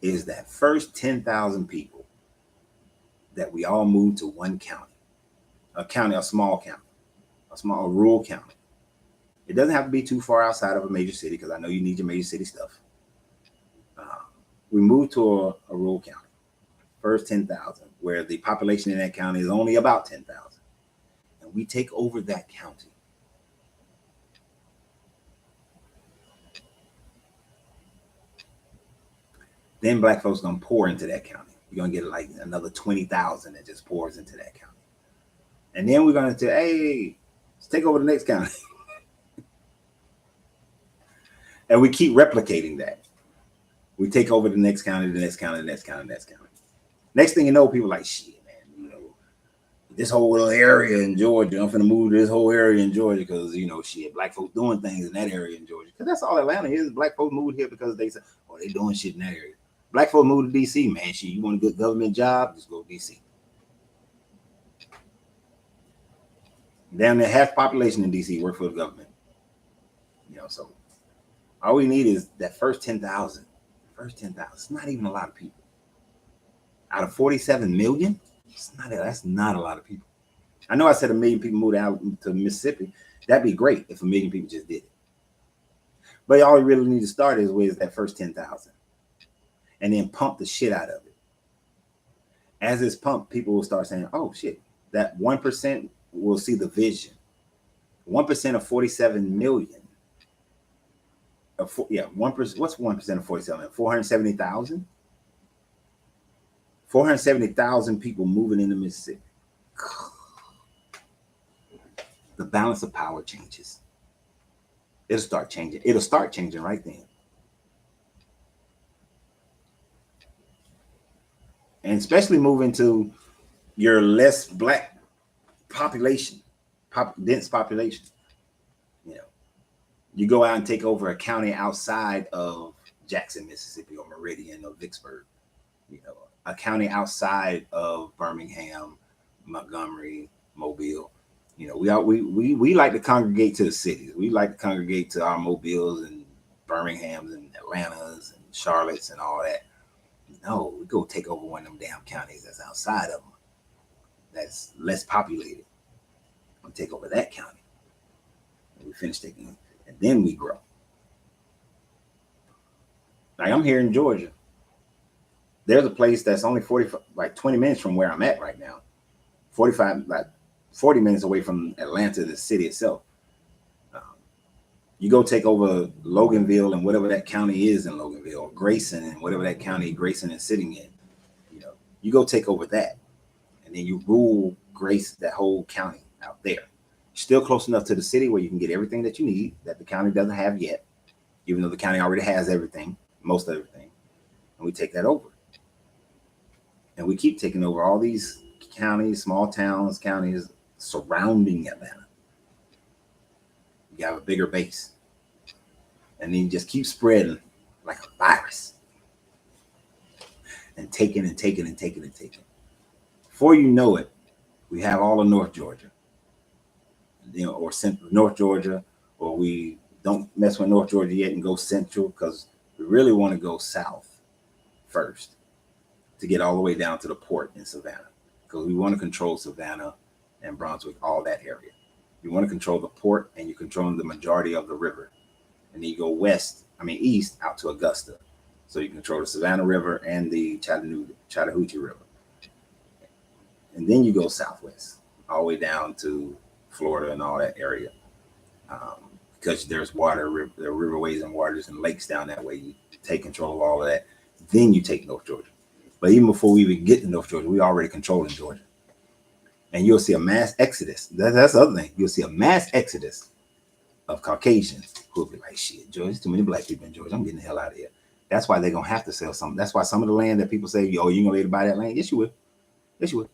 is that first 10,000 people that we all move to one county, a small county, a small rural county. It doesn't have to be too far outside of a major city, because I know you need your major city stuff. We move to a rural county, first 10,000, where the population in that county is only about 10,000. And we take over that county. Then Black folks are going to pour into that county. You're going to get like another 20,000 that just pours into that county. And then we're going to say, hey, let's take over the next county. And we keep replicating that. We take over the next county, the next county, the next county, the next county. Next thing you know, people are like, shit, man, this whole little area in Georgia, I'm finna move to this whole area in Georgia because, shit, Black folks doing things in that area in Georgia. Because that's all Atlanta is. Black folks moved here because they said, oh, they doing shit in that area. Black folks moved to D.C., man. Shit, you want a good government job? Just go to D.C. Damn near half the population in D.C. work for the government. So all we need is that first 10,000. First 10,000. It's not even a lot of people. Out of 47 million, that's not a lot of people. I know I said 1 million people moved out to Mississippi. That'd be great if 1 million people just did it. But all you really need to start is with that first 10,000. And then pump the shit out of it. As it's pumped, people will start saying, oh shit, that 1% will see the vision. 1% of 47 million. 1%. What's 1% of 47? 470,000? 470,000 people moving into Mississippi. The balance of power changes. It'll start changing. It'll start changing right then. And especially moving to your less Black population, dense population. You go out and take over a county outside of Jackson, Mississippi, or Meridian, or Vicksburg. A county outside of Birmingham, Montgomery, Mobile. We like to congregate to the cities. We like to congregate to our Mobiles and Birminghams and Atlantas and Charlottes and all that. No, we go take over one of them damn counties that's outside of them, that's less populated. We'll take over that county. And we finish taking them, and then we grow. Like I'm here in Georgia. There's a place that's only 20 minutes from where I'm at right now. 40 minutes away from Atlanta, the city itself. You go take over Loganville and whatever that county is in Loganville, or Grayson and whatever that county Grayson is sitting in. You go take over that, and then you rule that whole county out there. Still close enough to the city where you can get everything that you need that the county doesn't have yet, even though the county already has everything, most everything. And we take that over. And we keep taking over all these counties, small towns, counties surrounding Atlanta. You have a bigger base. And then you just keep spreading like a virus. And taking and taking and taking and taking. Before you know it, we have all of North Georgia. Or central North Georgia, or we don't mess with North Georgia yet and go central, because we really want to go south first to get all the way down to the port in Savannah, because we want to control Savannah and Brunswick, all that area. You want to control the port, and you're controlling the majority of the river. And then you go east out to Augusta. So you control the Savannah River and the Chattahoochee River. And then you go southwest, all the way down to Florida and all that area. Because there's water, there are riverways and waters and lakes down that way. You take control of all of that. Then you take North Georgia. But even before we even get to North Georgia, we already controlling Georgia. And you'll see a mass exodus. That's the other thing. You'll see a mass exodus of Caucasians who will be like, shit, Georgia, there's too many black people in Georgia. I'm getting the hell out of here. That's why they're going to have to sell something. That's why some of the land that people say, yo, you going to be able to buy that land? Yes, you will. Yes, you will.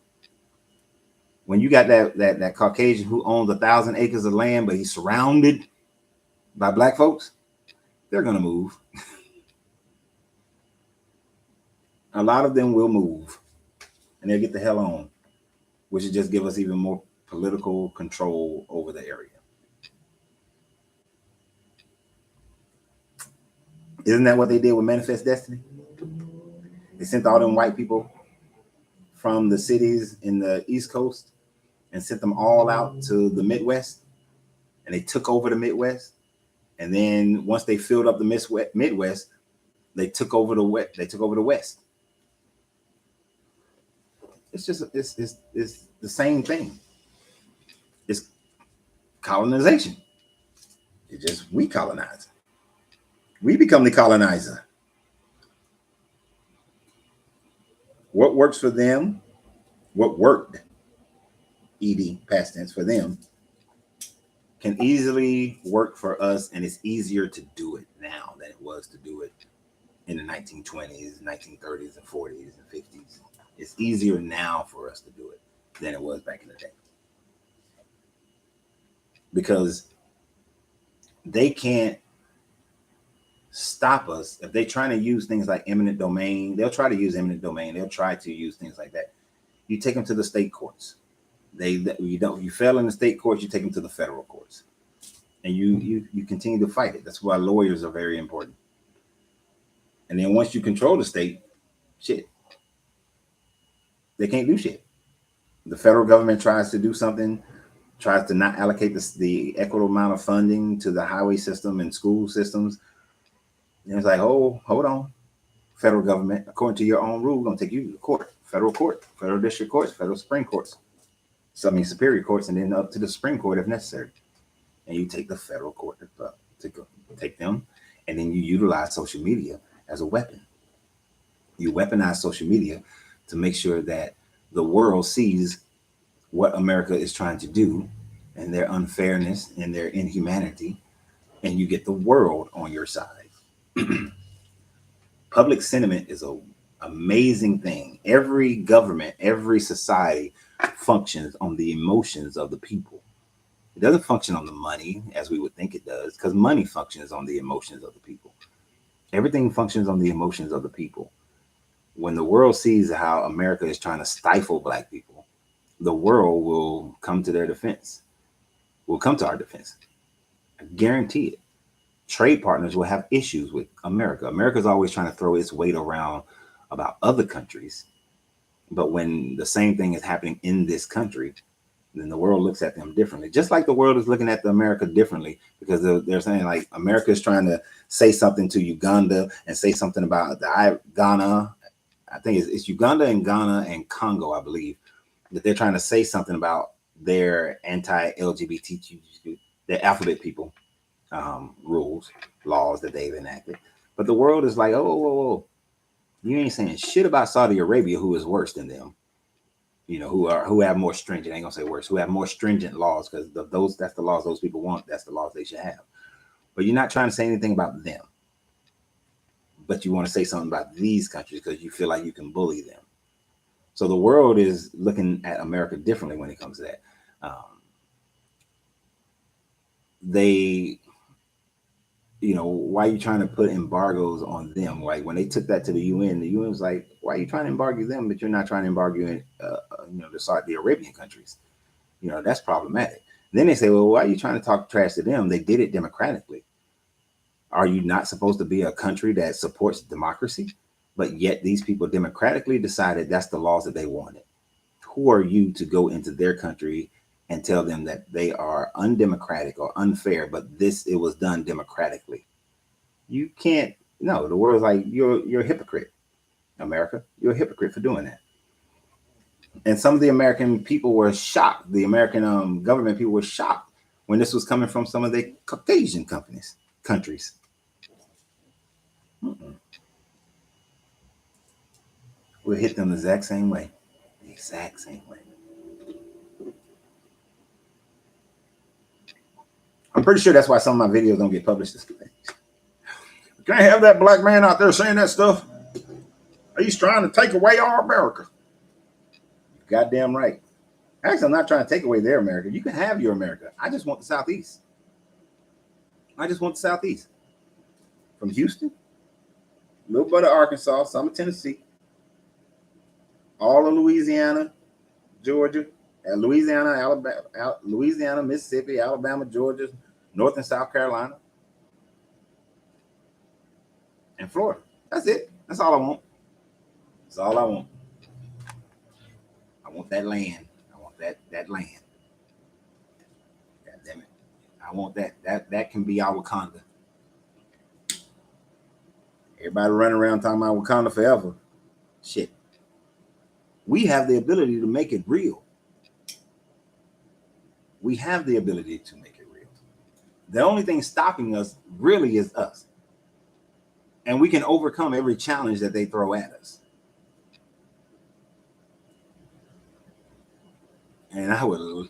When you got that Caucasian who owns 1,000 acres of land, but he's surrounded by black folks, they're going to move. A lot of them will move, and they'll get the hell on, which will just give us even more political control over the area. Isn't that what they did with Manifest Destiny? They sent all them white people from the cities in the East Coast and sent them all out to the Midwest, and they took over the Midwest. And then once they filled up the Midwest, they took over the West. They took over the West. It's just it's the same thing. It's colonization. It's just we colonize. We become the colonizer. What works for them, what worked, ED, past tense, for them, can easily work for us, and it's easier to do it now than it was to do it in the 1920s, 1930s, and 40s, and 50s. It's easier now for us to do it than it was back in the day. Because they can't stop us. If they're trying to use things like eminent domain, they'll try to use eminent domain. They'll try to use things like that. You take them to the state courts. You fail in the state courts, you take them to the federal courts. And you continue to fight it. That's why lawyers are very important. And then once you control the state, shit, they can't do shit. The federal government tries to do something, tries to not allocate the equitable amount of funding to the highway system and school systems. And it's like, oh, hold on. Federal government, according to your own rule, we're going to take you to court, federal district courts, federal Supreme Courts, superior courts, and then up to the Supreme Court if necessary. And you take the federal court to take them, and then you utilize social media as a weapon. You weaponize social media to make sure that the world sees what America is trying to do and their unfairness and their inhumanity, and you get the world on your side. Public sentiment is an amazing thing. Every government, every society functions on the emotions of the people. It doesn't function on the money as we would think it does, because money functions on the emotions of the people. Everything functions on the emotions of the people. When the world sees how America is trying to stifle black people, the world will come to their defense, will come to our defense. I guarantee it. Trade partners will have issues with America. America's always trying to throw its weight around about other countries. But when the same thing is happening in this country, then the world looks at them differently. Just like the world is looking at America differently, because they're saying like America is trying to say something to Uganda and say something about Ghana. I think it's Uganda and Ghana and Congo, I believe, that they're trying to say something about their anti-LGBTQ, their alphabet people. Rules, laws that they've enacted. But the world is like, oh, you ain't saying shit about Saudi Arabia, who is worse than them. You know, who have more stringent, I ain't gonna say worse, who have more stringent laws, because that's the laws those people want. That's the laws they should have. But you're not trying to say anything about them. But you want to say something about these countries because you feel like you can bully them. So the world is looking at America differently when it comes to that. Why are you trying to put embargoes on them? Like when they took that to the UN was like, why are you trying to embargo them, but you're not trying to embargo the Saudi Arabian countries? That's problematic. Then they say, well, why are you trying to talk trash to them? They did it democratically. Are you not supposed to be a country that supports democracy? But yet these people democratically decided that's the laws that they wanted. Who are you to go into their country and tell them that they are undemocratic or unfair, but it was done democratically. You can't. No, the world's like you're a hypocrite, America. You're a hypocrite for doing that. And some of the American people were shocked. The American government people were shocked when this was coming from some of the Caucasian countries. We'll hit them the exact same way. The exact same way. I'm pretty sure that's why some of my videos don't get published this way. Can't have that black man out there saying that stuff. He's trying to take away our America. Goddamn right. Actually, I'm not trying to take away their America. You can have your America. I just want the Southeast. I just want the Southeast. From Houston, a little bit of Arkansas, some of Tennessee, all of Louisiana, Georgia, Louisiana, Alabama, Louisiana, Mississippi, Alabama, Georgia, North and South Carolina, and Florida. That's it. That's all I want. That's all I want. I want that land. I want that land. God damn it. I want that. That can be our Wakanda. Everybody running around talking about Wakanda forever. Shit. We have the ability to make it real. We have the ability to make it real. The only thing stopping us really is us. And we can overcome every challenge that they throw at us. And I would,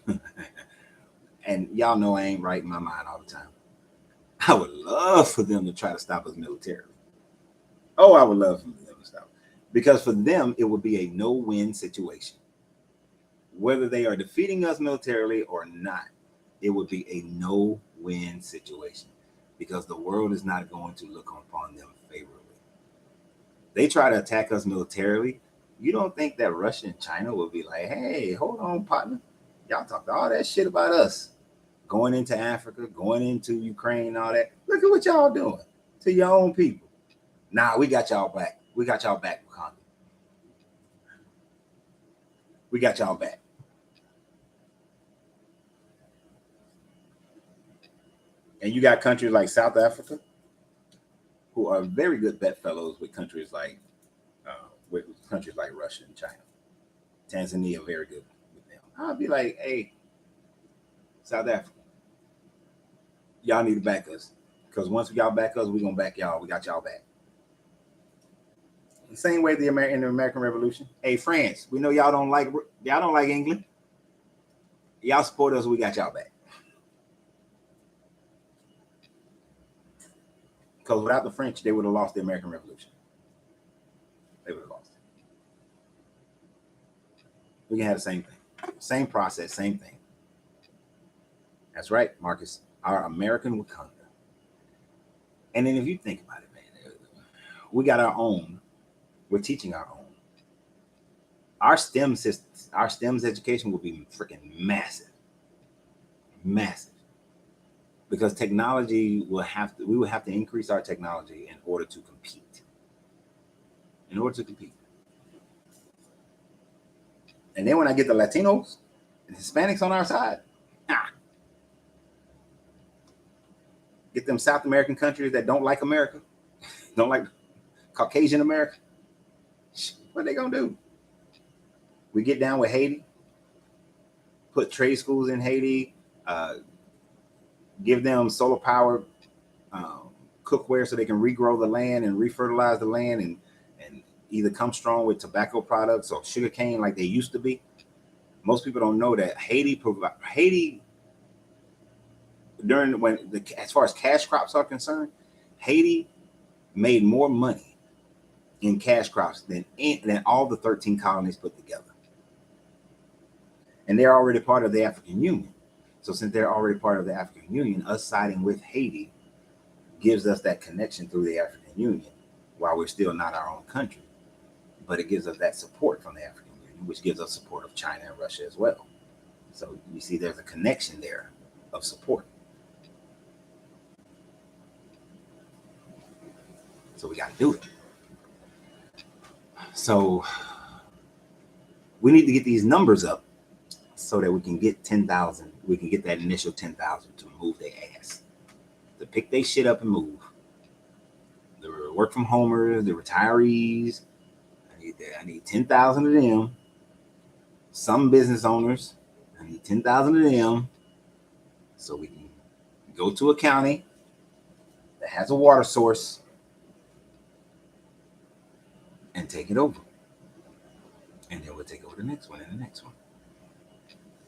and y'all know I ain't right in my mind all the time. I would love for them to try to stop us militarily. Oh, I would love for them to stop. Because for them, it would be a no-win situation. Whether they are defeating us militarily or not, it would be a no-win situation. Because the world is not going to look upon them favorably. They try to attack us militarily. You don't think that Russia and China will be like, hey, hold on, partner. Y'all talked all that shit about us. Going into Africa, going into Ukraine, all that. Look at what y'all doing to your own people. Nah, we got y'all back. We got y'all back, Wakanda. We got y'all back. And you got countries like South Africa who are very good bedfellows with countries like Russia and China. Tanzania, very good with them. I'll be like, hey, South Africa, y'all need to back us. Because once y'all back us, we're going to back y'all. We got y'all back. The same way in the American Revolution. Hey, France, we know y'all don't like England. Y'all support us, we got y'all back. Because without the French, they would have lost the American Revolution. They would have lost it. We can have the same thing. Same process, same thing. That's right, Marcus. Our American Wakanda. And then if you think about it, man, we got our own. We're teaching our own. Our STEM systems, our STEM's education will be freaking massive. Massive. Because technology we will have to increase our technology in order to compete. In order to compete. And then when I get the Latinos and Hispanics on our side, get them South American countries that don't like America, don't like Caucasian America, what are they gonna do? We get down with Haiti, put trade schools in Haiti, give them solar powered cookware so they can regrow the land and refertilize the land and either come strong with tobacco products or sugarcane like they used to be. Most people don't know that Haiti as far as cash crops are concerned, Haiti made more money in cash crops than all the 13 colonies put together. And they're already part of the African Union. So since they're already part of the African Union, us siding with Haiti gives us that connection through the African Union while we're still not our own country. But it gives us that support from the African Union, which gives us support of China and Russia as well. So you see there's a connection there of support. So we got to do it. So we need to get these numbers up so that we can get 10,000. We can get that initial 10,000 to move their ass, to pick their shit up and move. The work from homers, the retirees. I need 10,000 of them. Some business owners, I need 10,000 of them, so we can go to a county that has a water source and take it over. And then we'll take over the next one and the next one.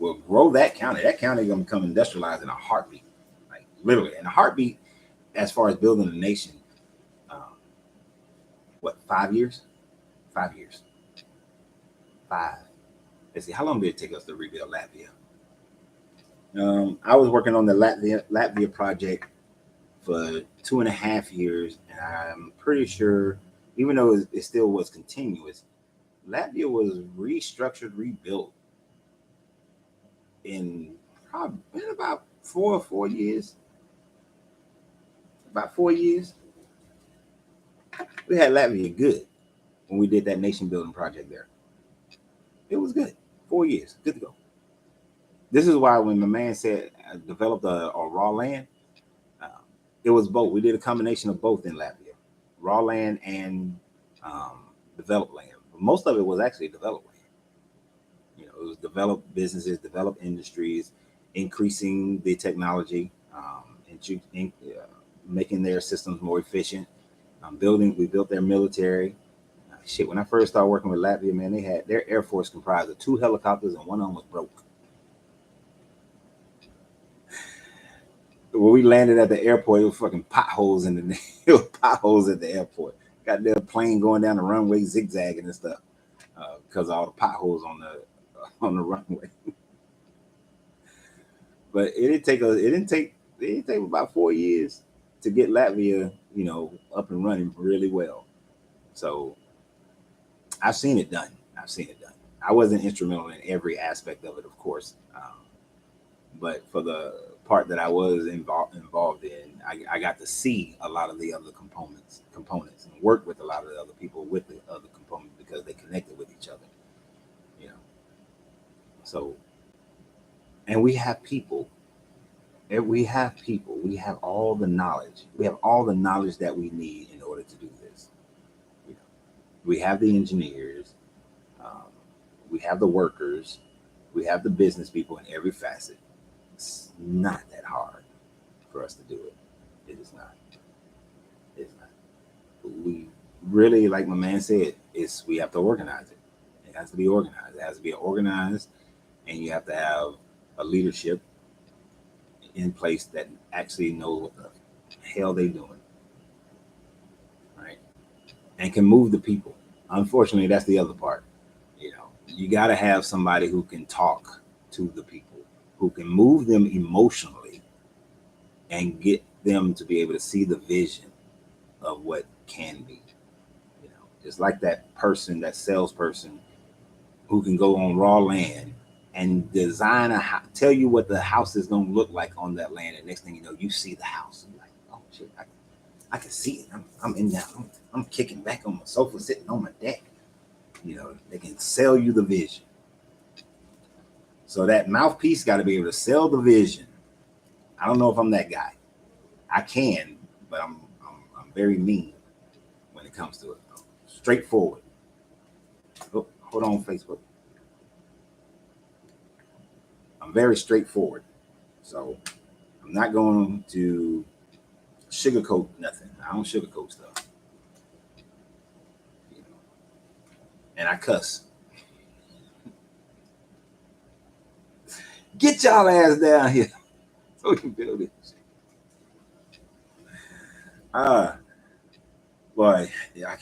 We'll grow that county. That county is going to become industrialized in a heartbeat. Like literally in a heartbeat, as far as building a nation. 5 years? 5 years. 5. Let's see, how long did it take us to rebuild Latvia? I was working on the Latvia project for 2.5 years, and I'm pretty sure, even though it still was continuous, Latvia was restructured, rebuilt in about 4 years. About 4 years. We had Latvia good when we did that nation building project there. It was good. 4 years, good to go. This is why when my man said I developed a raw land, it was both. We did a combination of both in Latvia, raw land and developed land. But most of it was actually developed land. You know, it was developed businesses, developed industries, increasing the technology, making their systems more efficient. We built their military. Shit, when I first started working with Latvia, man, they had their Air Force comprised of 2 helicopters and one of them was broke. When we landed at the airport, it was fucking potholes at the airport. Got their plane going down the runway zigzagging and stuff because of all the potholes on the runway. But it didn't take about 4 years to get Latvia, up and running really well. So I've seen it done. I wasn't instrumental in every aspect of it, of course. But for the part that I was involved in, I got to see a lot of the other components and work with a lot of the other people with the other components because they connected with each other. So, and we have people. We have all the knowledge. We have all the knowledge that we need in order to do this. We have the engineers. We have the workers. We have the business people in every facet. It's not that hard for us to do it. It is not. We really, like my man said, we have to organize it. It has to be organized. It has to be organized, and you have to have a leadership in place that actually knows what the hell they're doing, right? And can move the people. Unfortunately, that's the other part. You got to have somebody who can talk to the people, who can move them emotionally and get them to be able to see the vision of what can be. Just like that salesperson who can go on raw land and design tell you what the house is going to look like on that land. And next thing you know, you see the house. You're like, oh shit, I can see it. I'm in there. I'm kicking back on my sofa, sitting on my deck. They can sell you the vision. So that mouthpiece got to be able to sell the vision. I don't know if I'm that guy. I can, but I'm very mean when it comes to it. Straightforward. Oh, hold on, Facebook. I'm very straightforward. So I'm not going to sugarcoat nothing. I don't sugarcoat stuff. And I cuss. Get y'all ass down here so we can build it. Boy, yeah,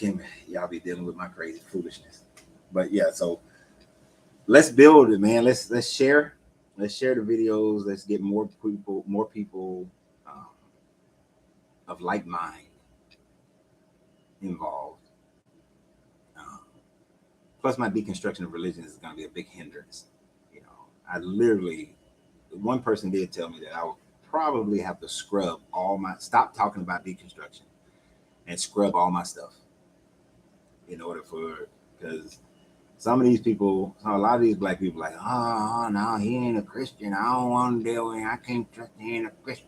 y'all be dealing with my crazy foolishness. But yeah, so let's build it, man. Let's share the videos. Let's get more people of like mind involved. Plus, my deconstruction of religion is going to be a big hindrance. One person did tell me that I would probably have to stop talking about deconstruction and scrub all my stuff because Some of these people, a lot of these black people, like, oh no, he ain't a Christian. I don't want to deal with him. I can't trust him. He ain't a Christian.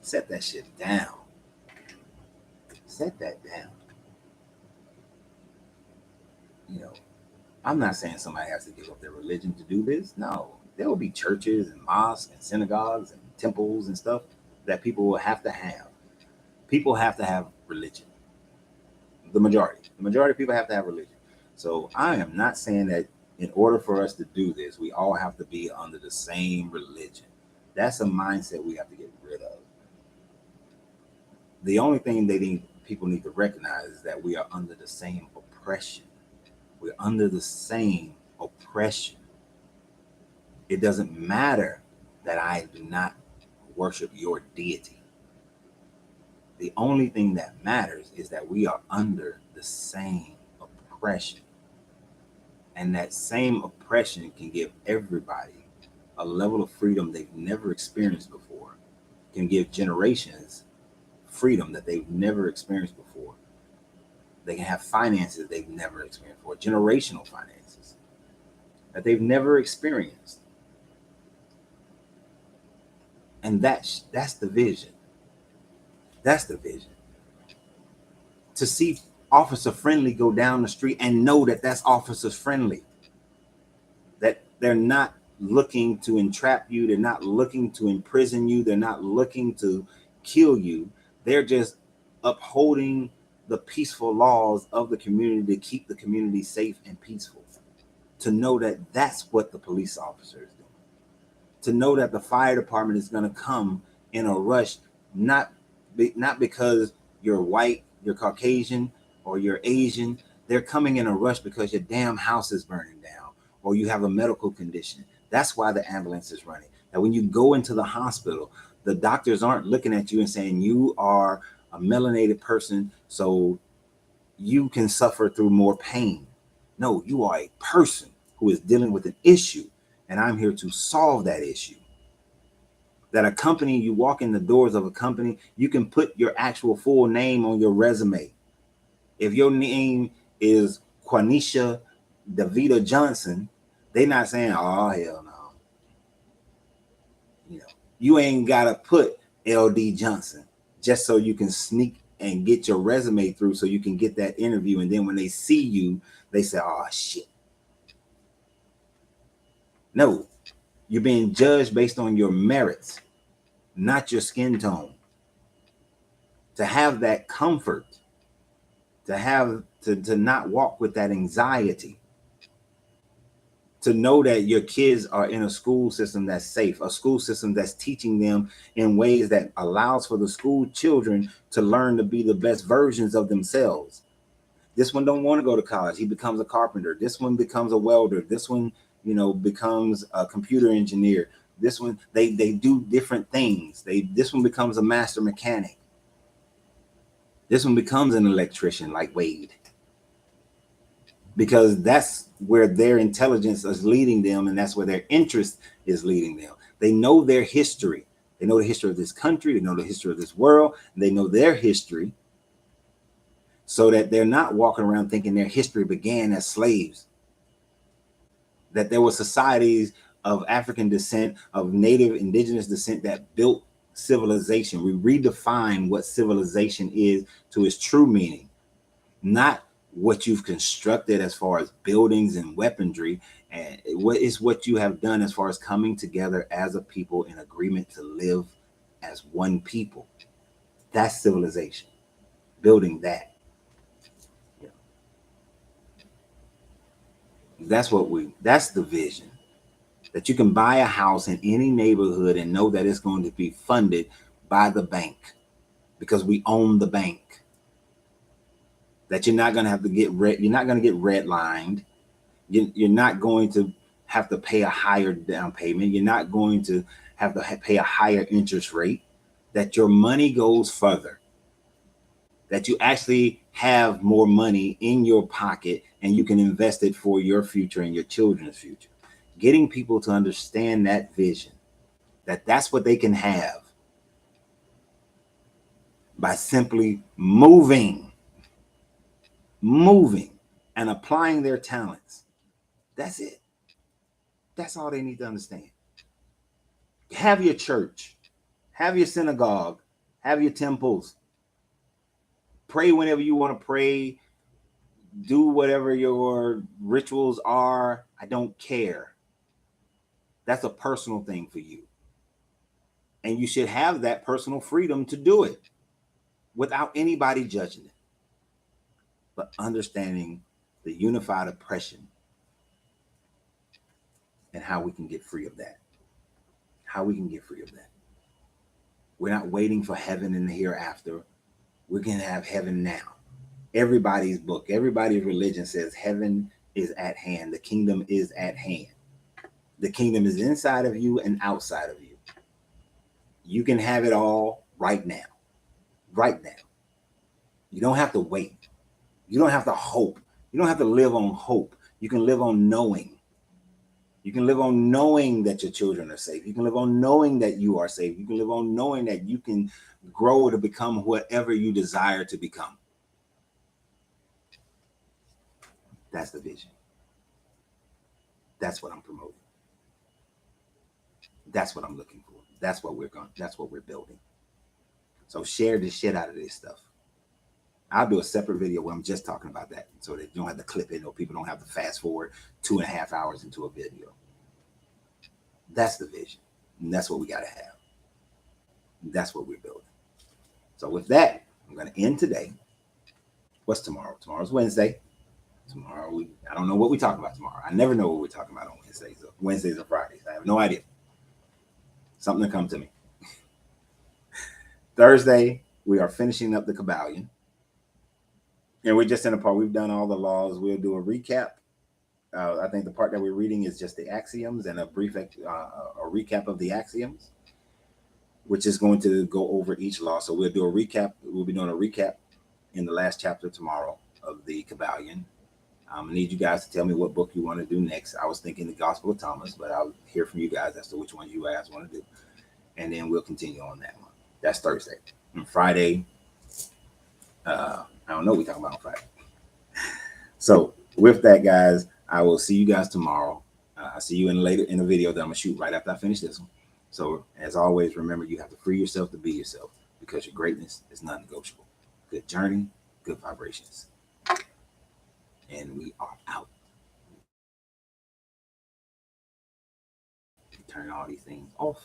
Set that shit down. Set that down. You know, I'm not saying somebody has to give up their religion to do this. No, there will be churches and mosques and synagogues and temples and stuff that people will have to have. People have to have religion. The majority of people have to have religion. So I am not saying that in order for us to do this, we all have to be under the same religion. That's a mindset we have to get rid of. The only thing people need to recognize is that we are under the same oppression. We're under the same oppression. It doesn't matter that I do not worship your deity. The only thing that matters is that we are under the same oppression. And that same oppression can give everybody a level of freedom they've never experienced before, can give generations freedom that they've never experienced before. They can have finances they've never experienced before, generational finances that they've never experienced. And that's the vision. That's the vision. To see Officer Friendly go down the street and know that that's Officer Friendly. That they're not looking to entrap you. They're not looking to imprison you. They're not looking to kill you. They're just upholding the peaceful laws of the community to keep the community safe and peaceful. To know that that's what the police officer is doing. To know that the fire department is going to come in a rush, not because you're white, you're Caucasian, or you're Asian. They're coming in a rush because your damn house is burning down or you have a medical condition. That's why the ambulance is running. Now, when you go into the hospital, the doctors aren't looking at you and saying you are a melanated person, so you can suffer through more pain. No, you are a person who is dealing with an issue, and I'm here to solve that issue. That a company, you walk in the doors of a company, you can put your actual full name on your resume. If your name is Quanisha Davida Johnson, they're not saying, oh, hell no. You ain't got to put LD Johnson just so you can sneak and get your resume through so you can get that interview. And then when they see you, they say, oh, shit. No, you're being judged based on your merits, not your skin tone. To have that comfort, to not walk with that anxiety, to know that your kids are in a school system that's safe, a school system that's teaching them in ways that allows for the school children to learn to be the best versions of themselves. This one don't want to go to college. He becomes a carpenter. This one becomes a welder. This one, becomes a computer engineer. This one, they do different things. This one becomes a master mechanic. This one becomes an electrician like Wade. Because that's where their intelligence is leading them, and that's where their interest is leading them. They know their history. They know the history of this country. They know the history of this world. And they know their history, so that they're not walking around thinking their history began as slaves. That there were societies of African descent, of native indigenous descent that built civilization. We redefine what civilization is to its true meaning, not what you've constructed as far as buildings and weaponry, and what you have done as far as coming together as a people in agreement to live as one people. That's civilization. Building that. That's the vision. That you can buy a house in any neighborhood and know that it's going to be funded by the bank because we own the bank. That you're not going to have to get redlined. You're not going to have to pay a higher down payment. You're not going to have to pay a higher interest rate. That your money goes further. That you actually have more money in your pocket and you can invest it for your future and your children's future. Getting people to understand that vision, that's what they can have by simply moving. and applying their talents. That's it. That's all they need to understand. Have your church, have your synagogue, have your temples. Pray whenever you want to pray. Do whatever your rituals are. I don't care. That's a personal thing for you. And you should have that personal freedom to do it without anybody judging it. But understanding the unified oppression and how we can get free of that. How we can get free of that. We're not waiting for heaven in the hereafter. We're going to have heaven now. Everybody's book, everybody's religion says heaven is at hand. The kingdom is at hand. The kingdom is inside of you and outside of you. You can have it all right now. Right now. You don't have to wait. You don't have to hope. You don't have to live on hope. You can live on knowing. You can live on knowing that your children are safe. You can live on knowing that you are safe. You can live on knowing that you can grow to become whatever you desire to become. That's the vision. That's what I'm promoting. That's what I'm looking for. That's what we're building. So share the shit out of this stuff. I'll do a separate video where I'm just talking about that so that you don't have to clip it or people don't have to fast forward 2.5 hours into a video. That's the vision. And that's what we got to have. That's what we're building. So with that, I'm going to end today. What's tomorrow? Tomorrow's Wednesday. Tomorrow, I don't know what we talk about tomorrow. I never know what we're talking about on Wednesdays or Fridays. I have no idea. Something to come to me. Thursday, we are finishing up the Kabbalion. And we're just in a part. We've done all the laws. We'll do a recap. I think the part that we're reading is just the axioms and a brief a recap of the axioms, which is going to go over each law. So we'll do a recap. We'll be doing a recap in the last chapter tomorrow of the Kabbalion. I need you guys to tell me what book you want to do next. I was thinking the Gospel of Thomas, but I'll hear from you guys as to which one you guys want to do. And then we'll continue on that one. That's Thursday. And Friday, I don't know what we're talking about on Friday. So with that, guys, I will see you guys tomorrow. I'll see you in a video that I'm going to shoot right after I finish this one. So as always, remember, you have to free yourself to be yourself because your greatness is non-negotiable. Good journey, good vibrations. And we are out. Turn all these things off.